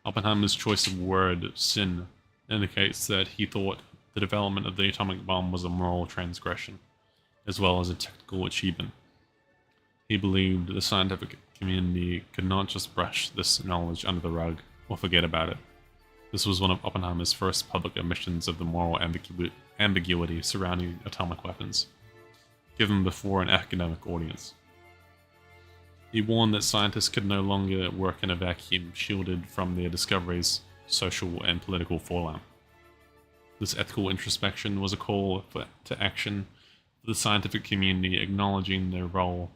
Oppenheimer's choice of word sin indicates that he thought the development of the atomic bomb was a moral transgression, as well as a technical achievement. He believed the scientific community could not just brush this knowledge under the rug or forget about it. This was one of Oppenheimer's first public admissions of the moral ambiguity surrounding atomic weapons, given before an academic audience. He warned that scientists could no longer work in a vacuum, shielded from their discoveries' social and political fallout. This ethical introspection was a call to action for the scientific community, acknowledging their role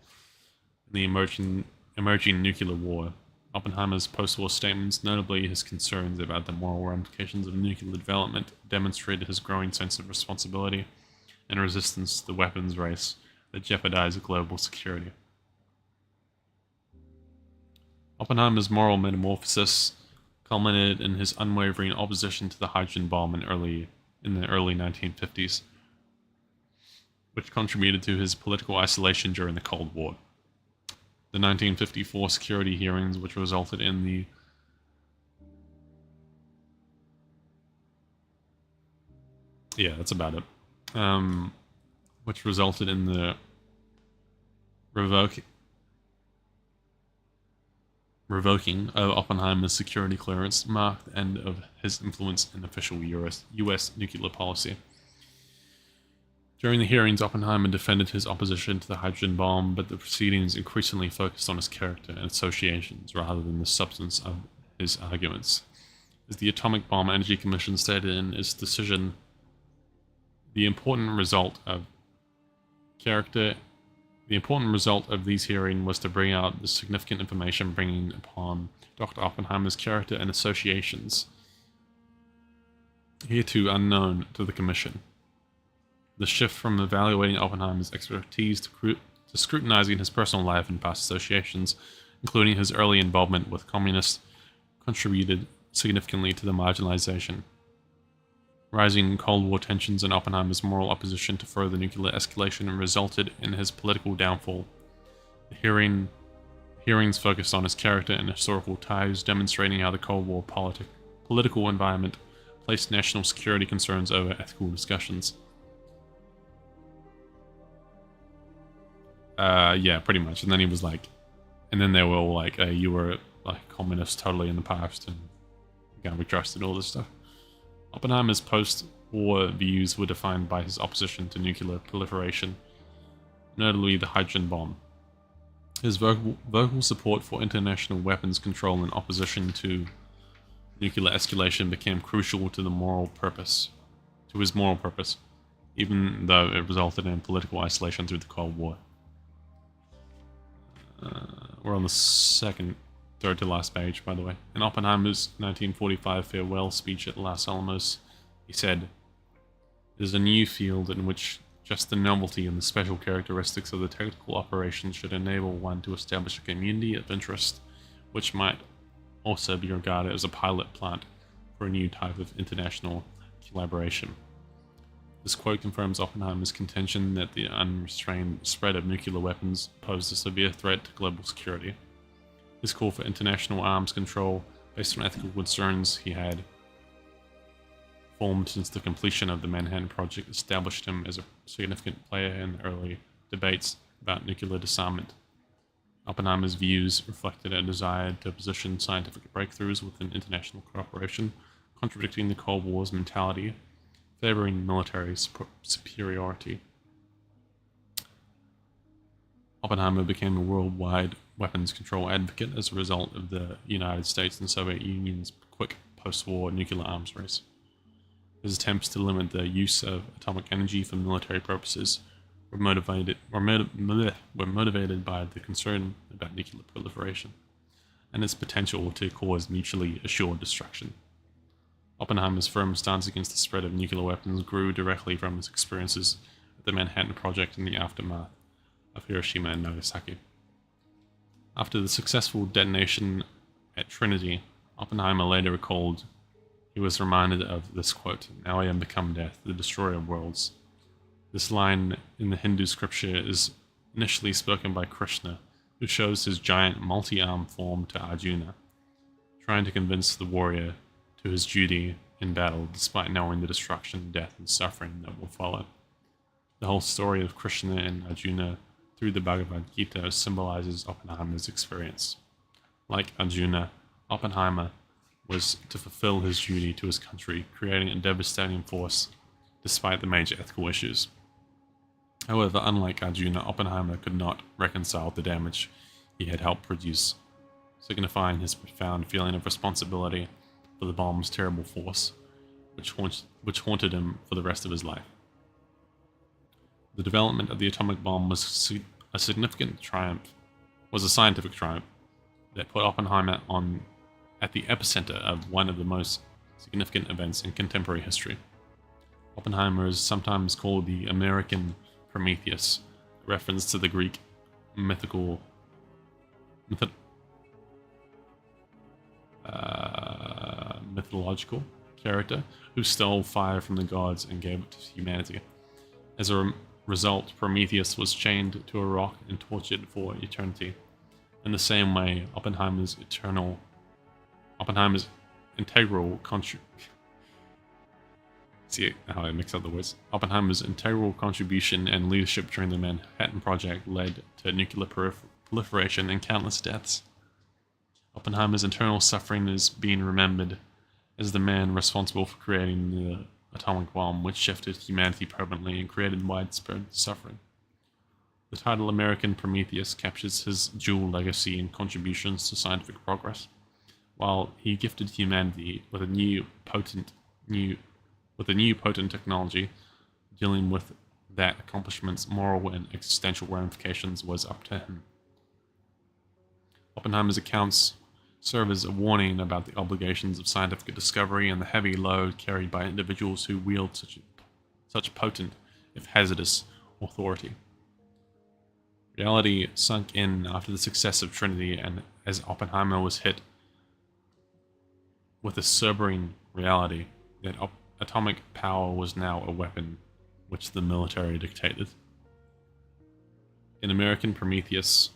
in the emerging nuclear war. Oppenheimer's post-war statements, notably his concerns about the moral ramifications of nuclear development, demonstrated his growing sense of responsibility and resistance to the weapons race that jeopardized global security. Oppenheimer's moral metamorphosis culminated in his unwavering opposition to the hydrogen bomb in the early 1950s, which contributed to his political isolation during the Cold War. The 1954 security hearings, which resulted in the that's about it. Which resulted in the revoking of Oppenheimer's security clearance, marked the end of his influence in official US nuclear policy. During the hearings, Oppenheimer defended his opposition to the hydrogen bomb, but the proceedings increasingly focused on his character and associations rather than the substance of his arguments. As the Atomic Bomb Energy Commission stated in its decision, the important result of these hearings was to bring out the significant information bringing upon Dr. Oppenheimer's character and associations, hitherto unknown to the Commission. The shift from evaluating Oppenheimer's expertise to scrutinizing his personal life and past associations, including his early involvement with communists, contributed significantly to the marginalization. Rising Cold War tensions and Oppenheimer's moral opposition to further nuclear escalation resulted in his political downfall. The hearings focused on his character and historical ties, demonstrating how the Cold War political environment placed national security concerns over ethical discussions. Yeah, pretty much. And then he was like, and then they were all like, you were like communist totally in the past and you can't be trusted, all this stuff. Oppenheimer's post-war views were defined by his opposition to nuclear proliferation, notably the hydrogen bomb. His vocal support for international weapons control and opposition to nuclear escalation became crucial to his moral purpose, even though it resulted in political isolation through the Cold War. We're on the third to last page, by the way. In Oppenheimer's 1945 farewell speech at Los Alamos, he said, "It is a new field in which just the novelty and the special characteristics of the technical operation should enable one to establish a community of interest, which might also be regarded as a pilot plant for a new type of international collaboration." This quote confirms Oppenheimer's contention that the unrestrained spread of nuclear weapons posed a severe threat to global security. His call for international arms control, based on ethical concerns he had formed since the completion of the Manhattan Project, established him as a significant player in the early debates about nuclear disarmament. Oppenheimer's views reflected a desire to position scientific breakthroughs within international cooperation, contradicting the Cold War's mentality, favoring military superiority. Oppenheimer became a worldwide weapons control advocate as a result of the United States and Soviet Union's quick post-war nuclear arms race. His attempts to limit the use of atomic energy for military purposes were motivated by the concern about nuclear proliferation and its potential to cause mutually assured destruction. Oppenheimer's firm stance against the spread of nuclear weapons grew directly from his experiences at the Manhattan Project in the aftermath of Hiroshima and Nagasaki. After the successful detonation at Trinity, Oppenheimer later recalled he was reminded of this quote, "Now I am become death, the destroyer of worlds." This line in the Hindu scripture is initially spoken by Krishna, who shows his giant multi-armed form to Arjuna, trying to convince the warrior to his duty in battle despite knowing the destruction, death, and suffering that will follow. The whole story of Krishna and Arjuna through the Bhagavad Gita symbolizes Oppenheimer's experience. Like Arjuna, Oppenheimer was to fulfill his duty to his country, creating a devastating force despite the major ethical issues. However, unlike Arjuna, Oppenheimer could not reconcile the damage he had helped produce, signifying his profound feeling of responsibility for the bomb's terrible force, which haunted him for the rest of his life. The development of the atomic bomb was a scientific triumph that put Oppenheimer at the epicenter of one of the most significant events in contemporary history. Oppenheimer is sometimes called the American Prometheus, a reference to the Greek mythological character who stole fire from the gods and gave it to humanity. As a result, Prometheus was chained to a rock and tortured for eternity. In the same way, Oppenheimer's integral contribution and leadership during the Manhattan Project led to nuclear proliferation and countless deaths. Oppenheimer's internal suffering is being remembered as the man responsible for creating the atomic bomb, which shifted humanity permanently and created widespread suffering. The title American Prometheus captures his dual legacy and contributions to scientific progress. While he gifted humanity with a new potent technology, dealing with that accomplishment's moral and existential ramifications was up to him. Oppenheimer's accounts serve as a warning about the obligations of scientific discovery and the heavy load carried by individuals who wield such potent, if hazardous, authority. Reality sunk in after the success of Trinity, and as Oppenheimer was hit with a sobering reality that atomic power was now a weapon which the military dictated. In American Prometheus,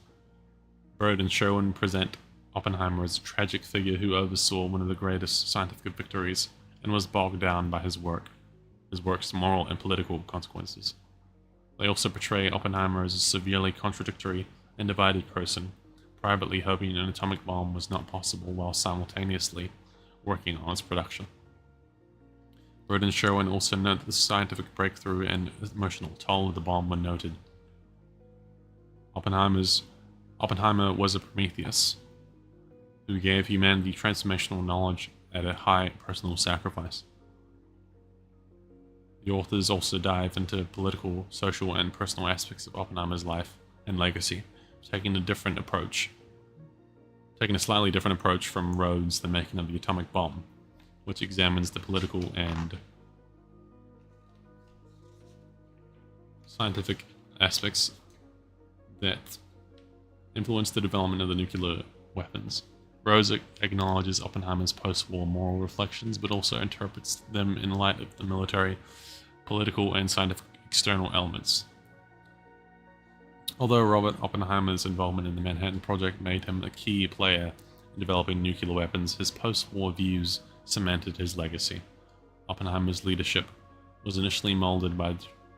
Bird and Sherwin present Oppenheimer as a tragic figure who oversaw one of the greatest scientific victories and was bogged down by his work's moral and political consequences. They also portray Oppenheimer as a severely contradictory and divided person, privately hoping an atomic bomb was not possible while simultaneously working on its production. Bird and Sherwin also note that the scientific breakthrough and emotional toll of the bomb were noted. Oppenheimer was a Prometheus who gave humanity transformational knowledge at a high personal sacrifice. The authors also dive into political, social, and personal aspects of Oppenheimer's life and legacy, taking a slightly different approach from Rhodes' The Making of the Atomic Bomb, which examines the political and scientific aspects that influenced the development of the nuclear weapons. Rhodes acknowledges Oppenheimer's post-war moral reflections, but also interprets them in light of the military, political, and scientific external elements. Although Robert Oppenheimer's involvement in the Manhattan Project made him a key player in developing nuclear weapons, his post-war views cemented his legacy. Oppenheimer's leadership was initially molded by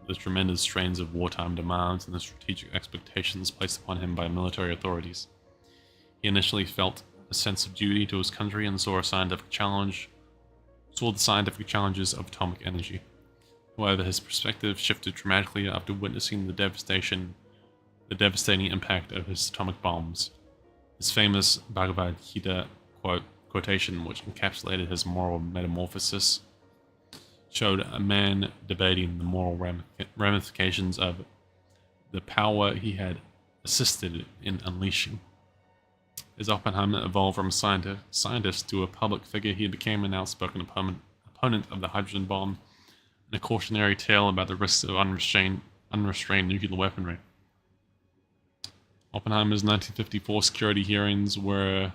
the tremendous strains of wartime demands and the strategic expectations placed upon him by military authorities. He initially felt a sense of duty to his country and saw the scientific challenges of atomic energy. However, his perspective shifted dramatically after witnessing the devastating impact of his atomic bombs. His famous Bhagavad Gita quotation, which encapsulated his moral metamorphosis, showed a man debating the moral ramifications of the power he had assisted in unleashing. As Oppenheimer evolved from a scientist to a public figure, he became an outspoken opponent of the hydrogen bomb and a cautionary tale about the risks of unrestrained nuclear weaponry. Oppenheimer's 1954 security hearings were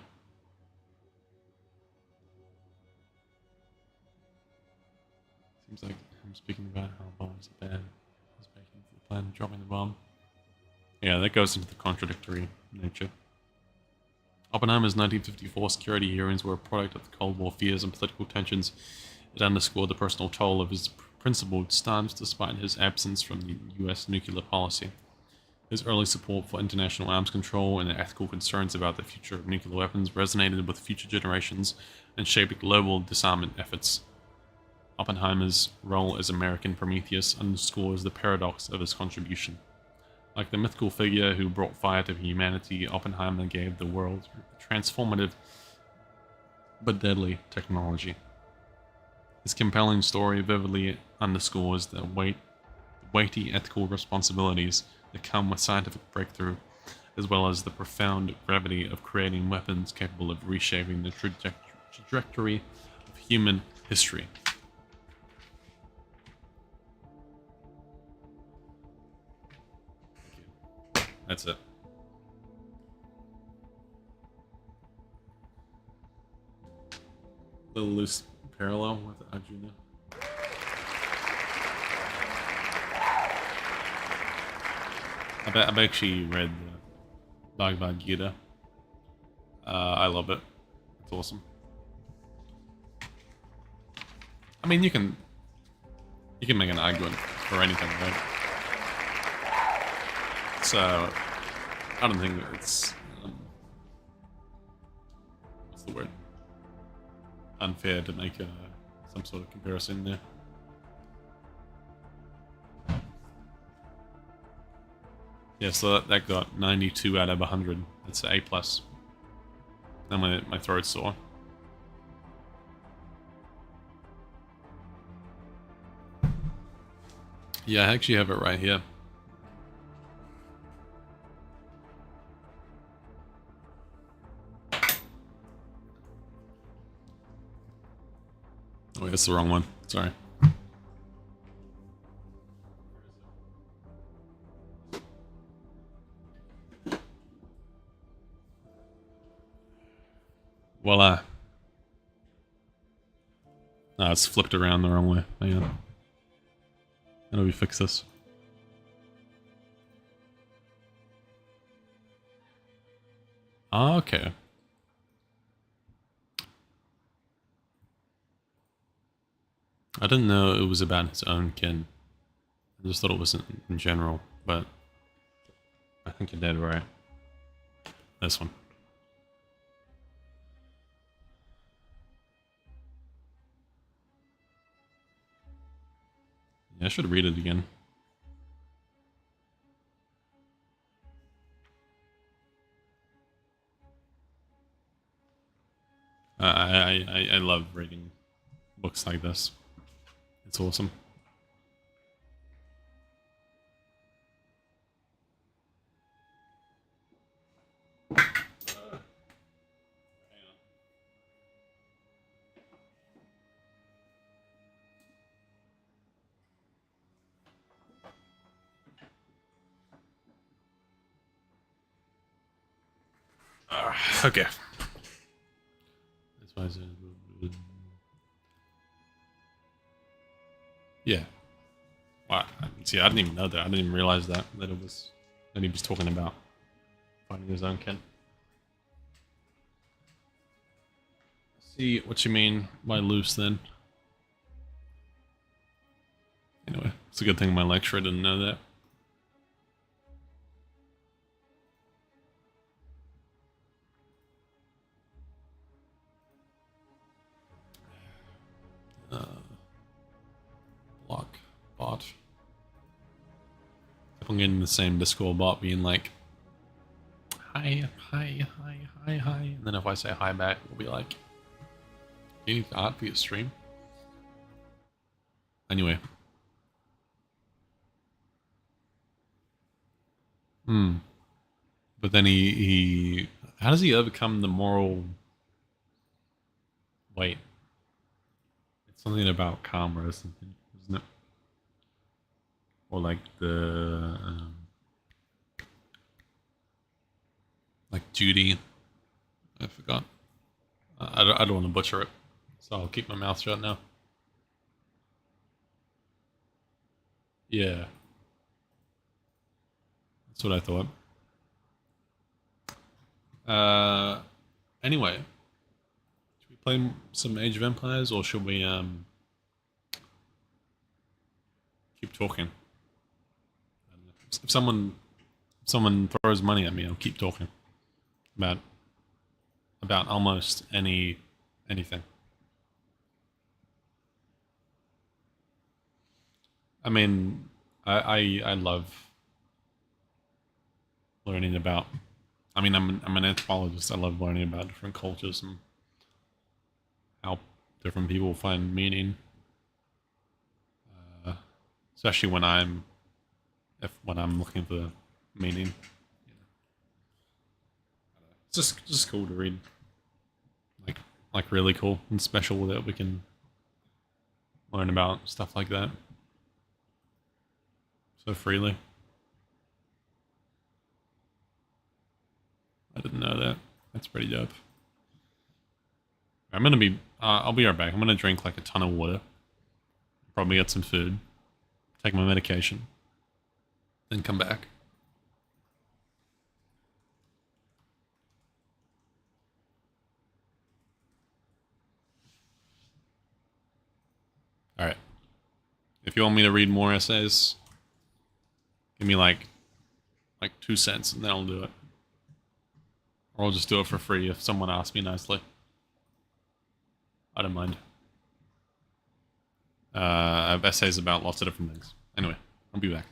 seems like I'm speaking about how bombs are bad. He's making the plan of dropping the bomb. Yeah, that goes into the contradictory nature. Oppenheimer's 1954 security hearings were a product of the Cold War fears and political tensions. It underscored the personal toll of his principled stance despite his absence from the US nuclear policy. His early support for international arms control and the ethical concerns about the future of nuclear weapons resonated with future generations and shaped global disarmament efforts. Oppenheimer's role as American Prometheus underscores the paradox of his contribution. Like the mythical figure who brought fire to humanity, Oppenheimer gave the world transformative but deadly technology. His compelling story vividly underscores the weighty ethical responsibilities that come with scientific breakthrough, as well as the profound gravity of creating weapons capable of reshaping the trajectory of human history. That's it. Little loose parallel with Arjuna. I've actually read the Bhagavad Gita. I love it. It's awesome. I mean, you can make an argument for anything, right? So I don't think it's what's the word? Unfair to make some sort of comparison there. Yeah, so that got 92 out of 100. That's an A+. Then my throat's sore. Yeah, I actually have it right here. Oh, that's the wrong one. Sorry. Voila. Ah, it's flipped around the wrong way. Hang on. How do we fix this? Okay. I didn't know it was about his own kin. I just thought it was in general, but I think you're dead right. This one. Yeah, I should read it again. I love reading books like this. It's awesome. Okay. That's why I said. Yeah. Wow. See, I didn't even know that. I didn't even realize that he was talking about finding his own kin. See what you mean by loose then. Anyway. It's a good thing my lecturer didn't know that. Block bot. I'm getting the same Discord bot being like, hi, hi, hi, hi, hi. And then if I say hi back, it'll be like, do you need art for your stream? Anyway. But then he how does he overcome the moral weight? It's something about karma or something, isn't it? Or like the like duty. I forgot. I don't want to butcher it, so I'll keep my mouth shut now. Yeah, that's what I thought. Anyway, should we play some Age of Empires or should we keep talking? If someone throws money at me, I'll keep talking about almost anything. I mean, I love learning about. I mean, I'm an anthropologist. I love learning about different cultures and how different people find meaning, especially when I'm looking for meaning. It's just cool to read, like really cool and special that we can learn about stuff like that so freely. I didn't know that. That's pretty dope. I'll be right back. I'm gonna drink like a ton of water, probably get some food, take my medication, then come back. All right. If you want me to read more essays, give me like 2 cents, and then I'll do it. Or I'll just do it for free if someone asks me nicely. I don't mind. I have essays about lots of different things. Anyway, I'll be back.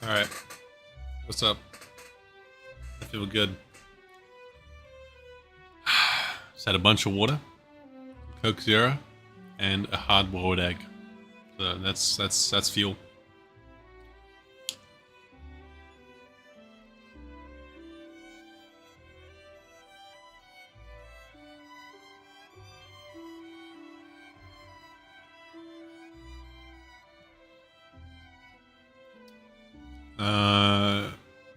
Alright. What's up? I feel good. Just had a bunch of water, Coke Zero, and a hard-boiled egg. So that's fuel.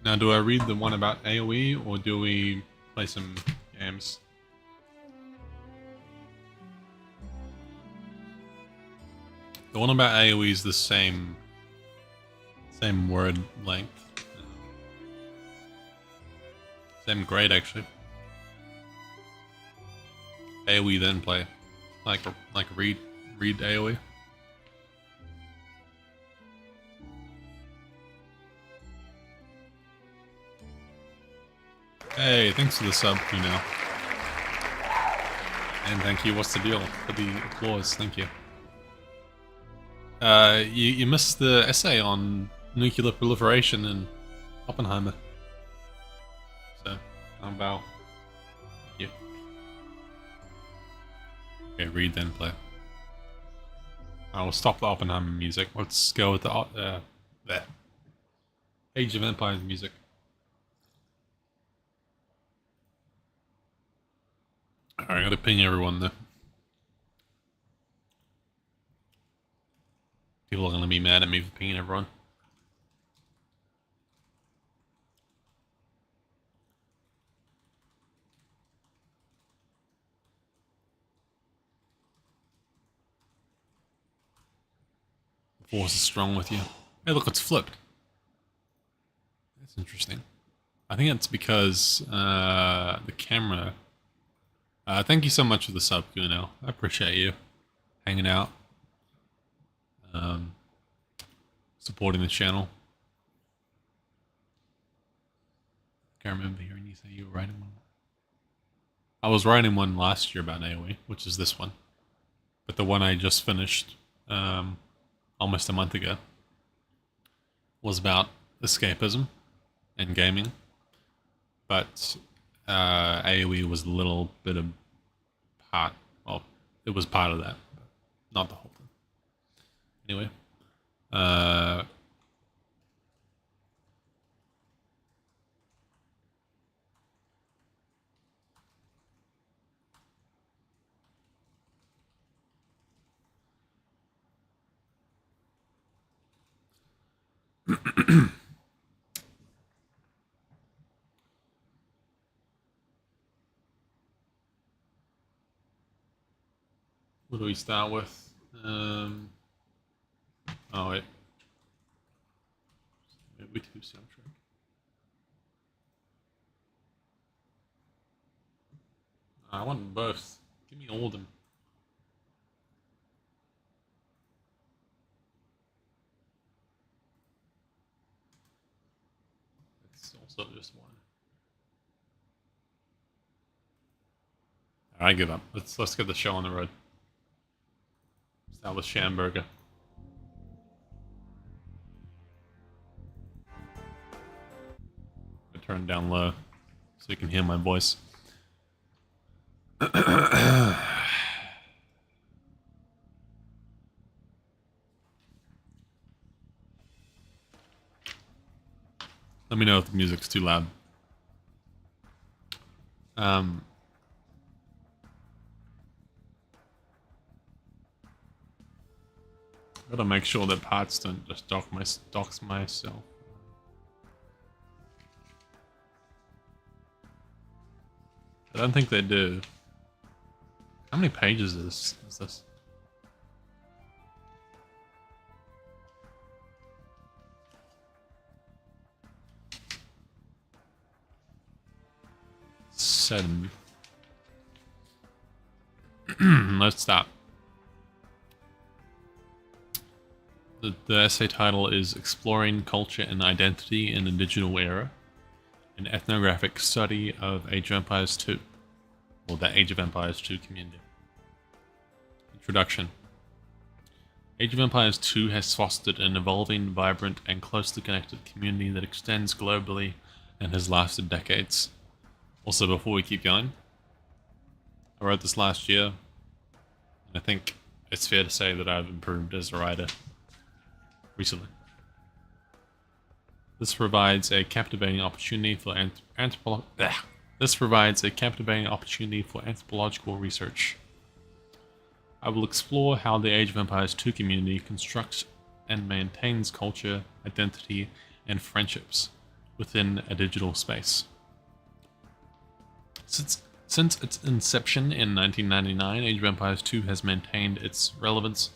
Now do I read the one about AoE or do we play some games? The one about AoE is the same word length. Same grade actually. AoE then play. Like read AoE. Hey, thanks for the sub, you know. And thank you, what's the deal? For the applause, thank you. You missed the essay on nuclear proliferation in Oppenheimer. So, I'm bow. Thank you. Okay, read then play. I will stop the Oppenheimer music. Let's go with the there. Age of Empires music. Alright, I gotta ping everyone though. People are gonna be mad at me for pinging everyone. The force is strong with you. Hey look, it's flipped. That's interesting. I think it's because the camera... thank you so much for the sub, Kuno. I appreciate you hanging out, supporting the channel. Can't remember hearing you say you were writing one. I was writing one last year about AoE, which is this one, but the one I just finished almost a month ago was about escapism and gaming, but AoE was a little bit of part. Well, it was part of that, but not the whole thing. Anyway, what do we start with? Oh wait. aoe2 soundtrack. I want both. Give me all of them. It's also just one. I give up. Let's get the show on the road. Start with Schamberger. I turn down low so you can hear my voice. Let me know if the music's too loud. Gotta make sure that parts don't just dox myself. I don't think they do. How many pages is this? Seven. Let's stop. The essay title is Exploring Culture and Identity in the Digital Era, an ethnographic study of Age of Empires 2, or the Age of Empires 2 community. Introduction. Age of Empires 2 has fostered an evolving, vibrant, and closely connected community that extends globally and has lasted decades. Also, before we keep going, I wrote this last year, and I think it's fair to say that I've improved as a writer recently. This provides a captivating opportunity for anthropological research. I will explore how the Age of Empires 2 community constructs and maintains culture, identity, and friendships within a digital space. Since its inception in 1999, Age of Empires 2 has maintained its relevance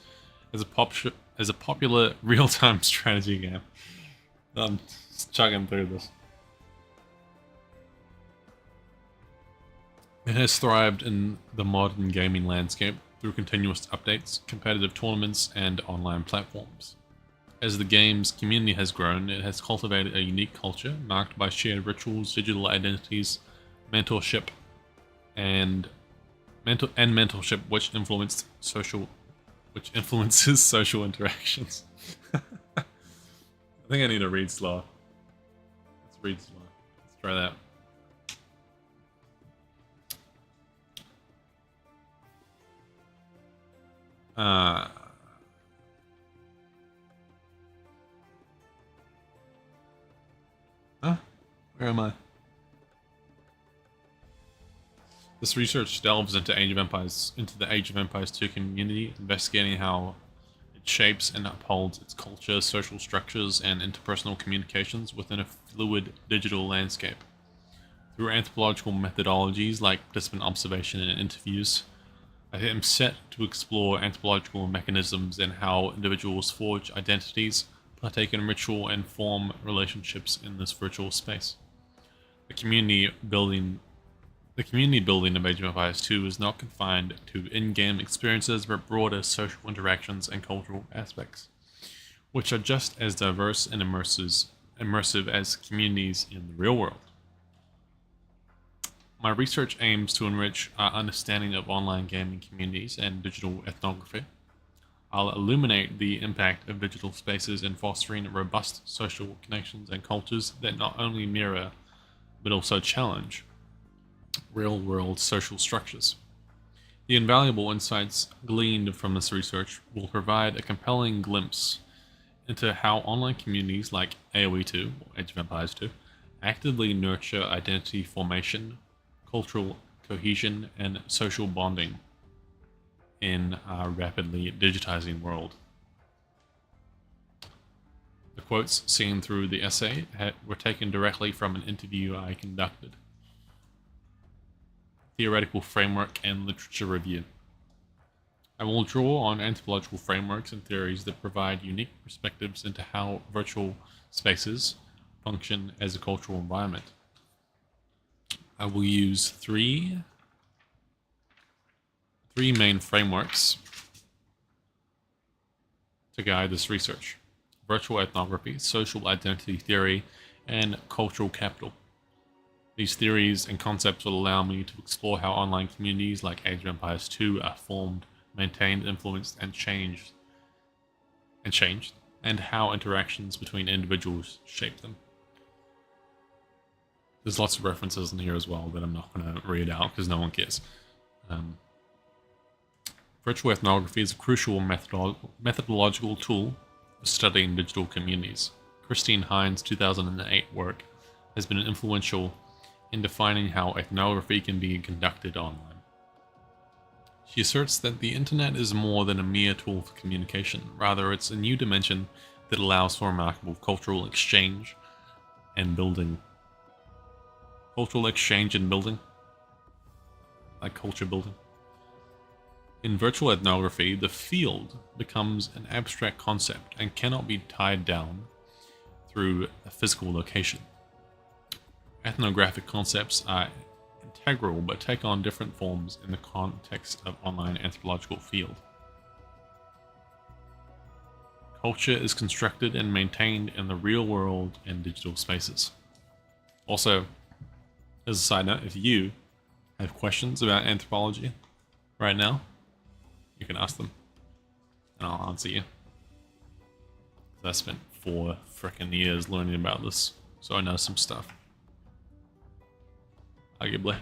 as a popular real-time strategy game. I'm just chugging through this. It has thrived in the modern gaming landscape through continuous updates, competitive tournaments, and online platforms. As the game's community has grown, it has cultivated a unique culture marked by shared rituals, digital identities, mentorship, and mentorship which influences social interactions. I think I need to read slow. Let's read slow. Let's try that. Where am I? This research delves into the Age of Empires 2 community, investigating how it shapes and upholds its culture, social structures, and interpersonal communications within a fluid digital landscape. Through anthropological methodologies like participant observation and interviews, I am set to explore anthropological mechanisms and how individuals forge identities, partake in ritual, and form relationships in this virtual space. The community building of Age of Empires 2 is not confined to in-game experiences, but broader social interactions and cultural aspects, which are just as diverse and immersive as communities in the real world. My research aims to enrich our understanding of online gaming communities and digital ethnography. I'll illuminate the impact of digital spaces in fostering robust social connections and cultures that not only mirror, but also challenge real-world social structures. The invaluable insights gleaned from this research will provide a compelling glimpse into how online communities like aoe2, or Age of Empires 2, actively nurture identity formation, cultural cohesion, and social bonding in our rapidly digitizing world. The quotes seen through the essay were taken directly from an interview I conducted. Theoretical framework and literature review. I will draw on anthropological frameworks and theories that provide unique perspectives into how virtual spaces function as a cultural environment. I will use three main frameworks to guide this research: virtual ethnography, social identity theory, and cultural capital. These theories and concepts will allow me to explore how online communities like Age of Empires 2 are formed, maintained, influenced, and changed, and how interactions between individuals shape them. There's lots of references in here as well that I'm not going to read out because no one cares. Virtual ethnography is a crucial methodological tool for studying digital communities. Christine Hines' 2008 work has been influential in defining how ethnography can be conducted online. She asserts that the internet is more than a mere tool for communication. Rather, it's a new dimension that allows for remarkable cultural exchange and building. Like culture building. In virtual ethnography, the field becomes an abstract concept and cannot be tied down through a physical location. Ethnographic concepts are integral but take on different forms in the context of online anthropological field. Culture is constructed and maintained in the real world and digital spaces. Also, as a side note, if you have questions about anthropology right now, you can ask them and I'll answer you. I spent 4 frickin' years learning about this, so I know some stuff. Arguably.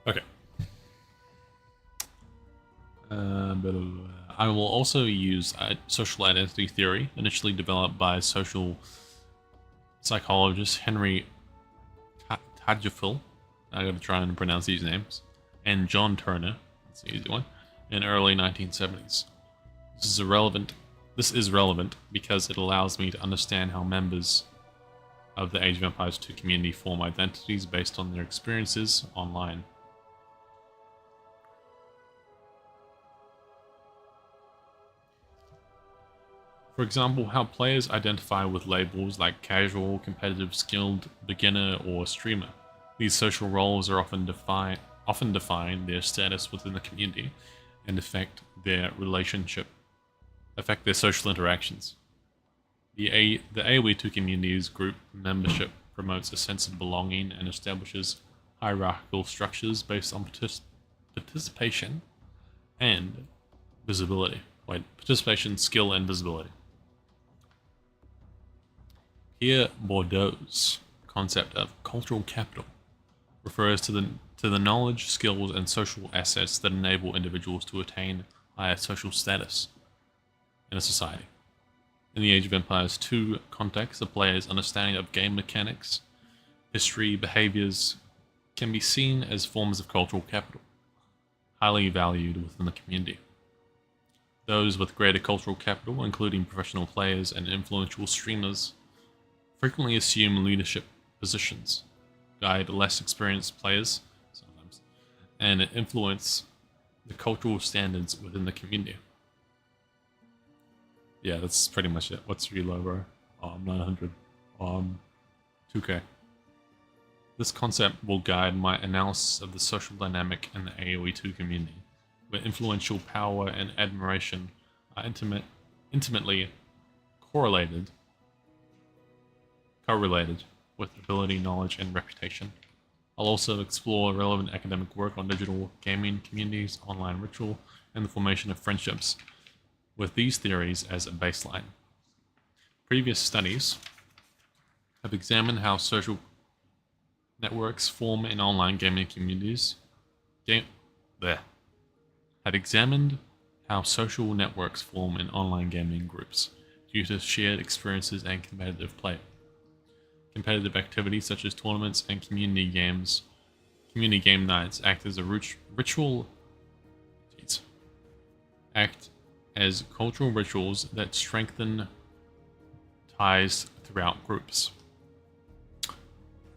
Okay. I will also use social identity theory, initially developed by social psychologist Henry Tadgefil. I gotta try and pronounce these names. And John Turner, that's the easy one, in early 1970s. This is relevant because it allows me to understand how members of the Age of Empires 2 community form identities based on their experiences online. For example, how players identify with labels like casual, competitive, skilled, beginner, or streamer. These social roles are often define their status within the community and affect their social interactions. The aoe2 community's group membership promotes a sense of belonging and establishes hierarchical structures based on participation and visibility. Participation, skill, and visibility. Here, Bordeaux's concept of cultural capital refers to the knowledge, skills, and social assets that enable individuals to attain higher social status in a society. In the Age of Empires 2 context, the player's understanding of game mechanics, history, behaviors can be seen as forms of cultural capital, highly valued within the community. Those with greater cultural capital, including professional players and influential streamers, frequently assume leadership positions, guide less experienced players sometimes, and influence the cultural standards within the community. Yeah, that's pretty much it. What's reload, bro? 900. 2K. This concept will guide my analysis of the social dynamic in the aoe2 community, where influential power and admiration are intimately correlated with ability, knowledge, and reputation. I'll also explore relevant academic work on digital gaming communities, online ritual, and the formation of friendships, with these theories as a baseline. Previous studies have examined how social networks form in online gaming communities. Have examined how social networks form in online gaming groups due to shared experiences and competitive play. Competitive activities such as tournaments and community game nights act as cultural rituals that strengthen ties throughout groups.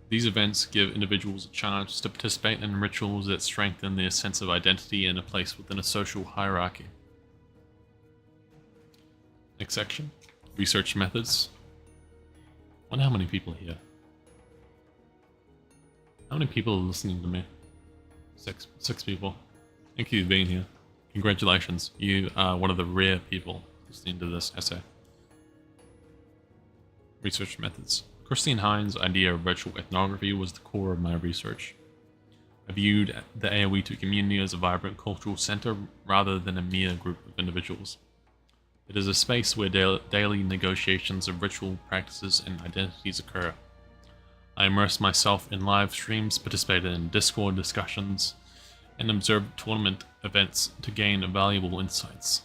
These events give individuals a chance to participate in rituals that strengthen their sense of identity and a place within a social hierarchy. Next section, research methods. I wonder how many people are here. How many people are listening to me? Six people. Thank you for being here. Congratulations. You are one of the rare people listening to this essay. Research methods. Christine Hines' idea of virtual ethnography was the core of my research. I viewed the aoe2 community as a vibrant cultural center rather than a mere group of individuals. It is a space where daily negotiations of ritual practices and identities occur. I immersed myself in live streams, participated in Discord discussions, and observed tournament events to gain valuable insights.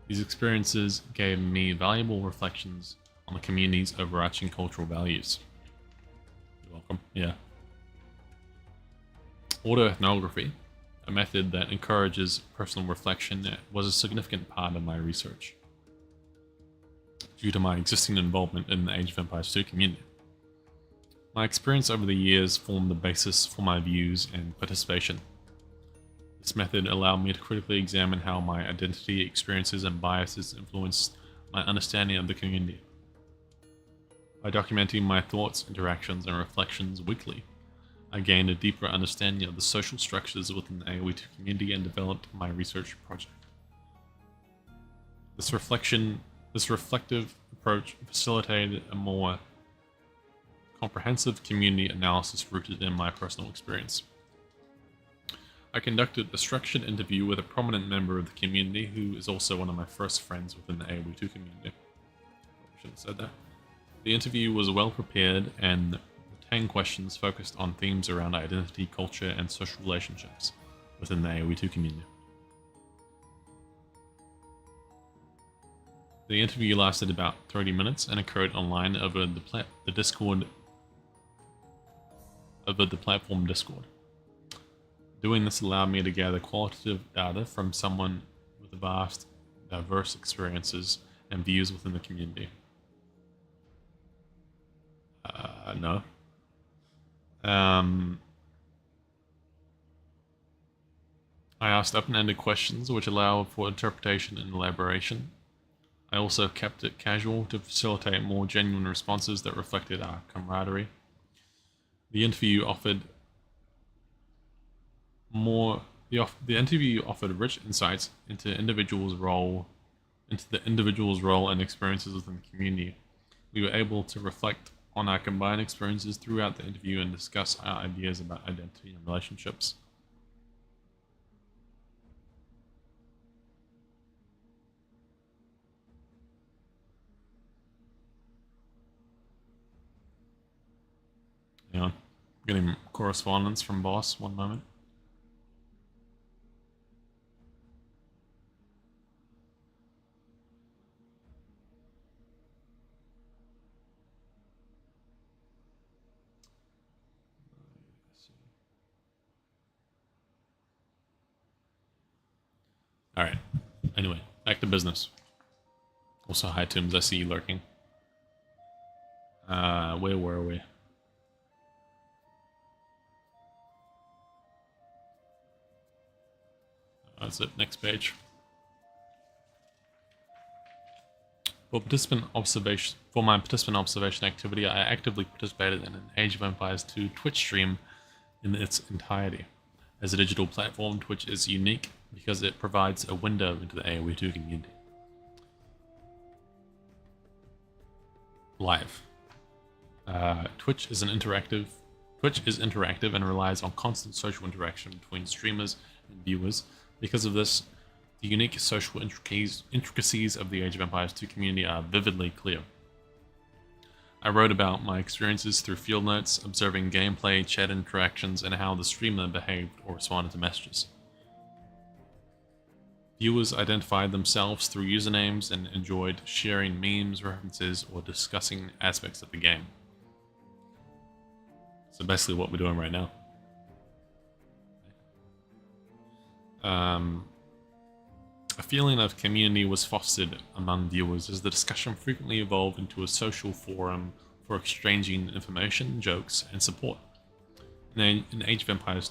These experiences gave me valuable reflections on the community's overarching cultural values. You're welcome. Yeah. Autoethnography, a method that encourages personal reflection, was a significant part of my research due to my existing involvement in the Age of Empires 2 community. My experience over the years formed the basis for my views and participation. This method allowed me to critically examine how my identity, experiences, and biases influenced my understanding of the community. By documenting my thoughts, interactions, and reflections weekly, I gained a deeper understanding of the social structures within the aoe2 community and developed my research project. This reflection This reflective approach facilitated a more comprehensive community analysis rooted in my personal experience. I conducted a structured interview with a prominent member of the community who is also one of my first friends within the aoe2 community. I should have said that. The interview was well prepared, and the 10 questions focused on themes around identity, culture, and social relationships within the aoe2 community. The interview lasted about 30 minutes and occurred online over the platform Discord. Doing this allowed me to gather qualitative data from someone with vast, diverse experiences and views within the community. No. I asked open-ended questions which allow for interpretation and elaboration. I also kept it casual to facilitate more genuine responses that reflected our camaraderie. The interview offered rich insights into the individual's role and experiences within the community. We were able to reflect on our combined experiences throughout the interview and discuss our ideas about identity and relationships. Hang on. Getting correspondence from boss, one moment. Alright. Anyway, back to business. Also, hi Tooms, I see you lurking. Where were we? That's it, next page. For my participant observation activity, I actively participated in an Age of Empires 2 Twitch stream in its entirety. As a digital platform, Twitch is unique because it provides a window into the aoe2 community. Live. Twitch is interactive and relies on constant social interaction between streamers and viewers. Because of this, the unique social intricacies of the Age of Empires 2 community are vividly clear. I wrote about my experiences through field notes, observing gameplay, chat interactions, and how the streamer behaved or responded to messages. Viewers identified themselves through usernames and enjoyed sharing memes, references, or discussing aspects of the game. So basically what we're doing right now. A feeling of community was fostered among viewers as the discussion frequently evolved into a social forum for exchanging information, jokes, and support. In Age of Empires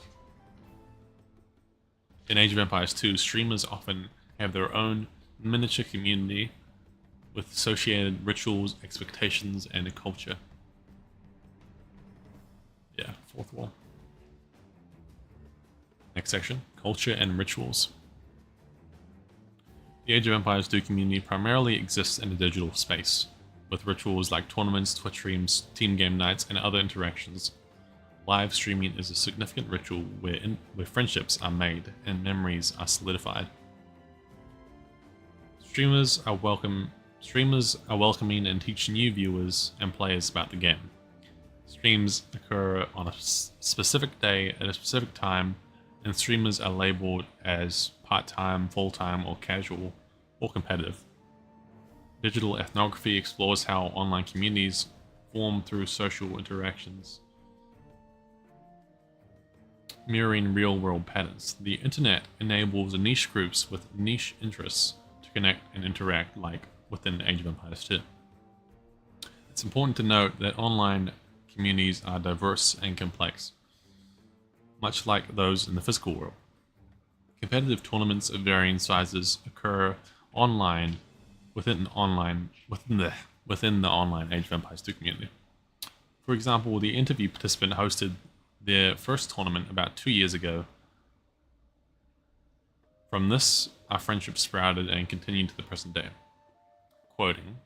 2, streamers often have their own miniature community with associated rituals, expectations, and a culture. Yeah, fourth wall. Next section, culture and rituals. The Age of Empires 2 community primarily exists in a digital space, with rituals like tournaments, Twitch streams, team game nights, and other interactions. Live streaming is a significant ritual where friendships are made and memories are solidified. Streamers are welcoming and teach new viewers and players about the game. Streams occur on a specific day at a specific time, and streamers are labeled as part-time, full-time, or casual, or competitive. Digital ethnography explores how online communities form through social interactions, mirroring real-world patterns. The internet enables niche groups with niche interests to connect and interact like within Age of Empires 2. It's important to note that online communities are diverse and complex, much like those in the physical world. Competitive tournaments of varying sizes occur online within the online Age of Empires 2 community. For example, the interview participant hosted their first tournament about 2 years ago. From this, our friendship sprouted and continued to the present day. quoting,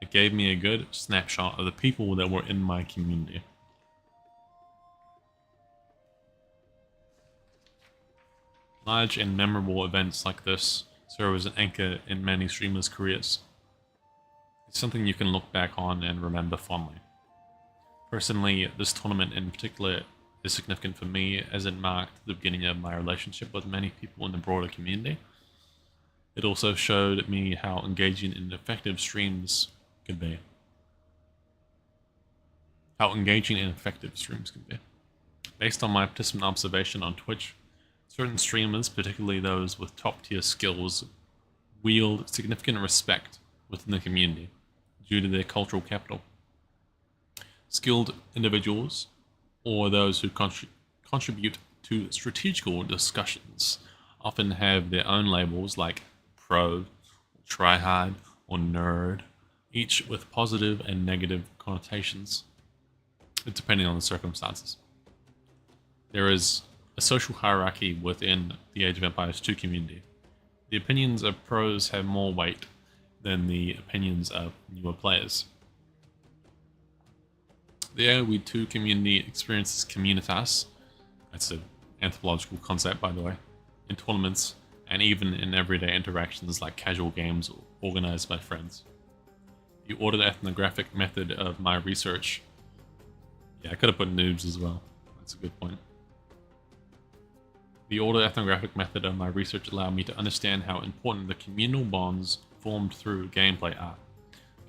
"It gave me a good snapshot of the people that were in my community." Large and memorable events like this serve as an anchor in many streamers' careers. It's something you can look back on and remember fondly. Personally, this tournament in particular is significant for me as it marked the beginning of my relationship with many people in the broader community. It also showed me how engaging and effective streams could be. Based on my participant observation on Twitch, certain streamers, particularly those with top-tier skills, wield significant respect within the community due to their cultural capital. Skilled individuals, or those who contribute to strategical discussions, often have their own labels like pro, tryhard, or nerd, each with positive and negative connotations, depending on the circumstances. There is a social hierarchy within the Age of Empires 2 community. The opinions of pros have more weight than the opinions of newer players. The aoe2 community experiences communitas, that's an anthropological concept by the way, in tournaments and even in everyday interactions like casual games organized by friends. The ordered ethnographic method of my research, yeah, I could have put noobs as well, that's a good point. The ordered ethnographic method of my research allowed me to understand how important the communal bonds formed through gameplay are.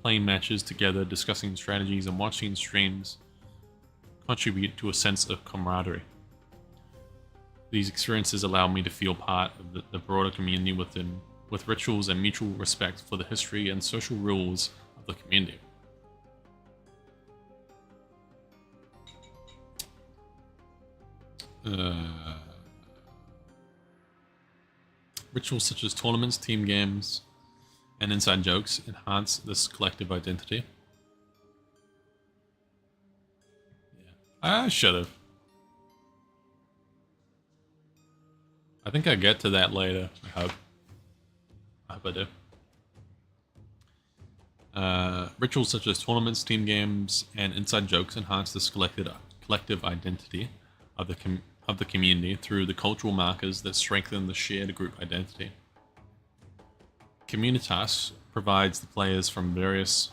Playing matches together, discussing strategies, and watching streams contribute to a sense of camaraderie. These experiences allow me to feel part of the broader community with rituals and mutual respect for the history and social rules of the community. Rituals such as tournaments, team games, and inside jokes enhance this collective identity. Yeah, I should have. I think I get to that later. I hope I do. Rituals such as tournaments, team games, and inside jokes enhance this collective identity of the community through the cultural markers that strengthen the shared group identity. Communitas provides the players from various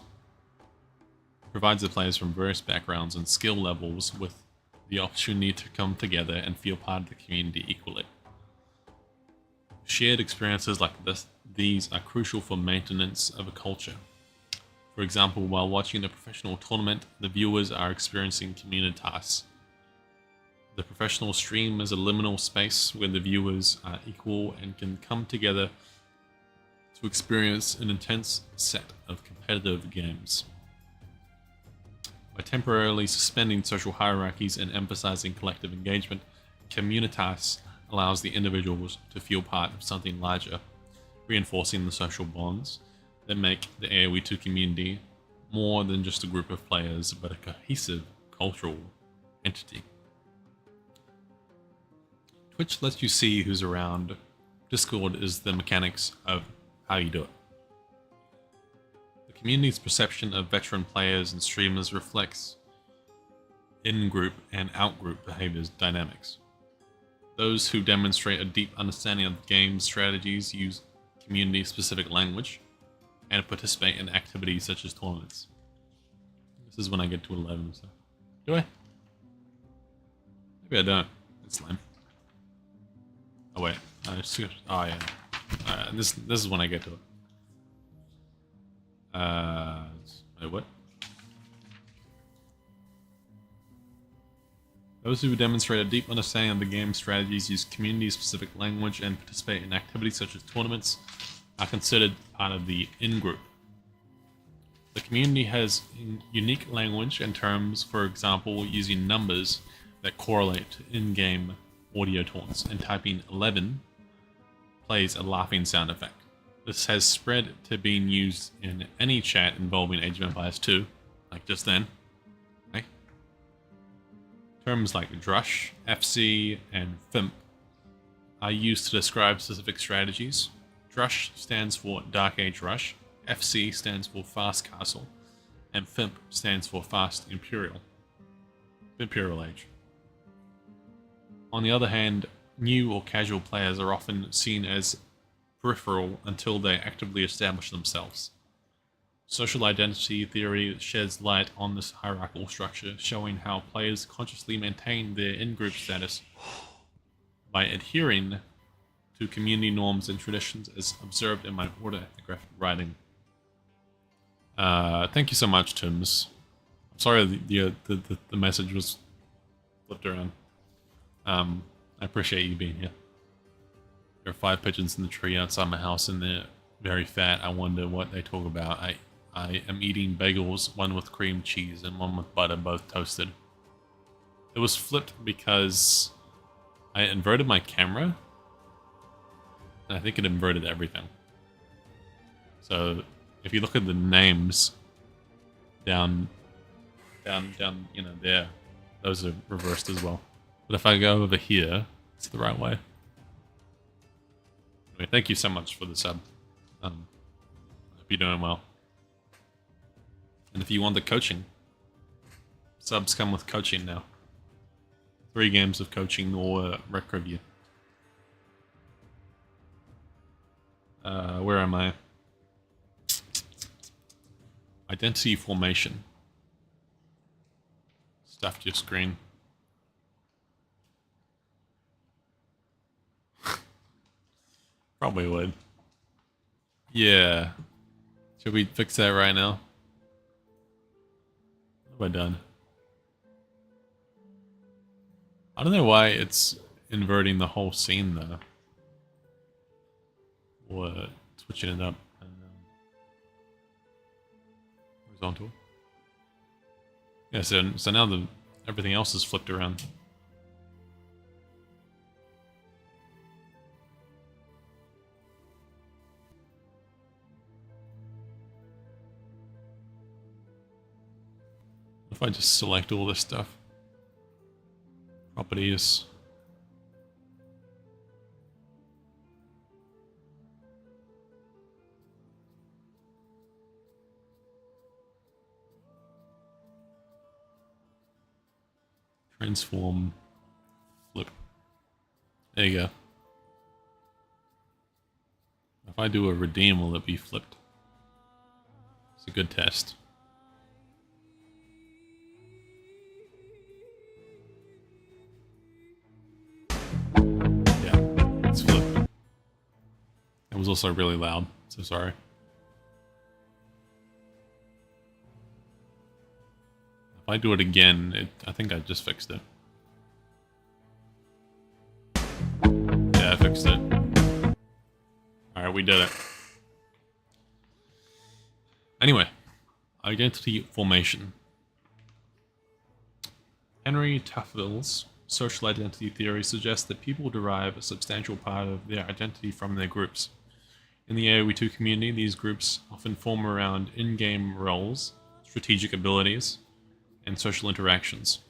backgrounds and skill levels with the opportunity to come together and feel part of the community equally. Shared experiences like these are crucial for maintenance of a culture. For example, while watching a professional tournament, the viewers are experiencing communitas. The professional stream is a liminal space where the viewers are equal and can come together to experience an intense set of competitive games. By temporarily suspending social hierarchies and emphasizing collective engagement, communitas allows the individuals to feel part of something larger, reinforcing the social bonds that make the aoe2 community more than just a group of players, but a cohesive cultural entity. Twitch lets you see who's around. Discord is the mechanics of how you do it. The community's perception of veteran players and streamers reflects in-group and out-group behaviors dynamics. Those who demonstrate a deep understanding of the game's strategies use community-specific language and participate in activities such as tournaments. This is when I get to 11, so... Do I? Maybe I don't. It's lame. Oh wait, oh yeah. This is when I get to it. Wait, what? Those who demonstrate a deep understanding of the game's strategies, use community-specific language, and participate in activities such as tournaments are considered part of the in-group. The community has unique language and terms, for example, using numbers that correlate to in-game audio tones, and typing 11 plays a laughing sound effect. This has spread to being used in any chat involving Age of Empires 2, like just then. Okay. Terms like drush, FC, and fimp are used to describe specific strategies. Drush stands for Dark Age Rush, FC stands for Fast Castle, and FIMP stands for Fast Imperial Age. On the other hand, new or casual players are often seen as peripheral until they actively establish themselves. Social identity theory sheds light on this hierarchical structure, showing how players consciously maintain their in-group status by adhering to community norms and traditions as observed in my order ethnographic writing. Thank you so much, Tims. I'm sorry the message was flipped around. I appreciate you being here. There are 5 pigeons in the tree outside my house and they're very fat. I wonder what they talk about. I am eating bagels, one with cream cheese and one with butter, both toasted. It was flipped because I inverted my camera, and I think it inverted everything. So if you look at the names down, you know, there, those are reversed as well. But if I go over here, it's the right way. Anyway, thank you so much for the sub. Hope you're doing well. And if you want the coaching, subs come with coaching now. 3 games of coaching or rec review. Where am I? Identity formation. Stuffed your screen. Probably would. Yeah. Should we fix that right now? What have I done? I don't know why it's inverting the whole scene though. What? Switching it up. And, horizontal. Yeah, so now everything else is flipped around. If I just select all this stuff. Properties. Transform. Flip. There you go. If I do a redeem, will it be flipped? It's a good test. It was also really loud, so sorry. If I do it again, I think I just fixed it. Yeah, I fixed it. Alright, we did it. Anyway, identity formation. Henry Taffel's social identity theory suggests that people derive a substantial part of their identity from their groups. In the aoe2 community, these groups often form around in-game roles, strategic abilities, and social interactions.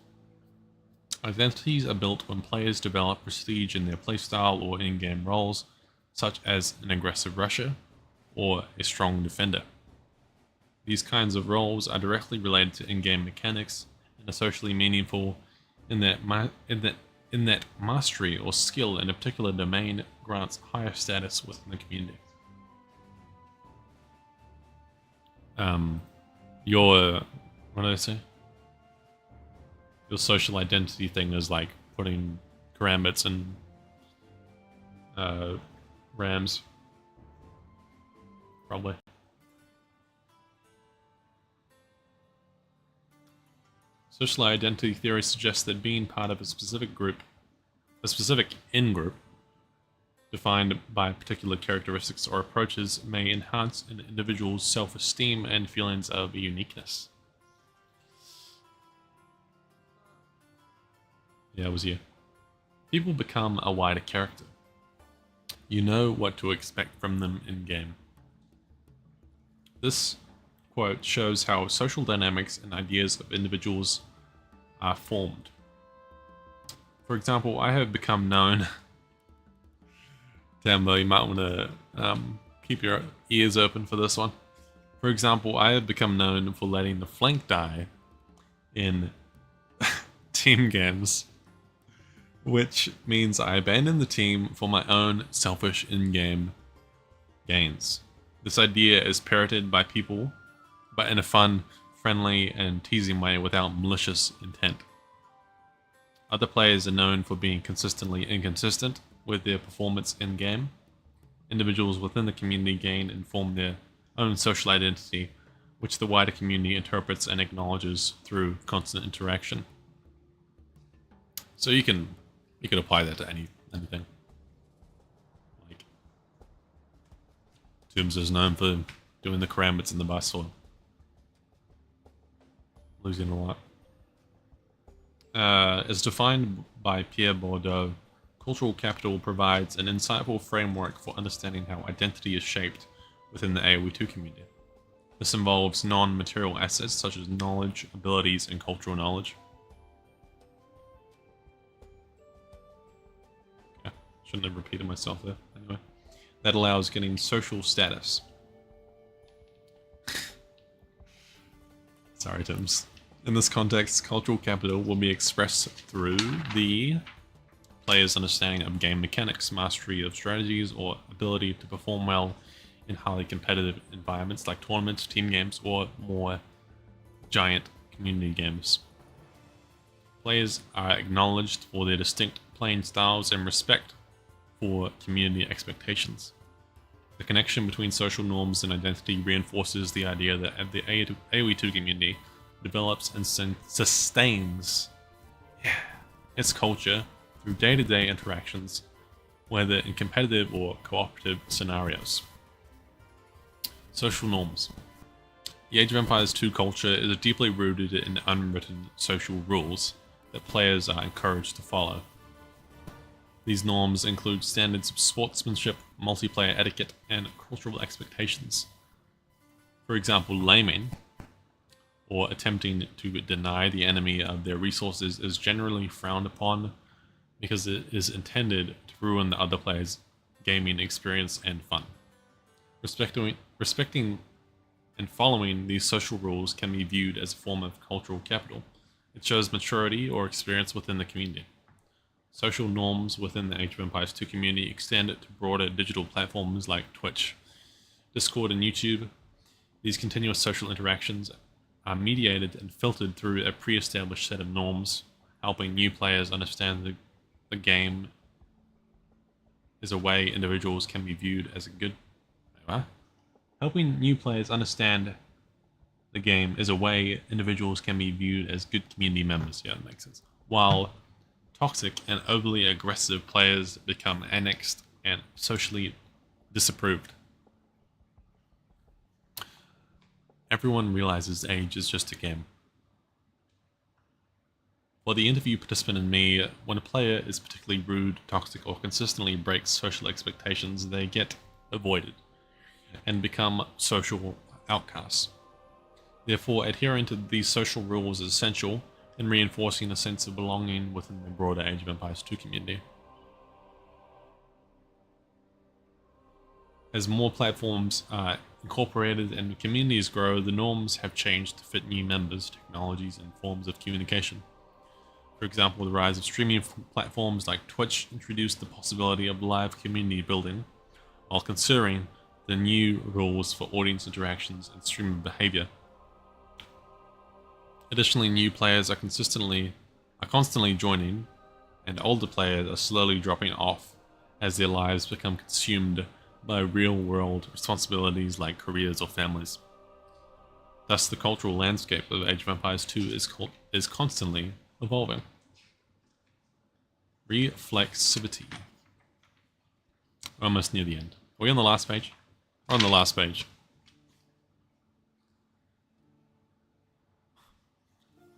Identities are built when players develop prestige in their playstyle or in-game roles, such as an aggressive rusher or a strong defender. These kinds of roles are directly related to in-game mechanics and are socially meaningful in that mastery or skill in a particular domain grants higher status within the community. What did I say? Your social identity thing is like putting karambits and rams, probably. Social identity theory suggests that being part of a specific group, a specific in-group, defined by particular characteristics or approaches, may enhance an individual's self-esteem and feelings of uniqueness. Yeah, it was you. People become a wider character. You know what to expect from them in-game. This quote shows how social dynamics and ideas of individuals are formed. For example, I have become known... Damn, though, you might want to keep your ears open for this one. For example, I have become known for letting the flank die in team games, which means I abandon the team for my own selfish in-game gains. This idea is parroted by people, but in a fun, friendly, and teasing way without malicious intent. Other players are known for being consistently inconsistent with their performance in-game. Individuals within the community gain and form their own social identity, which the wider community interprets and acknowledges through constant interaction. So you could apply that to anything. Like, Toombs is known for doing the karambits in the bus or losing a lot. As defined by Pierre Bourdieu, cultural capital provides an insightful framework for understanding how identity is shaped within the aoe2 community. This involves non-material assets such as knowledge, abilities, and cultural knowledge. Okay, shouldn't have repeated myself there. Anyway, that allows getting social status. Sorry, Tims. In this context, cultural capital will be expressed through the player's understanding of game mechanics, mastery of strategies, or ability to perform well in highly competitive environments like tournaments, team games, or more giant community games. Players are acknowledged for their distinct playing styles and respect for community expectations. The connection between social norms and identity reinforces the idea that the aoe2 community develops and sustains its culture through day-to-day interactions, whether in competitive or cooperative scenarios. Social norms. The Age of Empires 2 culture is deeply rooted in unwritten social rules that players are encouraged to follow. These norms include standards of sportsmanship, multiplayer etiquette, and cultural expectations. For example, laming, or attempting to deny the enemy of their resources, is generally frowned upon because it is intended to ruin the other player's gaming experience and fun. Respecting and following these social rules can be viewed as a form of cultural capital. It shows maturity or experience within the community. Social norms within the Age of Empires 2 community extend to broader digital platforms like Twitch, Discord, and YouTube. These continuous social interactions are mediated and filtered through a pre-established set of norms, helping new players understand the game is a way individuals can be viewed as a good... Helping new players understand the game is a way individuals can be viewed as good community members. Yeah, that makes sense. While toxic and overly aggressive players become annexed and socially disapproved. Everyone realizes Age is just a game. For the interview participant and me, when a player is particularly rude, toxic, or consistently breaks social expectations, they get avoided and become social outcasts. Therefore, adhering to these social rules is essential in reinforcing a sense of belonging within the broader Age of Empires 2 community. As more platforms are incorporated and communities grow, the norms have changed to fit new members, technologies, and forms of communication. For example, the rise of streaming platforms like Twitch introduced the possibility of live community building, while considering the new rules for audience interactions and streamer behavior. Additionally, new players are constantly joining, and older players are slowly dropping off as their lives become consumed by real-world responsibilities like careers or families. Thus, the cultural landscape of Age of Empires 2 is constantly evolving. Reflexivity. We're almost near the end. Are we on the last page? We're on the last page.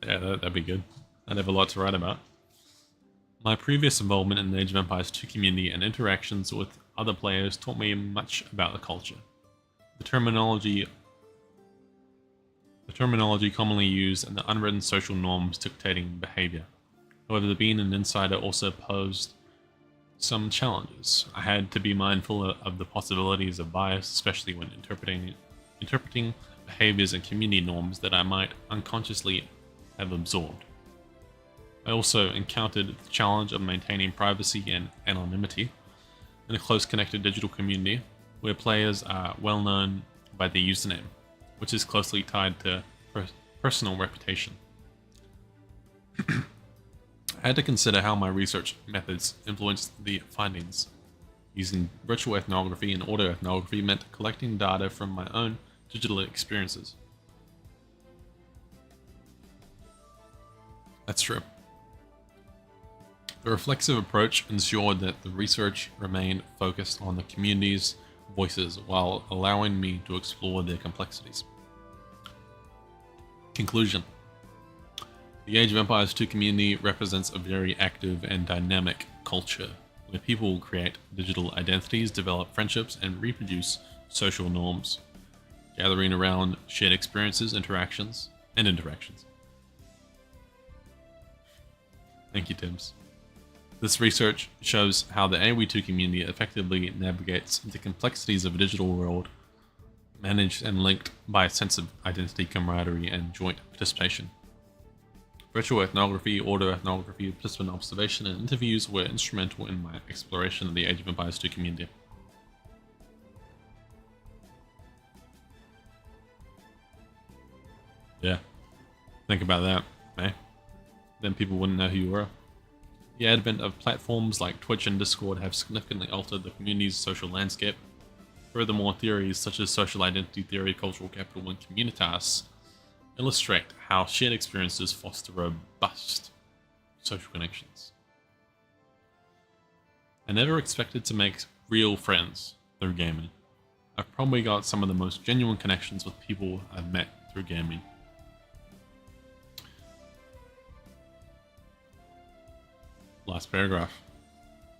Yeah, that'd be good. I'd have a lot to write about. My previous involvement in the Age of Empires 2 community and interactions with other players taught me much about the culture. The terminology commonly used and the unwritten social norms dictating behavior. However, being an insider also posed some challenges. I had to be mindful of the possibilities of bias, especially when interpreting behaviors and community norms that I might unconsciously have absorbed. I also encountered the challenge of maintaining privacy and anonymity in a close connected digital community where players are well known by their username, which is closely tied to personal reputation. I had to consider how my research methods influenced the findings. Using virtual ethnography and autoethnography meant collecting data from my own digital experiences. That's true. The reflexive approach ensured that the research remained focused on the community's voices while allowing me to explore their complexities. Conclusion. The Age of Empires 2 community represents a very active and dynamic culture where people create digital identities, develop friendships, and reproduce social norms, gathering around shared experiences, interactions. Thank you, Tims. This research shows how the aoe2 community effectively navigates the complexities of a digital world, managed and linked by a sense of identity, camaraderie, and joint participation. Virtual ethnography, autoethnography, participant observation, and interviews were instrumental in my exploration of the Age of Empires 2 community. Yeah, think about that, eh? Then people wouldn't know who you were. The advent of platforms like Twitch and Discord have significantly altered the community's social landscape. Furthermore, theories such as social identity theory, cultural capital, and communitas illustrate how shared experiences foster robust social connections. I never expected to make real friends through gaming. I've probably got some of the most genuine connections with people I've met through gaming. Last paragraph.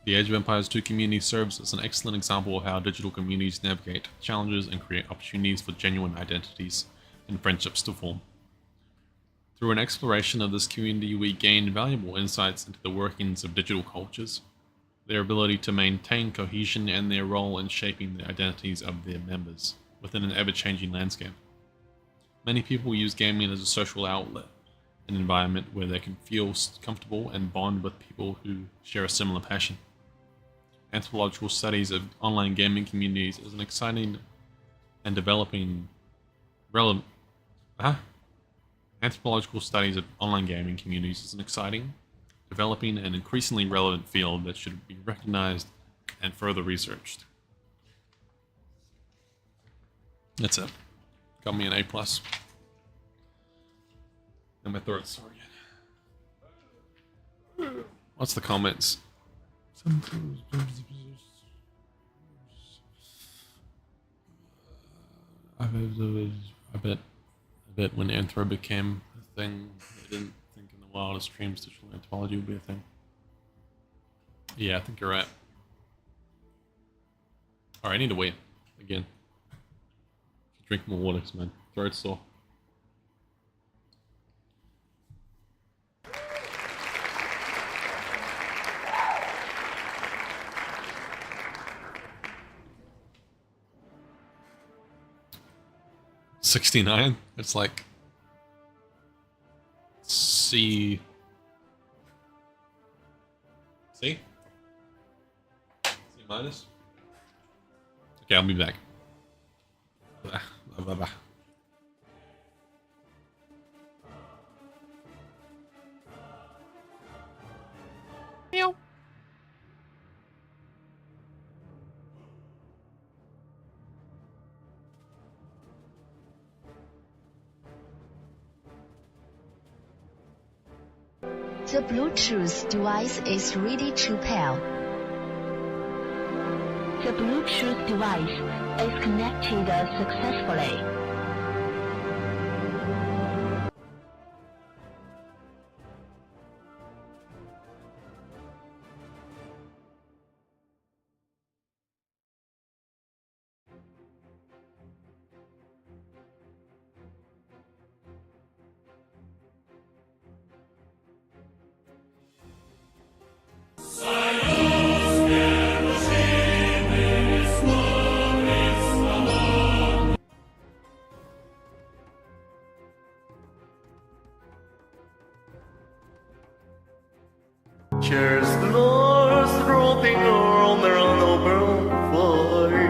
The Age of Empires 2 community serves as an excellent example of how digital communities navigate challenges and create opportunities for genuine identities and friendships to form. Through an exploration of this community, we gain valuable insights into the workings of digital cultures, their ability to maintain cohesion, and their role in shaping the identities of their members within an ever-changing landscape. Many people use gaming as a social outlet, an environment where they can feel comfortable and bond with people who share a similar passion. Anthropological studies of online gaming communities is an exciting and developing Anthropological studies of online gaming communities is an exciting, developing, and increasingly relevant field that should be recognized and further researched. That's it. Got me an A+. And my throat's sore again. What's the comments? I bet when Anthro became a thing, I didn't think in the wildest dreams digital anthropology would be a thing. Yeah, I think you're right. Alright, I need to wait again. Drink more water because my throat's sore. $69. It's like C minus. Okay, I'll be back. Blah, blah, blah, blah. Meow. The Bluetooth device is ready to pair. The Bluetooth device is connected successfully. Cheers the doors, the groping around there on the brown fire.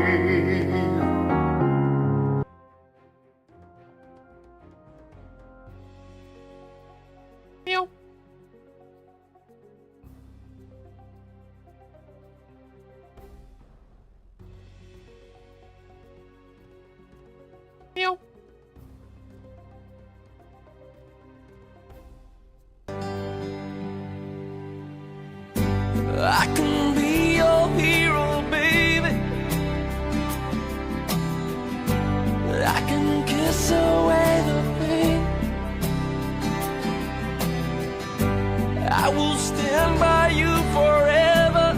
Meow. Meow. I can be your hero, baby. I can kiss away the pain. I will stand by you forever.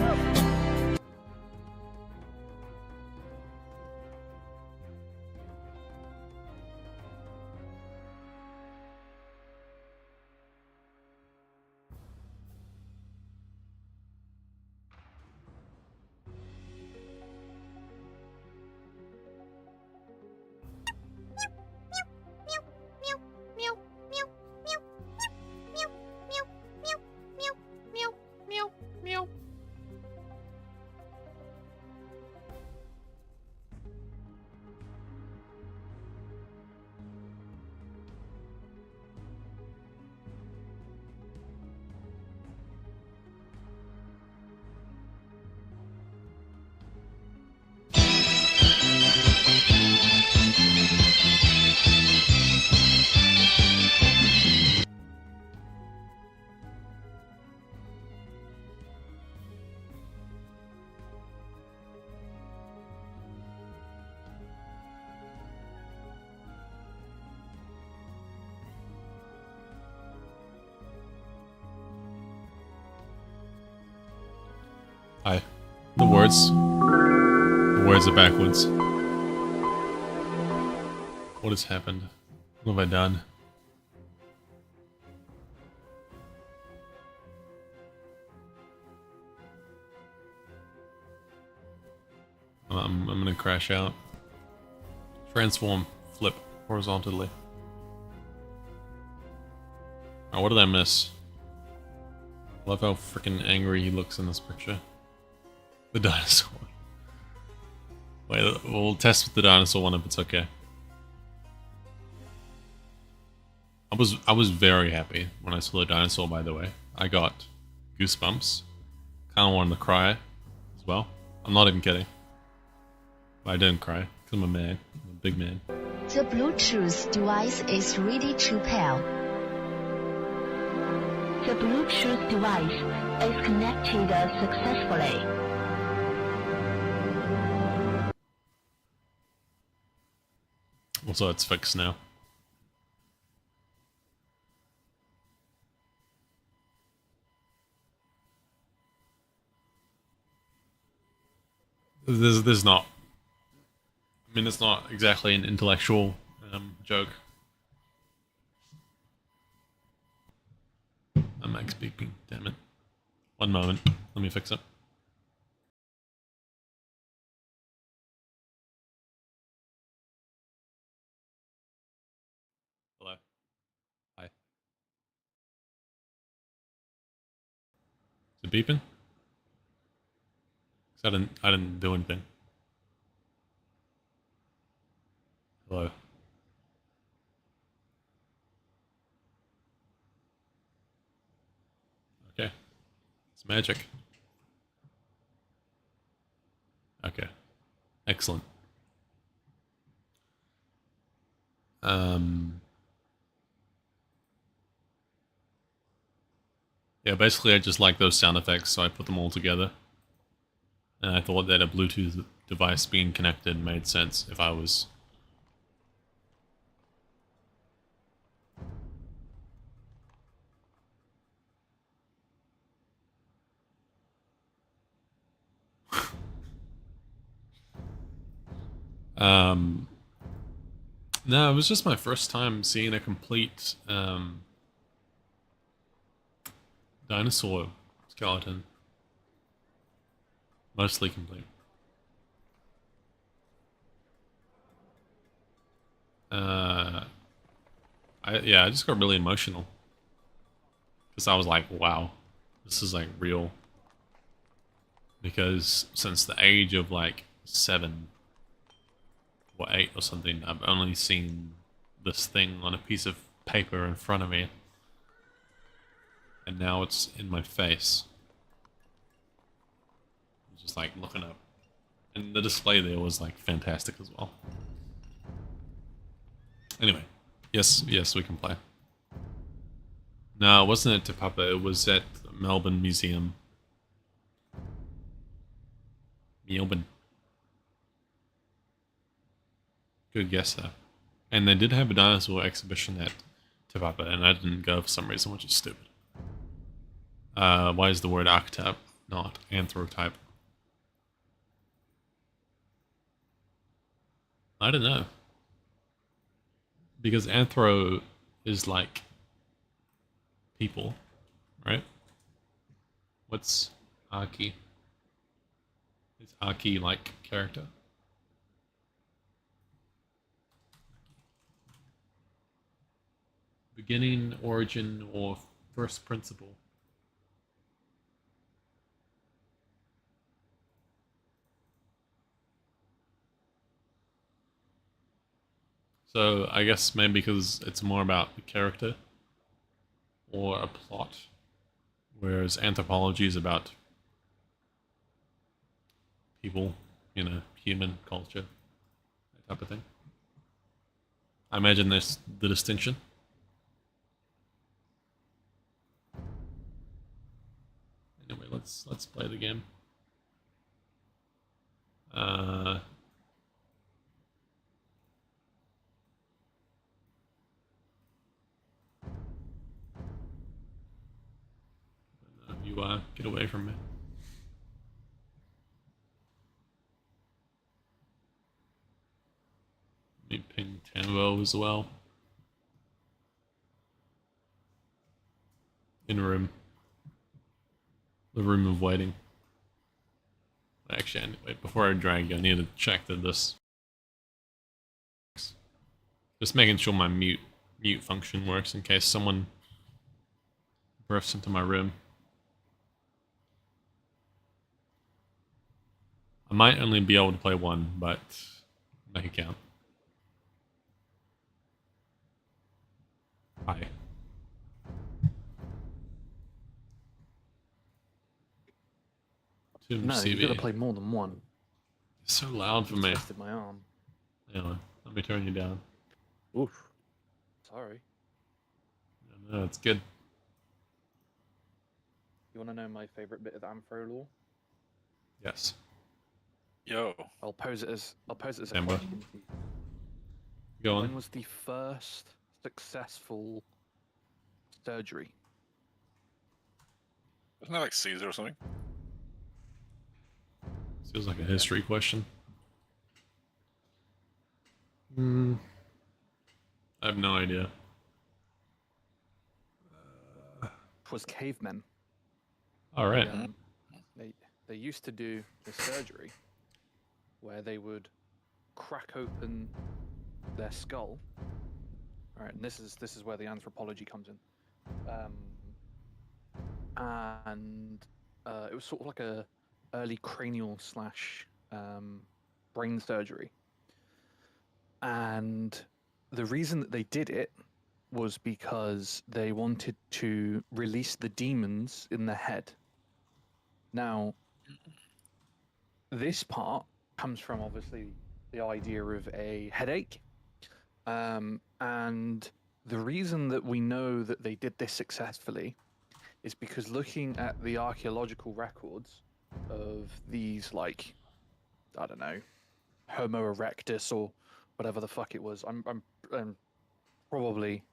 Hi. The words. The words are backwards. What has happened? What have I done? I'm gonna crash out. Transform. Flip. Horizontally. Oh, what did I miss? I love how freaking angry he looks in this picture. The dinosaur. Wait, we'll test with the dinosaur one if it's okay. I was very happy when I saw the dinosaur, by the way. I got goosebumps. Kinda wanted to cry as well. I'm not even kidding. But I didn't cry, because I'm a man. I'm a big man. The Bluetooth device is ready to pair. The Bluetooth device is connected successfully. Also, it's fixed now. There's not. I mean, it's not exactly an intellectual joke. My mic's beeping. Damn it. One moment. Let me fix it. Hello. Hi. Is it beeping? 'Cause I didn't do anything. Hello. Okay. It's magic. Okay. Excellent. Yeah, basically I just like those sound effects, so I put them all together. And I thought that a Bluetooth device being connected made sense if I was... No, it was just my first time seeing a complete dinosaur skeleton. Mostly complete. I just got really emotional. Because I was like, wow. this is like real. Because since the age of like 7 or 8 or something, I've only seen this thing on a piece of paper in front of me. And now it's in my face. Just like looking up. And the display there was like fantastic as well. Anyway, yes, we can play. No, it wasn't at Te Papa, it was at Melbourne Museum. Melbourne. Good guess though. And they did have a dinosaur exhibition at Te Papa, and I didn't go for some reason, which is stupid. Why is the word archetype not anthrotype? I don't know. Because anthro is like people, right? What's arche? Is arche like character? Beginning, origin, or first principle? So I guess maybe because it's more about the character or a plot, whereas anthropology is about people, you know, human culture, that type of thing. I imagine there's the distinction. Anyway, let's play the game. You get away from me. Let me ping Tambo as well. In room. The room of waiting. Actually, wait, before I drag you, I need to check that this... Just making sure my mute function works in case someone bursts into my room. I might only be able to play one, but make it count. Hi. No, CV. you gotta play more than one. It's so loud for me. Twisted my arm. Anyway, let me turn you down. Oof. Sorry. No, it's good. You wanna know my favorite bit of Amphro lore? Yes. Yo. I'll pose it as a Amber. question to you. Go on. When was the first successful surgery? Isn't that like Caesar or something? Feels like a history question. I have no idea. It was cavemen. All right. They used to do the surgery where they would crack open their skull. All right, and this is where the anthropology comes in. It was sort of like a early cranial / brain surgery. And the reason that they did it was because they wanted to release the demons in the head. Now, this part comes from obviously the idea of a headache. And the reason that we know that they did this successfully is because looking at the archaeological records of these, like, I don't know, Homo erectus or whatever the fuck it was. I'm probably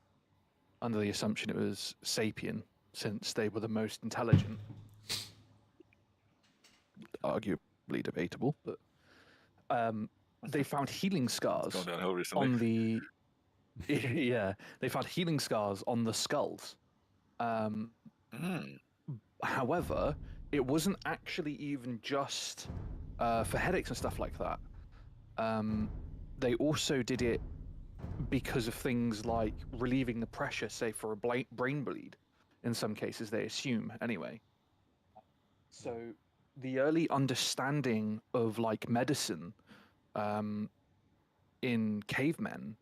under the assumption it was sapien, since they were the most intelligent. Arguably debatable, but they found healing scars Going downhill recently. on the yeah, they found healing scars on the skulls. However, it wasn't actually even just for headaches and stuff like that. They also did it because of things like relieving the pressure, say for a brain bleed. In some cases, they assume anyway. So the early understanding of like medicine in cavemen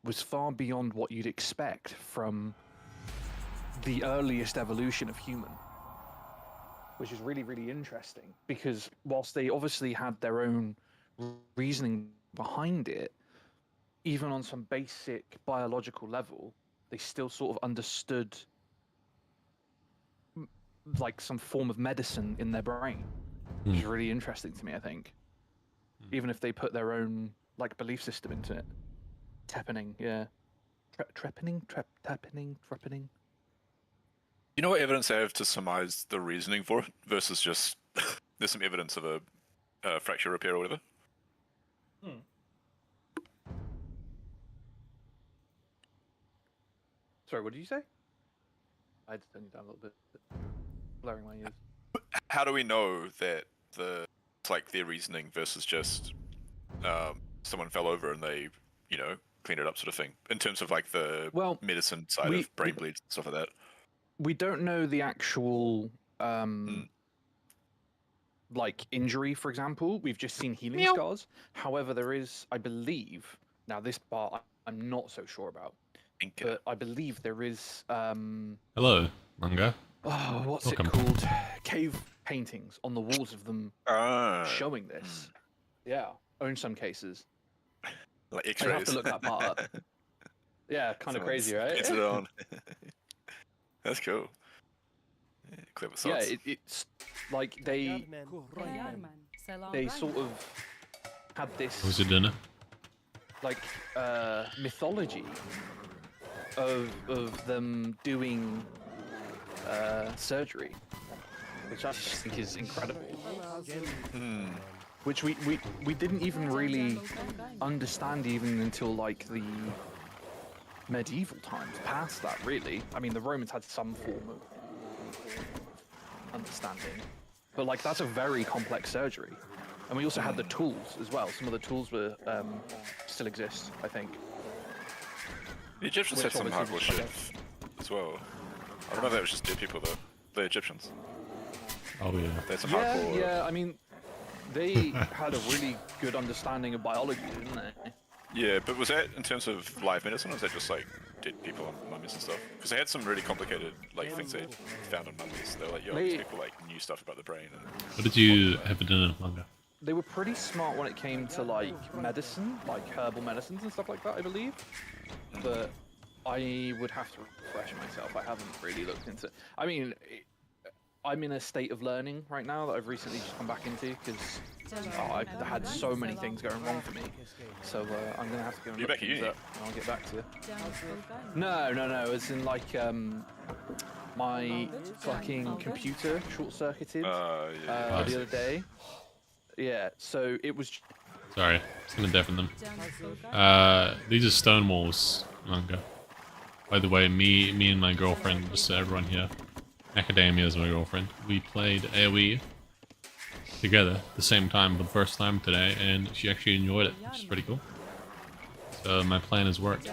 was far beyond what you'd expect from the earliest evolution of human, which is really, really interesting because whilst they obviously had their own reasoning behind it, even on some basic biological level, they still sort of understood like some form of medicine in their brain, which is really interesting to me, I think. Even if they put their own like belief system into it. Trepanning, yeah. Trepanning. You know what evidence I have to surmise the reasoning for it versus just there's some evidence of a fracture repair or whatever? Sorry, what did you say? I had to turn you down a little bit. Blurring my ears. How do we know that it's like their reasoning versus just someone fell over and they, you know, cleaned it up sort of thing? In terms of like the medicine side of brain bleeds and stuff like that. We don't know the actual like injury, for example. We've just seen healing scars. However, there is, I believe, now this part I'm not so sure about, but I believe there is Hello, manga. oh, what's Welcome. it called? Cave paintings on the walls of them showing this. Yeah, or in some cases. Like I X-rays. have to look that part up. Yeah, kind of crazy, right? Paints it on. That's cool. Yeah, clever Yeah, sauce. it's like they sort of had this Was it dinner? like mythology of them doing surgery, which I just think is incredible. Which we didn't even really understand even until like the medieval times. Past that, really. I mean, the Romans had some form of understanding, but like that's a very complex surgery. And we also had the tools as well. Some of the tools were still exist, I think. The Egyptians had some hardcore obviously shit as well. I don't know if that was just dead people though. The Egyptians. Oh yeah. They had some hardcore. Yeah, I mean, they had a really good understanding of biology, didn't they? Yeah, but was that in terms of live medicine, or was that just like dead people and mummies and stuff? Because they had some really complicated like things they found in mummies. They're like, yo, these people like knew stuff about the brain. And... What did you have for dinner, manga? They were pretty smart when it came to like medicine, like herbal medicines and stuff like that, I believe. But I would have to refresh myself. I haven't really looked into. I mean, I'm in a state of learning right now that I've recently just come back into because I've had so many things going wrong for me. So I'm gonna have to go and You're look back at things uni? up and I'll get back to you. No. It's in like my fucking computer short-circuited the other day. Yeah, so it was. Sorry, it's gonna deafen them. These are stone walls, manga. By the way, me and my girlfriend, just so everyone here, Academia is my girlfriend. We played aoe together at the same time for the first time today, and she actually enjoyed it, which is pretty cool. So my plan has worked.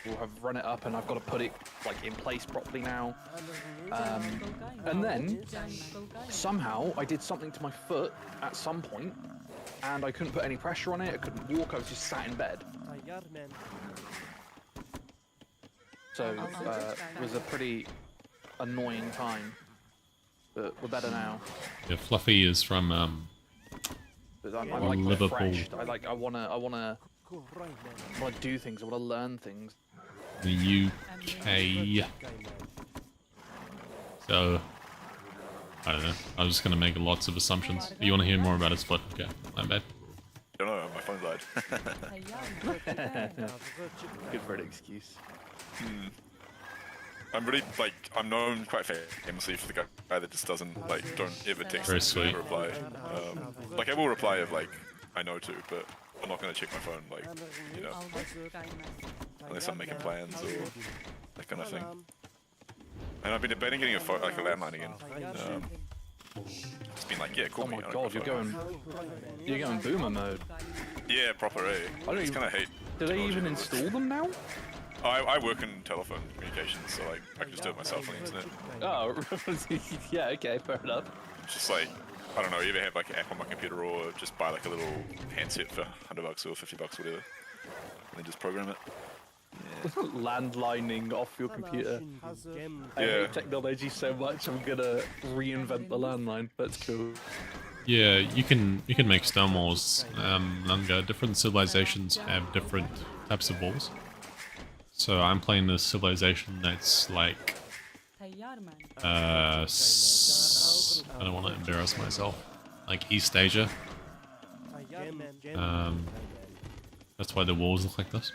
We'll have run it up, and I've got to put it like in place properly now. And then somehow I did something to my foot at some point, and I couldn't put any pressure on it. I couldn't walk. I was just sat in bed. So it was a pretty annoying time, but we're better now. Yeah, Fluffy is from But I'm like Liverpool. refreshed. I wanna do things. I wanna learn things. the UK. So I don't know. I was just gonna make lots of assumptions. You want to hear more about his foot? Okay, my bad. I don't know, my phone died. Good for an excuse. I'm really, like, I'm known quite famously for the guy that just doesn't, like, don't ever text Very me sweet. or reply. Like, I will reply if, like, I know to, but I'm not going to check my phone, like, you know, unless I'm making plans or that kind of thing. And I've been debating getting a landline again. It's been like, yeah, call Oh me. my I don't god, you're going boomer mode. Yeah, proper, eh? I don't It's even- kind of hate. Do they technology even that works. install them now? I work in telephone communications, so like I can just do it myself on the internet. Oh, yeah, okay, fair enough. It's just like, I don't know, you ever have like an app on my computer or just buy like a little handset for $100 or $50 or whatever, and then just program it. Landlining off your computer. I Yeah. hate technology so much, I'm gonna reinvent the landline. That's cool. Yeah, you can make stone walls. Lunga. Different civilizations have different types of walls. So I'm playing this civilization that's like I don't want to embarrass myself. Like East Asia. That's why the walls look like this.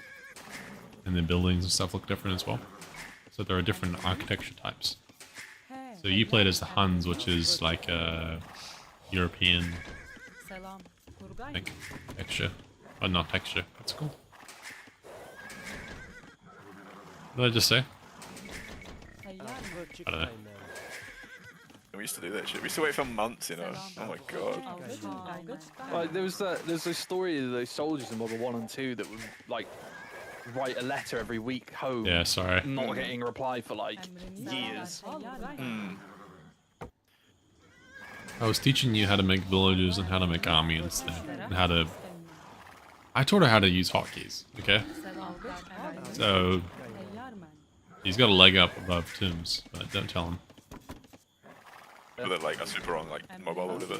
And the buildings and stuff look different as well. So there are different architecture types. So you played as the Huns, which is like a European, I think, texture. Oh, not texture. That's cool. What did I just say? I don't know. We used to do that shit. We used to wait for months, you know. Oh my god. Like, there's a story of those soldiers in World War 1 and 2 that would like write a letter every week home. Yeah, sorry. Not getting a reply for like years. I was teaching you how to make villages and how to make army and stuff. And how to... I taught her how to use hotkeys, okay? So... He's got a leg up above Tim's, but don't tell him. But they're like a super on like mobile or whatever.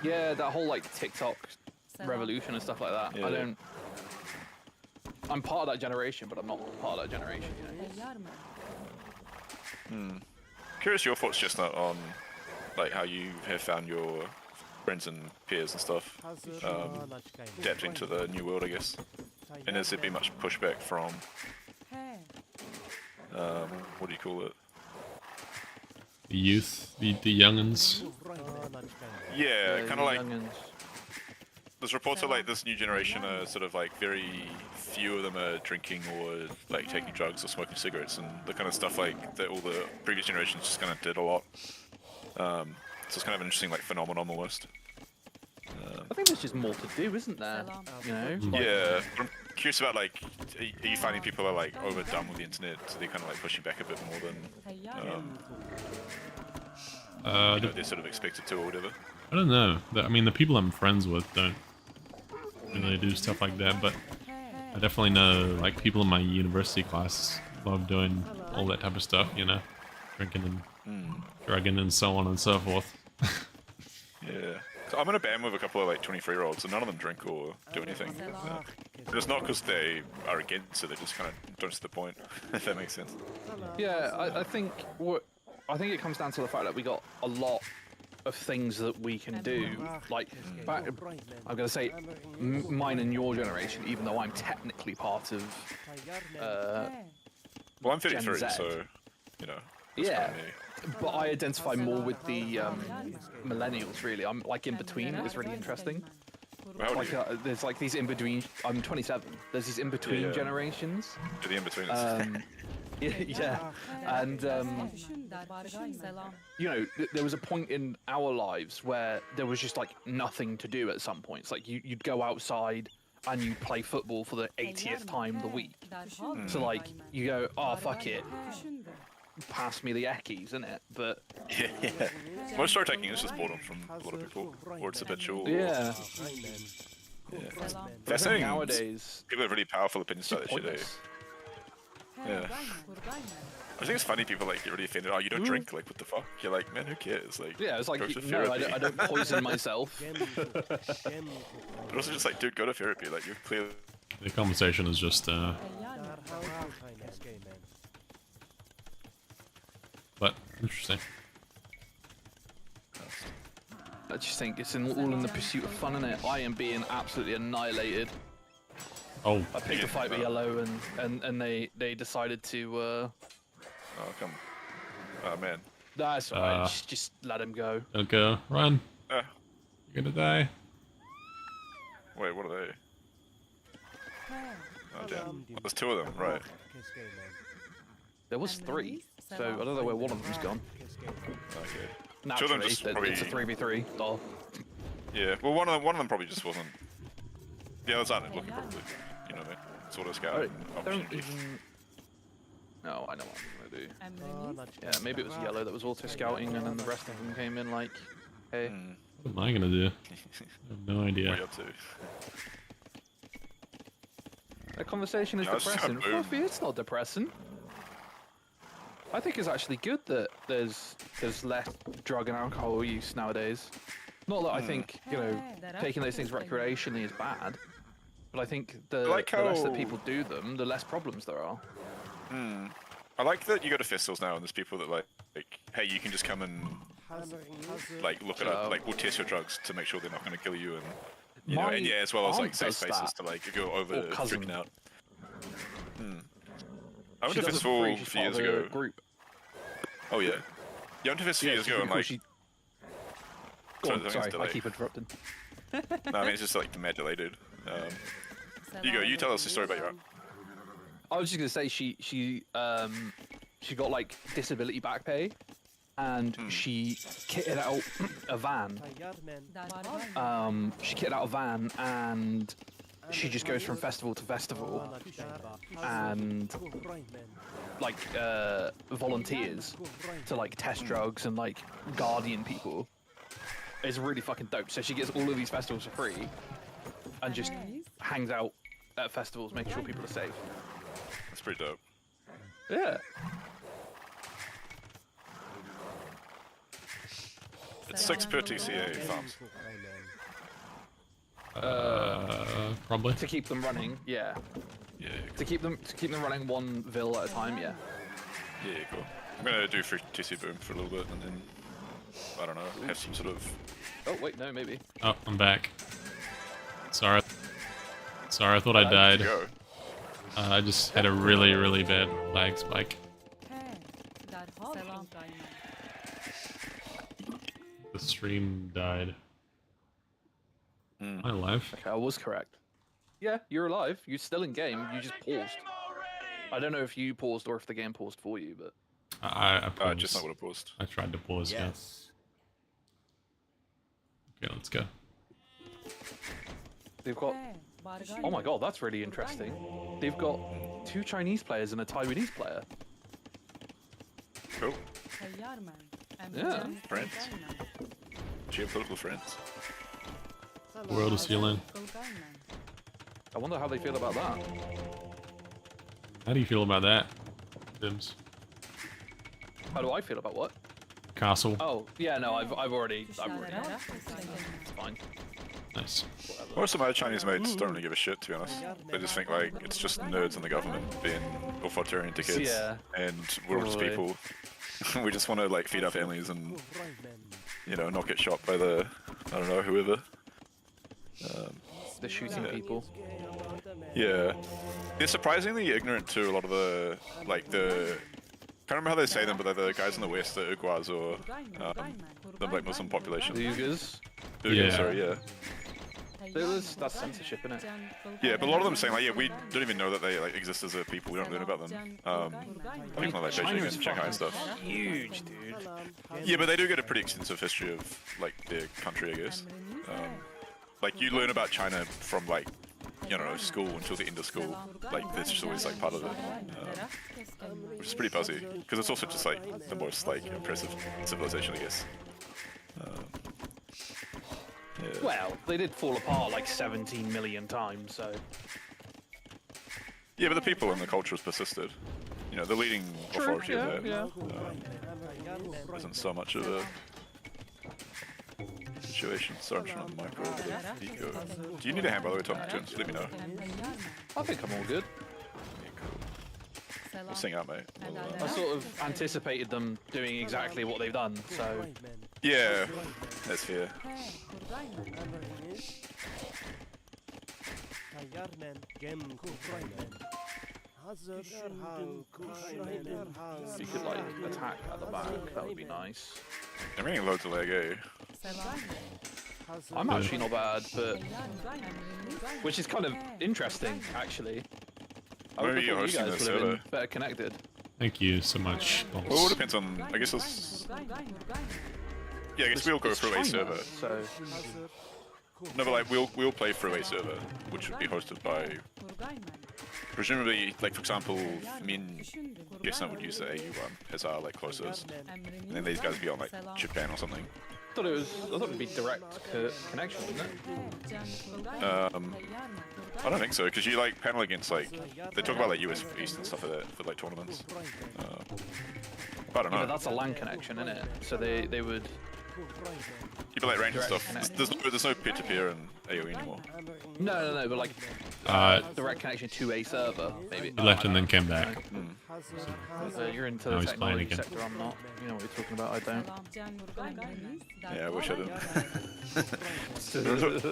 Yeah, that whole like TikTok revolution and stuff like that. Yeah. I don't... I'm part of that generation, but I'm not part of that generation, you know? Curious your thoughts, Chestnut, on like how you have found your friends and peers and stuff adapting to the new world, I guess. And has there been much pushback from what do you call it? The youth, the youngins. Yeah, kind of like Youngins. there's reports of like this new generation are sort of like very few of them are drinking or like taking drugs or smoking cigarettes and the kind of stuff like that all the previous generations just kind of did a lot. So it's kind of an interesting like phenomenon almost. I think there's just more to do, isn't there? You know? Like, Yeah, but I'm curious about like, are you finding people are like overdone with the internet, so they're kind of like pushing back a bit more than they're sort of expected to or whatever? I don't know. I mean, the people I'm friends with don't really do stuff like that, but I definitely know, like, people in my university class love doing all that type of stuff, you know? Drinking and drugging and so on and so forth. Yeah. So I'm in a band with a couple of like 23-year-olds, and none of them drink or do anything. But it's not because they are against it; they just kind of don't see the point. If that makes sense. Yeah, I think it comes down to the fact that we got a lot of things that we can do. Like, I'm gonna say, mine and your generation, even though I'm technically part of. Well, I'm 33, Gen Z. so you know. That's Yeah. kinda me. But I identify more with the millennials, really. I'm like in between. It's really interesting. How old are Like, you? there's like these in between. I'm 27. There's these in between Yeah. generations. To the in-betweeners. Yeah, and you know, there was a point in our lives where there was just like nothing to do at some points. Like you'd go outside and you'd play football for the 80th time of the week. So like you go, oh fuck it, pass me the eckies, innit? But Yeah. Most story taking is just boredom from a lot of people, or it's habitual. or- yeah, Yeah. but I think Fascinating. nowadays People have really powerful opinions about it's that shit. pointless. Yeah. I think it's funny people like get really offended. Oh, you don't drink? Like, what the fuck? You're like, man, who cares? Like, Yeah, it's like go to no, therapy. I don't poison myself. But also just like, dude, go to therapy. Like, you're clearly. The conversation is just, but interesting. I just think it's all in the pursuit of fun, innit? I am being absolutely annihilated. Oh, I picked a fight with yellow, and they decided to. Oh, come. Oh, man. That's alright. Just let him go. don't go. Run. Uh, You're gonna die. wait, what are they? Oh, damn. Oh, there's two of them, right. There was 3, so I don't know where one of them's gone. Okay. Naturally, just it's a probably- 3v3. Oh. Yeah, well, one of them probably just wasn't The others aren't looking probably, you know, they sort of scout. I don't even... No, I know what I'm gonna do. Yeah, maybe it was yellow that was auto scouting, and then the rest of them came in like, hey. What am I gonna do? I have no idea. What are you up to? That conversation is Yeah, I was just depressing. gonna boom. Fluffy, it's not depressing. I think it's actually good that there's less drug and alcohol use nowadays. Not that I think, you know, taking those things recreationally is bad, but I think the less that people do them, the less problems there are. I like that you go to festivals now and there's people that like, hey, you can just come and like look it up, like we'll test your drugs to make sure they're not going to kill you, and you know, and yeah, as well as like safe spaces to like go over freaking out. I went to a festival a few years ago. Group. Oh yeah, I went to a festival years ago and like. Sorry, I keep interrupting. No, I mean it's just like mad delayed. You tell us the story about your. I was just gonna say she got like disability back pay, and she kitted out a van. She kitted out a van, and she just goes from festival to festival, and like volunteers to like test drugs and like guardian people. It's really fucking dope. So she gets all of these festivals for free, and just hangs out at festivals, making sure people are safe. That's pretty dope. Yeah. It's 6 per TCA farms. Probably. To keep them running, yeah. Yeah. To keep them running one vil at a time, yeah. Yeah, cool. I'm gonna do free TC boom for a little bit, and then I don't know, have some sort of. Oh wait, no, maybe. Oh, I'm back. Sorry, I thought I died. Go. I just had a really, really bad lag spike. The stream died. Am I alive? Okay, I was correct. Yeah, you're alive. You're still in game. You just paused. I don't know if you paused or if the game paused for you, but. I paused. Just not what I paused. I tried to pause. Yes. Yeah. Okay, let's go. They've got. Oh my god, that's really interesting. They've got 2 Chinese players and a Taiwanese player. Cool. Yeah. Friends. Geopolitical friends. The world is healing. I wonder how they feel about that. How do you feel about that, Dims? How do I feel about what? Castle. Oh, yeah, no, I've already. It's fine. Nice. Most of my Chinese mates don't really give a shit, to be honest. They just think like it's just nerds in the government being authoritarian to kids, and we're all just people. We just want to like feed our families and you know not get shot by the I don't know whoever. They're shooting people. Yeah, they're surprisingly ignorant to a lot of the like the. I can't remember how they say them, but they're the guys in the west, the Uyghurs or the like Muslim population. The Uyghurs? Uyghurs, sorry, yeah. That's censorship, isn't it? Yeah, but a lot of them saying like, yeah, we don't even know that they like exist as a people. We don't learn about them. People like Beijing and Shanghai and stuff. Huge, dude. Yeah, but they do get a pretty extensive history of like their country, I guess. Like you learn about China from like, you know, school until the end of school. Like that's just always like part of it, which is pretty buzzy because it's also just like the most like impressive civilization, I guess. Yeah. Well, they did fall apart like 17 million times, so. Yeah, but the people and the culture has persisted. You know, the leading authority of that isn't so much of a situation. Sorry, I'm trying to micro over the eco. Do you need a hand by the way, Tom? Let me know. I think I'm all good. Yeah, cool. We'll sing out, mate. I sort of anticipated them doing exactly what they've done, so. Yeah, that's fair. If you could like attack at the back, that would be nice. I'm getting loads of lag, eh? I'm actually not bad, but which is kind of interesting, actually. I would have thought you guys would have been better connected. Thank you so much. Well, it all depends on. I guess it's. Yeah, I guess we all go through a server. So. No, but like we'll play through a server, which would be hosted by presumably, like for example, me and Jason would use the AU one as our like closest, and then these guys would be on like Japan or something. I thought it'd be direct connection, wouldn't it? I don't think so, because you like panel against like they talk about like US East and stuff like that for like tournaments. I don't know. Yeah, that's a LAN connection, isn't it? So they would. You like range and stuff. There's no peer-to-peer in AoE anymore. No, but like direct connection to a server, maybe. He left and then came back. You're into Now the he's playing technology again. sector. I'm not. You know what you're talking about. I don't. Yeah, I wish I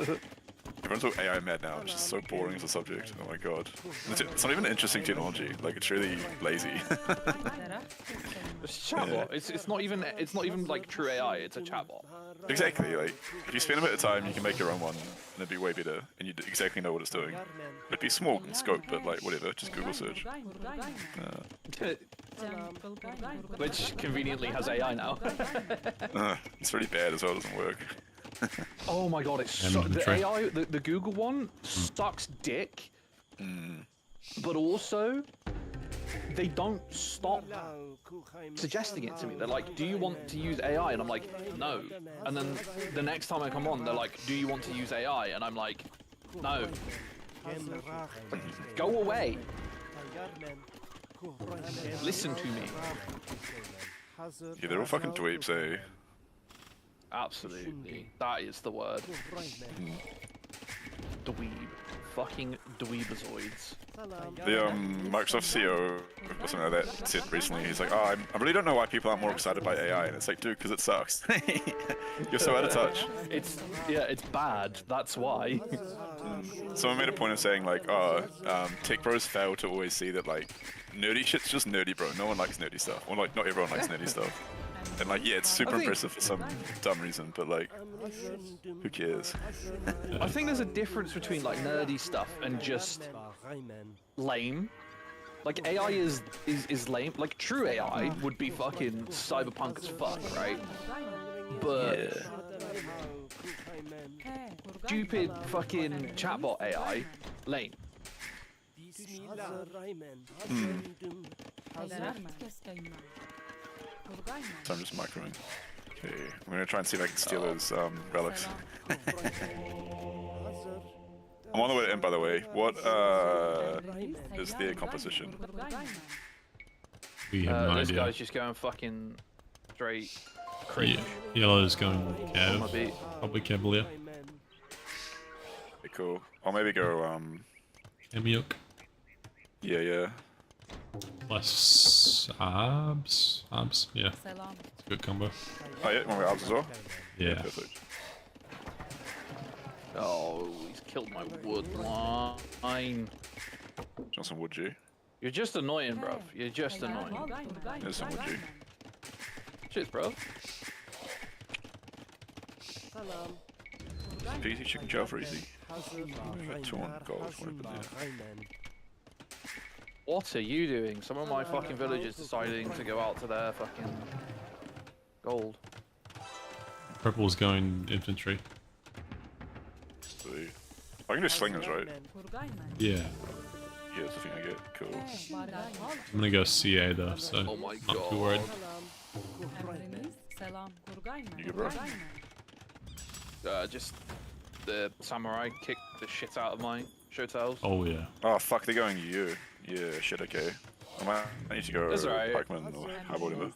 didn't. Everyone's all AI mad now. It's just so boring as a subject. Oh my god. It's not even an interesting technology. Like it's really lazy. It's chatbot. It's not even like true AI. It's a chatbot. Exactly. Like if you spend a bit of time, you can make your own one, and it'd be way better, and you exactly know what it's doing. It'd be small in scope, but like whatever. Just Google search. Which conveniently has AI now. It's really bad as well. It doesn't work. Oh my god, it's the AI, the Google one sucks dick, but also they don't stop suggesting it to me. They're like, do you want to use AI? And I'm like, no. And then the next time I come on, they're like, do you want to use AI? And I'm like, no. Go away. Listen to me. Yeah, they're all fucking dweebs, eh? Absolutely. That is the word. Dweeb. Fucking dweebazoids. The Microsoft CEO or something like that said recently, he's like, oh, I really don't know why people aren't more excited by AI. And it's like, dude, because it sucks. You're so out of touch. It's bad. That's why. Someone made a point of saying like, oh, tech bros fail to always see that like nerdy shit's just nerdy, bro. No one likes nerdy stuff. Or like, not everyone likes nerdy stuff. And like, yeah, it's super impressive for some dumb reason, but like, who cares? I think there's a difference between like nerdy stuff and just lame. Like AI is lame. Like true AI would be fucking cyberpunk as fuck, right? But stupid fucking chatbot AI, lame. So I'm just microing. Okay, I'm gonna try and see if I can steal those relics. I'm on the way to end, by the way. What is their composition? We have no This idea. guy's just going fucking straight cringe. Yellow's going On my Cav. beat. Probably Cavalier. Okay, cool. I'll maybe go Emiuk. yeah. Plus Abs. Yeah. It's a good combo. Oh yeah, want me abs as well? Yeah. Perfect. Oh, he's killed my wood line. Johnson, would you? You're just annoying, bruv. You're just annoying. There's some would you? Cheers, bruv. Easy chicken chow for easy. 200 gold. What happened there? What are you doing? Some of my fucking villagers deciding to go out to their fucking gold. Purple's going infantry. Sweet. I can do slingers, right? Yeah. Yeah, that's the thing I get. Cool. I'm gonna go CA though, so Oh my not too worried. You good, bro? Just the samurai kicked the shit out of my showtails. Oh yeah. Oh fuck, they're going you. Yeah, shit, okay. I need to go That's alright. pikeman or whatever.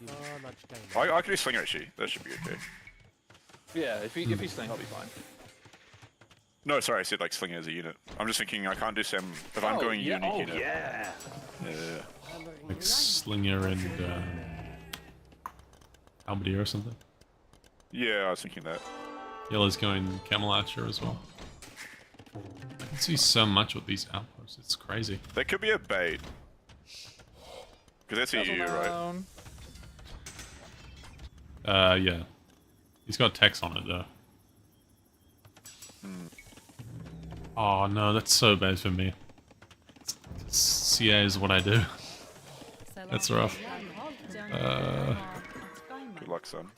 I can do slinger actually. That should be okay. Yeah, if he's staying, I'll be fine. No, sorry, I said like slinger as a unit. I'm just thinking I can't do Sam if I'm going unique unit. Yeah. Yeah. Like Slinger and Halberdier or something. Yeah, I was thinking that. Yellow's going Camel Archer as well. I can see so much with these outposts. It's crazy. That could be a bait. Because that's EU, right? Yeah. He's got text on it though. Oh no, that's so bad for me. CA is what I do. That's rough. Good luck, son.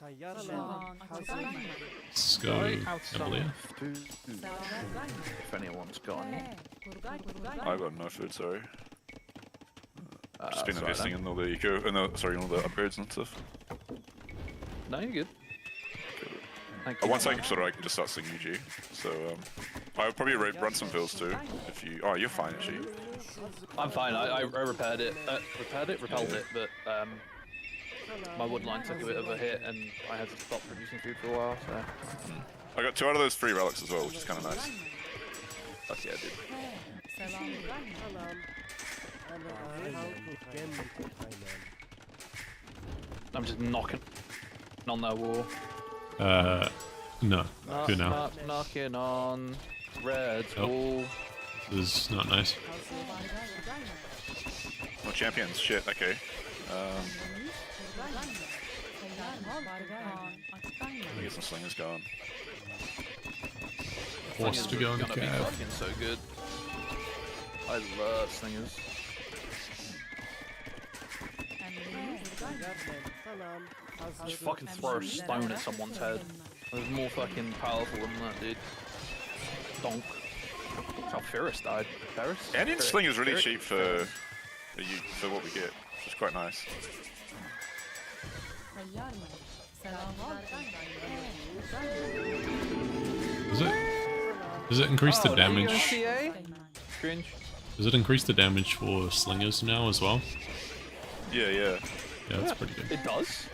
Let's go Cavalier. If anyone's got any. I got no food, sorry. Just been sorry investing then. in all the eco, sorry, all the upgrades and stuff. No, you're good. Thank you. Once I can I can just start singing UG. So I would probably run some fills too. If you, oh, you're fine actually. I'm fine. I repaired it. Repelled it, but my wood line took a bit of a hit, and I had to stop producing food for a while. So I got 2 out of those 3 relics as well, which is kind of nice. that's yeah, dude. I'm just knocking on that wall. No. Good now. Knocking on Red's Oh. wall. This is not nice. Oh, champions, shit, okay. Let me get some slingers going. Forced to go into Gonna be Cav. fucking so good. I love slingers. Just fucking throw a stone at someone's head. It was more fucking powerful than that, dude. Donk. That's how Ferris died. Ferris? Andean sling is really cheap for what we get, which is quite nice. Does it increase the damage? Cringe. Does it increase the damage for slingers now as well? Yeah. Yeah, that's pretty good. It does?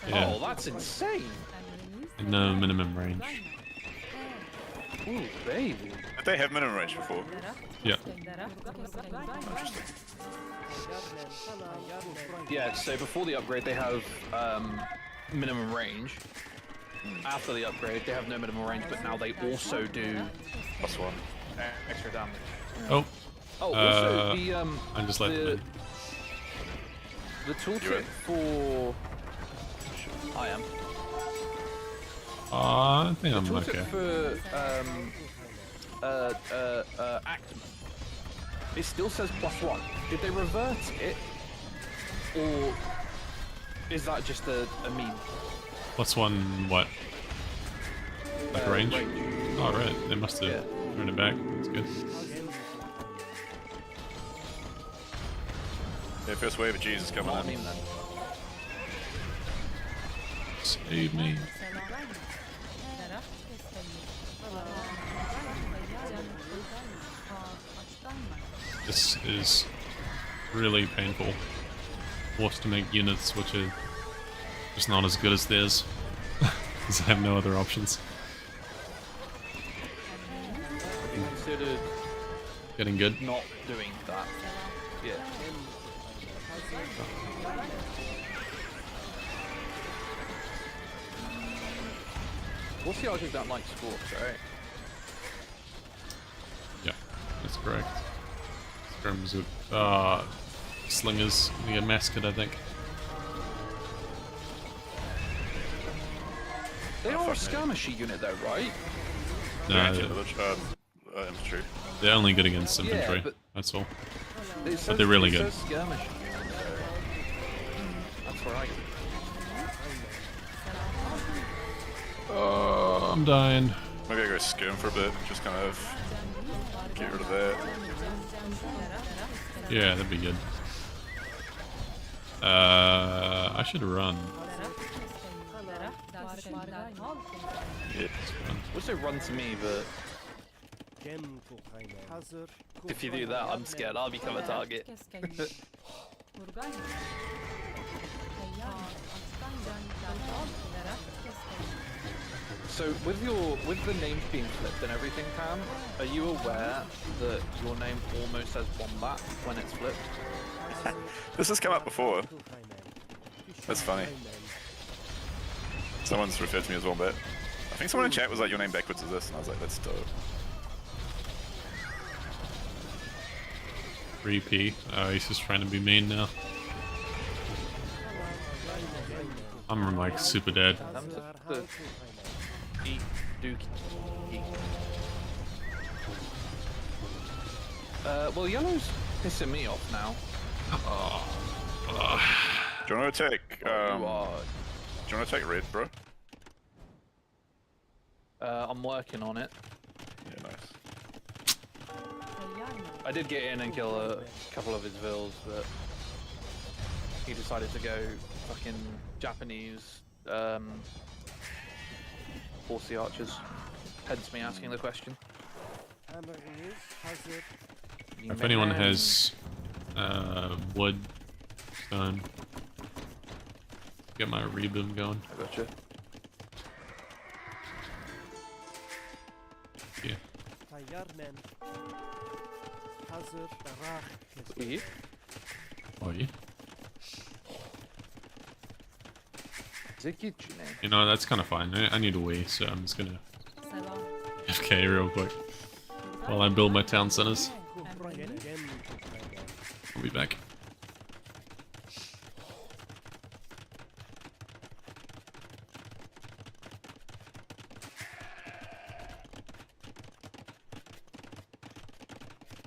Yeah. Oh, that's insane. In the minimum range. Ooh, baby. Did they have minimum range before? Yeah. Yeah, so before the upgrade they have minimum range. After the upgrade they have no minimum range, but now they also do +1 extra damage. Oh. Oh, also the I just let them in. the tooltip for I am. I think I'm Tooltip okay. for Actman. It still says +1. Did they revert it, or is that just a meme? +1 what? Like range? Oh right, they must have turned it back. That's good. Yeah, first wave of Jesus coming Not a in. meme then. Save me. This is really painful. Forced to make units which are just not as good as theirs. Because I have no other options. Considered Getting good. not doing that. Yeah. What's the archers don't like sports, right? Yeah, that's correct. In terms of slingers, you get massacred, I think. They are a skirmishy unit though, right? No, Infantry. they're only good against infantry. Yeah, but that's all. it says, they're really it good. says skirmish. That's right. Oh, I'm dying. Maybe I go skirm for a bit, just kind of get rid of that. Yeah, that'd be good. I should run. Yeah. Wish they run to me, but if you do that, I'm scared I'll become a target. So with the names being flipped and everything, Cam, are you aware that your name almost says Wombat when it's flipped? This has come up before. That's funny. Someone's referred to me as Wombat. I think someone in chat was like, your name backwards is this, and I was like, that's dope. 3P. Oh, he's just trying to be mean now. I'm like super dead. Well, yellow's pissing me off now. Do you want to attack? You are you want to take red, bro? I'm working on it. Yeah, nice. I did get in and kill a couple of his vills, but he decided to go fucking Japanese horsey archers. Hence me asking the question. If anyone has wood, stone, get my reboom going. I gotcha. Yeah. İyi. Oh yeah. Zekicine. You know, that's kind of fine. I need a wee, so I'm just gonna FK real quick while I build my town centers. I'll be back.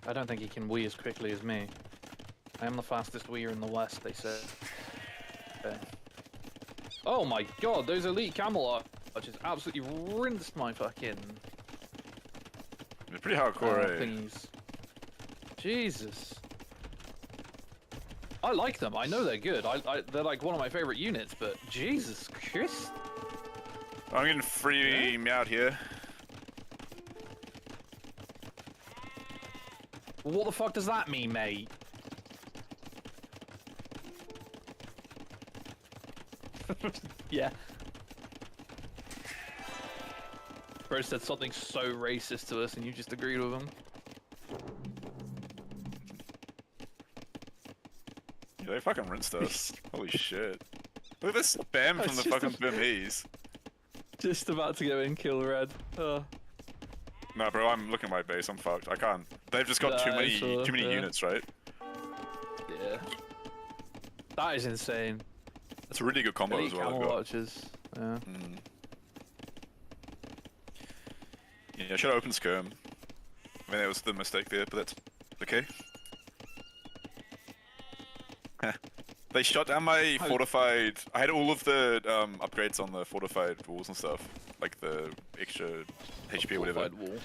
I don't think he can wee as quickly as me. I am the fastest weeer in the West, they say. Okay. Oh my god, those elite camel archers absolutely rinsed my fucking... They're pretty hardcore, eh? thingies. Jesus. I like them, I know they're good. They're like one of my favorite units, but Jesus Christ. I'm getting free meowed here. What the fuck does that mean, mate? Yeah. Bro said something so racist to us and you just agreed with him. Yeah, they fucking rinsed us. Holy shit. Look at this spam from the just fucking Burmese. Just about to go in, kill red. No, bro, I'm looking at my base. I'm fucked. I can't. They've just got too Nah, many sure, units, right? Yeah. That is insane. That's a really good combo Elite as well. camel archers. Yeah. Yeah, I should have opened skirm. I mean, that was the mistake there, but that's okay. They shot down my fortified. I had all of the upgrades on the fortified walls and stuff, like the extra HP or whatever. Wall.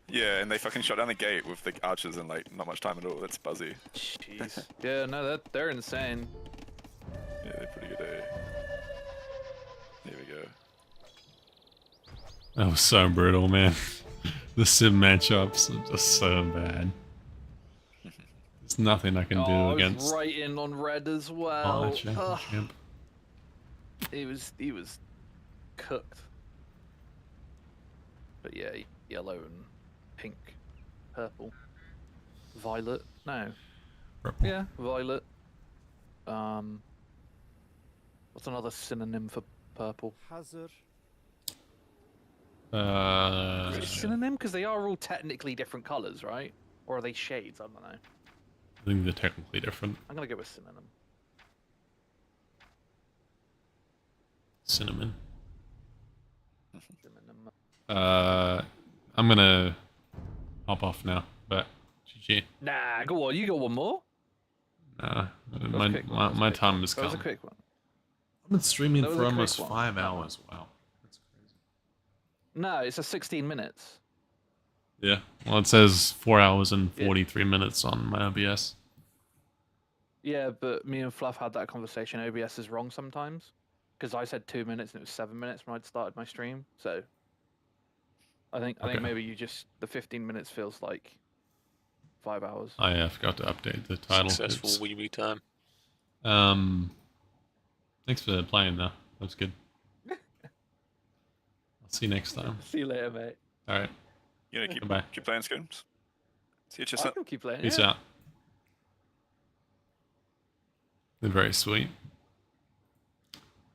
Yeah, and they fucking shot down the gate with the archers in like not much time at all. That's buzzy. Jeez. Yeah, no, they're insane. Yeah, they're pretty good. There we go. That was so brutal, man. The sim matchups are just so bad. There's nothing I can do I against. was right in on red as well. Oh, champ. He was cooked. But yeah, yellow and pink, purple, violet. No. Purple. Yeah, violet. What's another synonym for purple? Hazard. Is it a synonym? Because they are all technically different colors, right? Or are they shades? I don't know. I think they're technically different. I'm gonna go with synonym. Cinnamon. Synonym. I'm gonna hop off now, but GG. Nah, go on. You got one more. Nah, was a quick one, my time has That come. was a quick one. I've been streaming That was for a quick almost one. 5 hours. Wow, that's crazy. No, it's a 16 minutes. Yeah, well, it says 4 hours and 43 minutes on my OBS. Yeah, but me and Fluff had that conversation. OBS is wrong sometimes. Because I said 2 minutes and it was 7 minutes when I'd started my stream. So I think maybe you just the 15 minutes feels like 5 hours. I forgot to update the title. Successful Oops. wee time. Thanks for playing though. That was good. I'll see you next time. See you later, mate. All right. You know, Goodbye. keep playing skirms. See you, I Chestnut. can keep playing. Peace yeah. out. They're very sweet.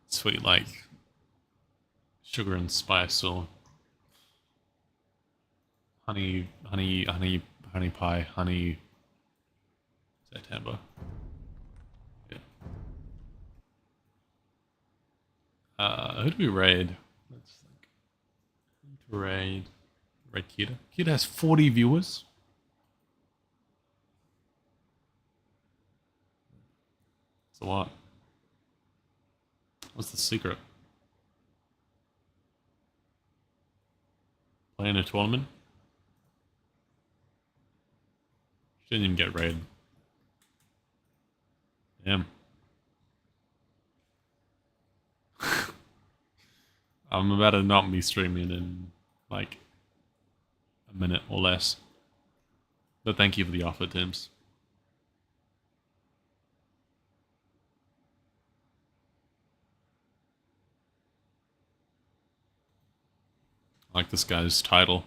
Sweet like sugar and spice or honey pie, honey September. Yeah. Who do we raid? Let's think. Who to raid? Raid Kita. Kita has 40 viewers. It's a lot. What's the secret? Playing a tournament? Didn't even get raided. Damn. I'm about to not be streaming in like a minute or less. But thank you for the offer, Tims. I like this guy's title.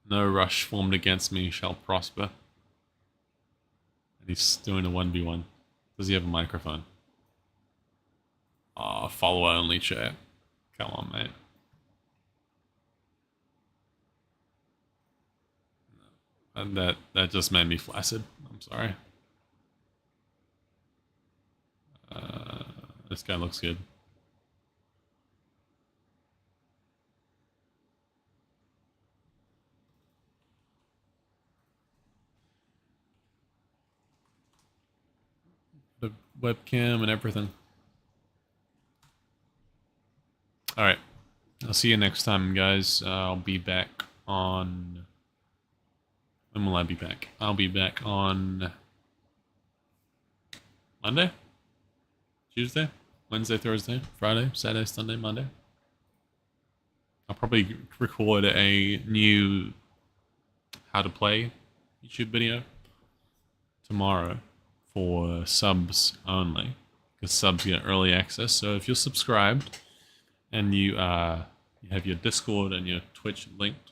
No rush formed against me shall prosper. And he's doing a 1v1. Does he have a microphone? Ah, follower only chat. Come on, mate. And that just made me flaccid. I'm sorry. This guy looks good. The webcam and everything. Alright. I'll see you next time, guys. I'll be back on... When will I be back? I'll be back on... Monday? Tuesday? Wednesday, Thursday? Friday? Saturday, Sunday, Monday? I'll probably record a new how to play YouTube video tomorrow for subs only, because subs get early access. So if you're subscribed and you have your Discord and your Twitch linked,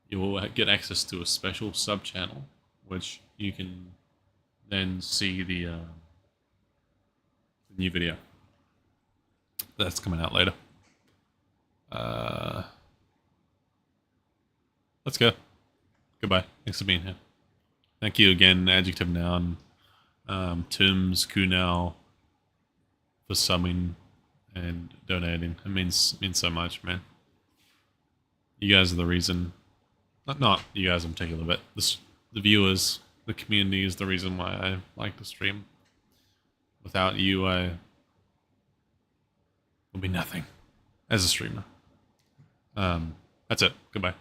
you will get access to a special sub channel, which you can then see the new video that's coming out later. Let's go. Goodbye. Thanks for being here. Thank you again, Adjective Noun, Tims, Kunal, for subbing and donating. It means so much, man. You guys are the reason. Not you guys in particular, but the viewers, the community is the reason why I like to stream. Without you, I will be nothing as a streamer. That's it. Goodbye.